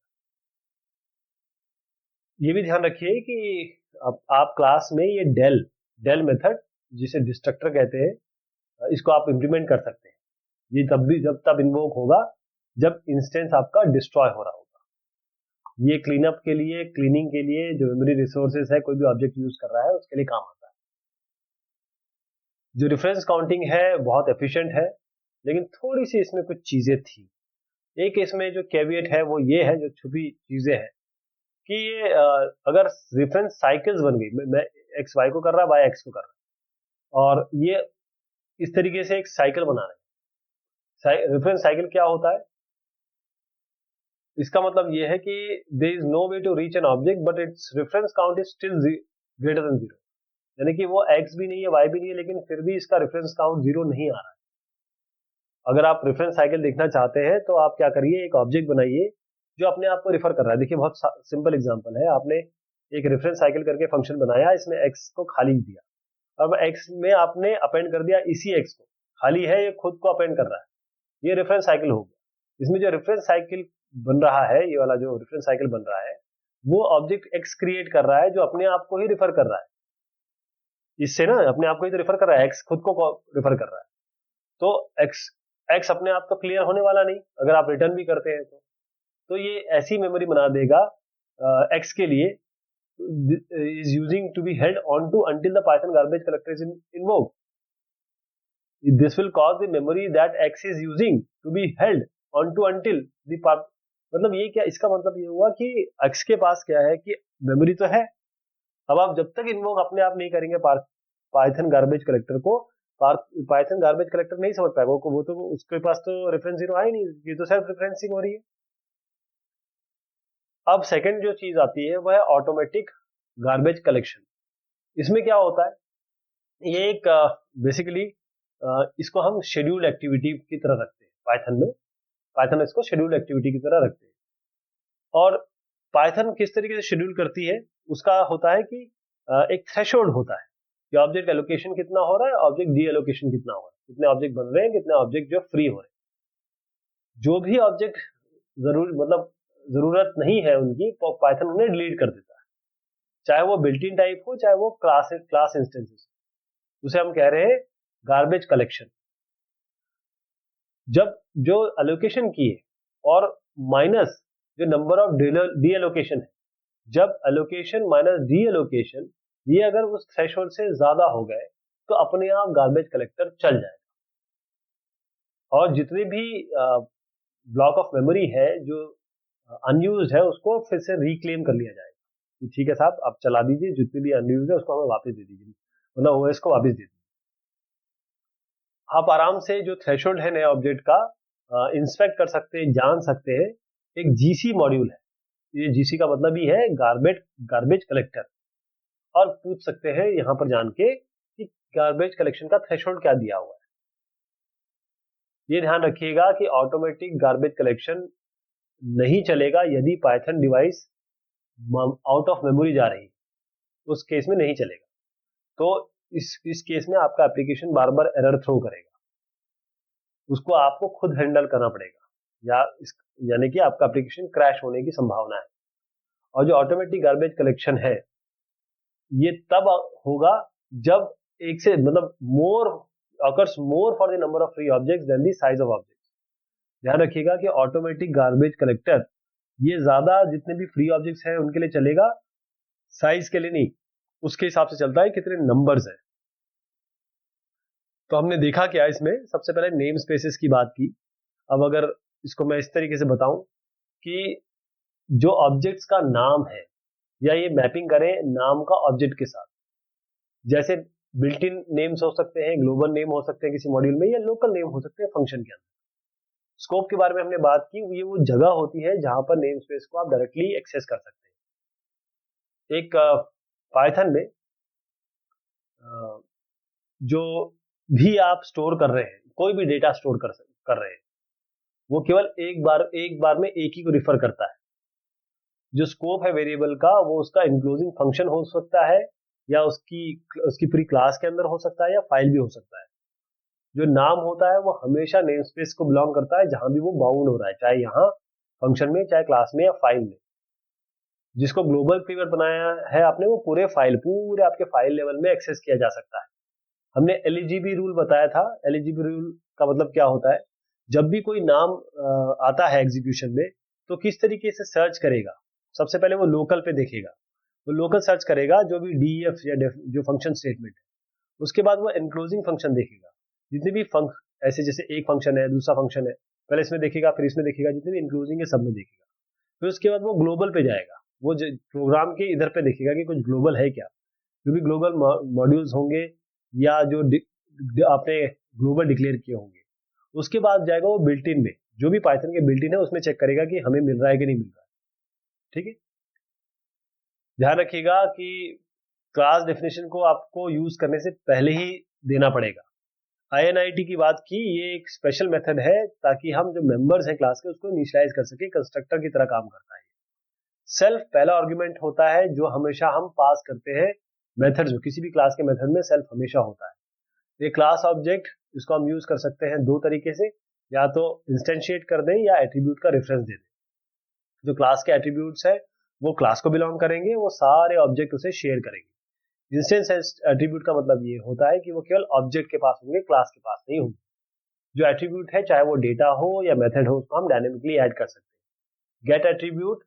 ये भी ध्यान रखिए कि आप क्लास में ये डेल मेथड, जिसे डिस्ट्रक्टर कहते हैं, इसको आप इंप्लीमेंट कर सकते हैं। ये तब इन्वोक होगा जब इंस्टेंस आपका डिस्ट्रॉय हो रहा होगा। ये क्लीनअप के लिए, क्लीनिंग के लिए जो मेमोरी रिसोर्सेज है, कोई भी ऑब्जेक्ट यूज कर रहा है उसके लिए काम आता है। जो रेफरेंस काउंटिंग है बहुत एफिशिएंट है, लेकिन थोड़ी सी इसमें कुछ चीजें थी। एक इसमें जो कैविएट है वो ये है, जो छुपी चीजें हैं, कि ये अगर रेफरेंस साइकिल्स बन गई, मैं एक्स वाई को कर रहा है, वाई एक्स को कर रहा है, और ये इस तरीके से एक साइकिल बना रहे हैं। रेफरेंस साइकिल क्या होता है? इसका मतलब ये है कि there is no way to reach an object but its reference count is still greater than 0। यानी कि वो एक्स भी नहीं है, वाई भी नहीं है, लेकिन फिर भी इसका रेफरेंस काउंट 0 नहीं आ रहा है। अगर आप रेफरेंस साइकिल देखना चाहते हैं तो आप क्या करिए, एक ऑब्जेक्ट बनाइए जो अपने आप को रिफर कर रहा है। देखिए बहुत सिंपल एग्जांपल है, आपने एक रेफरेंस साइकिल करके फंक्शन बनाया, इसमें एक्स को खाली दिया, अब एक्स में आपने अपेंड कर दिया इसी एक्स को, खाली है, ये खुद को अपेंड कर रहा है, ये रेफरेंस साइकिल हो गया। इसमें जो रेफरेंस साइकिल बन रहा है, ये वाला जो रेफरेंस साइकिल बन रहा है, वो ऑब्जेक्ट एक्स क्रिएट कर रहा है जो अपने आप को ही रिफर कर रहा है। इससे ना अपने आप को ही तो रिफर कर रहा है, एक्स खुद को रिफर कर रहा है। तो एक्स अपने आप तो क्लियर होने वाला नहीं अगर आप रिटर्न भी करते हैं तो ये ऐसी मेमोरी बना देगा एक्स के लिए, is using to be held onto until the Python garbage collector is invoked. This will cause the memory that X is using to be held onto until the मतलब ये क्या, इसका मतलब ये हुआ कि X के पास क्या है कि मेमोरी तो है, अब आप जब तक इन्वोक अपने आप नहीं करेंगे पाइथन गार्बेज कलेक्टर को, पाइथन गार्बेज कलेक्टर नहीं समझ पाएगा वो तो उसके पास तो रेफरेंस 0 है ही नहीं, ये तो सेल्फ रेफरेंसिंग हो रही है। अब सेकंड जो चीज आती है वो है ऑटोमेटिक गार्बेज कलेक्शन। इसमें क्या होता है, ये एक बेसिकली इसको हम शेड्यूल्ड एक्टिविटी की तरह रखते हैं पाइथन में। पाइथन इसको शेड्यूल्ड एक्टिविटी की तरह रखते हैं, और पाइथन किस तरीके से शेड्यूल करती है, उसका होता है कि एक थ्रेशोल्ड होता है कि ऑब्जेक्ट एलोकेशन कितना हो रहा है, ऑब्जेक्ट डी एलोकेशन कितना हो रहा है, कितने ऑब्जेक्ट बन रहे हैं, कितने ऑब्जेक्ट जो फ्री हो रहे हैं। जो भी ऑब्जेक्ट जरूरत नहीं है उनकी, पाइथन उन्हें डिलीट कर देता है, चाहे वो बिल्ट इन टाइप हो, चाहे वो क्लास इंस्टेंसेस, उसे हम कह रहे हैं गार्बेज कलेक्शन। जब जो एलोकेशन की है और माइनस जो नंबर ऑफ डी एलोकेशन है, जब एलोकेशन माइनस डी एलोकेशन ये अगर उस थ्रेशोल्ड से ज्यादा हो गए तो अपने आप गार्बेज कलेक्टर चल जाएगा, और जितने भी ब्लॉक ऑफ मेमोरी है जो अनयूज्ड है उसको फिर से रिक्लेम कर लिया जाएगा। ठीक है साहब, आप चला दीजिए, जितनी भी अनयूज्ड है उसको हमें वापस दे दीजिए, मतलब ओएस को वापस दे दीजिए। आप आराम से जो थ्रेशोल्ड है नए ऑब्जेक्ट का इंस्पेक्ट कर सकते हैं, जान सकते हैं। एक जीसी मॉड्यूल है, ये जीसी का मतलब ही है गार्बेज कलेक्टर, और पूछ सकते हैं यहां पर जान के कि गार्बेज कलेक्शन का थ्रेशोल्ड क्या दिया हुआ है। ये ध्यान रखिएगा कि ऑटोमेटिक गार्बेज कलेक्शन नहीं चलेगा यदि Python device out of memory जा रही है, उस केस में नहीं चलेगा। तो इस केस में आपका एप्लीकेशन बार बार एरर थ्रो करेगा, उसको आपको खुद हैंडल करना पड़ेगा, यानी कि आपका एप्लीकेशन क्रैश होने की संभावना है। और जो ऑटोमेटिक गार्बेज कलेक्शन है ये तब होगा जब एक से मतलब occurs more for the number of free objects than the size of objects। ध्यान रखिएगा कि ऑटोमेटिक गार्बेज कलेक्टर ये ज्यादा जितने भी फ्री ऑब्जेक्ट्स हैं उनके लिए चलेगा, साइज के लिए नहीं, उसके हिसाब से चलता है कितने नंबर्स हैं। तो हमने देखा क्या इसमें, सबसे पहले नेम स्पेसेस की बात की। अब अगर इसको मैं इस तरीके से बताऊं कि जो ऑब्जेक्ट्स का नाम है, या ये मैपिंग करें नाम का ऑब्जेक्ट के साथ, जैसे बिल्ट इन नेम्स हो सकते हैं, ग्लोबल नेम हो सकते हैं किसी मॉड्यूल में, या लोकल नेम हो सकते हैं फंक्शन के अंदर। स्कोप के बारे में हमने बात की, ये वो जगह होती है जहां पर नेम स्पेस को आप डायरेक्टली एक्सेस कर सकते हैं। एक पाइथन में जो भी आप स्टोर कर रहे हैं, कोई भी डेटा स्टोर कर रहे हैं, वो केवल एक बार में एक ही को रिफर करता है। जो स्कोप है वेरिएबल का वो उसका इंक्लूजिंग फंक्शन हो सकता है, या उसकी पूरी क्लास के अंदर हो सकता है, या फाइल भी हो सकता है। जो नाम होता है वो हमेशा नेम स्पेस को बिलोंग करता है जहां भी वो बाउंड हो रहा है, चाहे यहाँ फंक्शन में, चाहे क्लास में, या फाइल में। जिसको ग्लोबल कीवर्ड बनाया है आपने, वो पूरे आपके फाइल लेवल में एक्सेस किया जा सकता है। हमने एलईजीबी रूल बताया था। एलईजीबी रूल का मतलब क्या होता है, जब भी कोई नाम आता है एग्जीक्यूशन में, तो किस तरीके से सर्च करेगा। सबसे पहले वो लोकल पे देखेगा, वो लोकल सर्च करेगा जो भी डीएफ या जो फंक्शन स्टेटमेंट है। उसके बाद वो एनक्लोजिंग फंक्शन देखेगा, जितने भी ऐसे जैसे एक फंक्शन है, दूसरा फंक्शन है, पहले इसमें देखेगा, फिर इसमें देखेगा, जितने भी इंक्लूजिंग है सब में देखेगा। फिर उसके बाद वो ग्लोबल पे जाएगा, वो प्रोग्राम के इधर पे देखेगा कि कुछ ग्लोबल है क्या, जो भी ग्लोबल मॉड्यूल्स होंगे या जो आपने ग्लोबल डिक्लेयर किए होंगे। उसके बाद जाएगा वो बिल्ट इन में, जो भी पाइथन के बिल्ट इन है उसमें चेक करेगा कि हमें मिल रहा है कि नहीं मिल रहा है। ठीक है, ध्यान रखिएगा कि क्लास डेफिनेशन को आपको यूज करने से पहले ही देना पड़ेगा। INIT की बात की, ये एक स्पेशल मेथड है ताकि हम जो मेंबर्स हैं क्लास के उसको इनिशियलाइज कर सके, कंस्ट्रक्टर की तरह काम करता है। सेल्फ पहला आर्गुमेंट होता है जो हमेशा हम पास करते हैं मेथड में, किसी भी क्लास के मेथड में सेल्फ हमेशा होता है। ये क्लास ऑब्जेक्ट, इसको हम यूज कर सकते हैं दो तरीके से, या तो इंस्टेंशिएट कर दें या एट्रीब्यूट का रेफरेंस दे दें। जो क्लास के एट्रीब्यूट्स है वो क्लास को बिलोंग करेंगे, वो सारे ऑब्जेक्ट उसे शेयर करेंगे। इंस्टेंस एट्रीब्यूट का मतलब ये होता है कि वो केवल ऑब्जेक्ट के पास होंगे, क्लास के पास नहीं होंगे। जो एट्रीब्यूट है, चाहे वो डेटा हो या मेथड हो, उसको हम डायनेमिकली ऐड कर सकते हैं। Get attribute,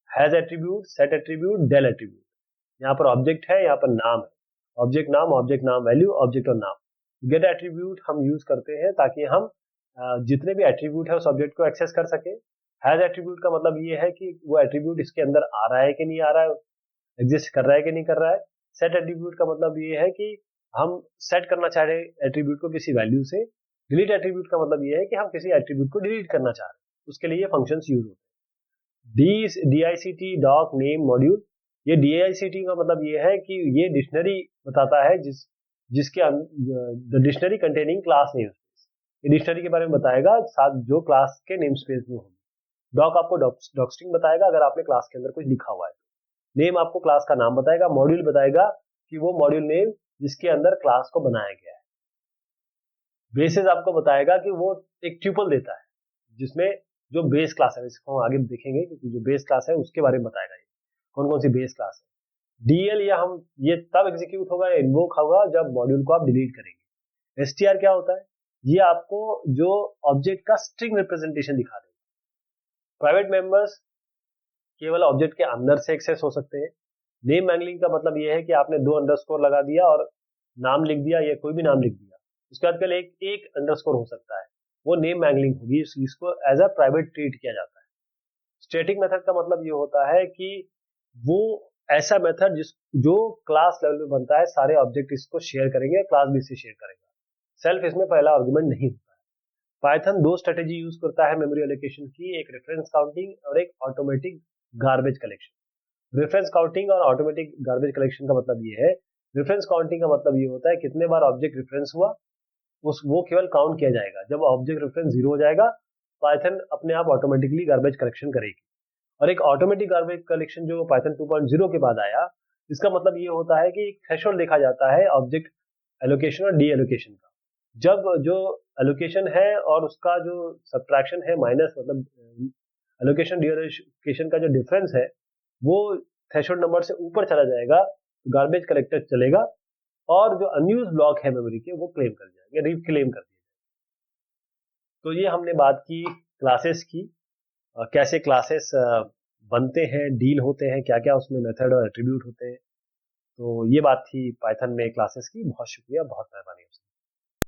has attribute, set attribute, del attribute. यहाँ पर ऑब्जेक्ट है, यहाँ पर नाम है, ऑब्जेक्ट नाम वैल्यू, ऑब्जेक्ट और नाम। गेट एट्रीब्यूट हम यूज करते हैं ताकि हम जितने भी एट्रीब्यूट है उस ऑब्जेक्ट को एक्सेस कर सके। हैज एट्रीब्यूट का मतलब ये है कि वो एट्रीब्यूट इसके अंदर आ रहा है कि नहीं आ रहा है, एग्जिस्ट कर रहा है कि नहीं कर रहा है। सेट एट्रीब्यूट का मतलब ये है कि हम सेट करना चाह रहे हैं एट्रीब्यूट को किसी वैल्यू से। डिलीट एट्रीब्यूट का मतलब ये है कि हम किसी एट्रीब्यूट को डिलीट करना चाह रहे हैं, उसके लिए ये फंक्शंस यूज होते हैं। DICT डॉक नेम मॉड्यूल, ये DICT का मतलब ये है कि ये डिक्शनरी बताता है जिसके the dictionary containing class name space. ये डिक्शनरी के बारे में बताएगा साथ जो क्लास के नेम स्पेस में होगी। डॉक आपको डॉक्स्ट्रिंग बताएगा अगर आपने क्लास के अंदर कुछ लिखा हुआ है। नेम आपको क्लास का नाम बताएगा। मॉड्यूल बताएगा कि वो मॉड्यूल नेम जिसके अंदर क्लास को बनाया गया है। बेसिस आपको बताएगा कि वो एक ट्यूपल देता है जिसमें जो बेस क्लास है, इसको हम आगे देखेंगे कि जो बेस क्लास है उसके बारे में बताएगा, ये कौन कौन सी बेस क्लास है। DL या हम ये तब एग्जीक्यूट होगा या इन्वोक होगा जब मॉड्यूल को आप डिलीट करेंगे। STR क्या होता है, ये आपको जो ऑब्जेक्ट का स्ट्रिंग रिप्रेजेंटेशन दिखा देगा। प्राइवेट मेंबर्स केवल ऑब्जेक्ट के अंदर से एक्सेस हो सकते हैं। नेम मैंगलिंग का मतलब यह है कि आपने 2 अंडरस्कोर लगा दिया और नाम लिख दिया या कोई भी नाम लिख दिया, उसके बाद पहले एक अंडरस्कोर हो सकता है, वो नेम मैंगलिंग होगी, इसको एज अ प्राइवेट ट्रीट किया जाता है। स्टैटिक मेथड का मतलब ये होता है कि वो ऐसा मेथड जो क्लास लेवल पे बनता है, सारे ऑब्जेक्ट इसको शेयर करेंगे, क्लास भी इसे शेयर करेगा। सेल्फ इसमें पहला आर्गुमेंट नहीं होता है। पाइथन 2 स्ट्रेटेजी यूज करता है मेमोरी एलोकेशन की, एक रेफरेंस काउंटिंग और एक automatic garbage collection. Reference counting और ऑटोमेटिक गार्बेज कलेक्शन का मतलब ये है, रेफरेंस काउंटिंग का मतलब ये होता है कितने बार ऑब्जेक्ट रेफरेंस हुआ वो केवल काउंट किया जाएगा। जब ऑब्जेक्ट रेफरेंस 0 हो जाएगा, पाइथन अपने आप ऑटोमेटिकली गार्बेज कलेक्शन करेगी। और एक ऑटोमेटिक गार्बेज कलेक्शन जो पाइथन 2.0 के बाद आया, इसका मतलब ये होता है कि एक थ्रेशोल्ड देखा जाता है ऑब्जेक्ट एलोकेशन और डी एलोकेशन का। जब जो एलोकेशन है और उसका जो सब्ट्रैक्शन है, माइनस मतलब एलोकेशन डी एलोकेशन का जो डिफरेंस है, वो थ्रेशोल्ड नंबर से ऊपर चला जाएगा तो गार्बेज कलेक्टर चलेगा और जो अनयूज ब्लॉक है मेमोरी के वो क्लेम कर जाएंगे, रिक्लेम कर दिया जाएगा। तो ये हमने बात की क्लासेस की, कैसे क्लासेस बनते हैं, डील होते हैं, क्या क्या उसमें मेथड और एट्रीब्यूट होते हैं। तो ये बात थी पाइथन में क्लासेस की। बहुत शुक्रिया, बहुत मेहरबानी।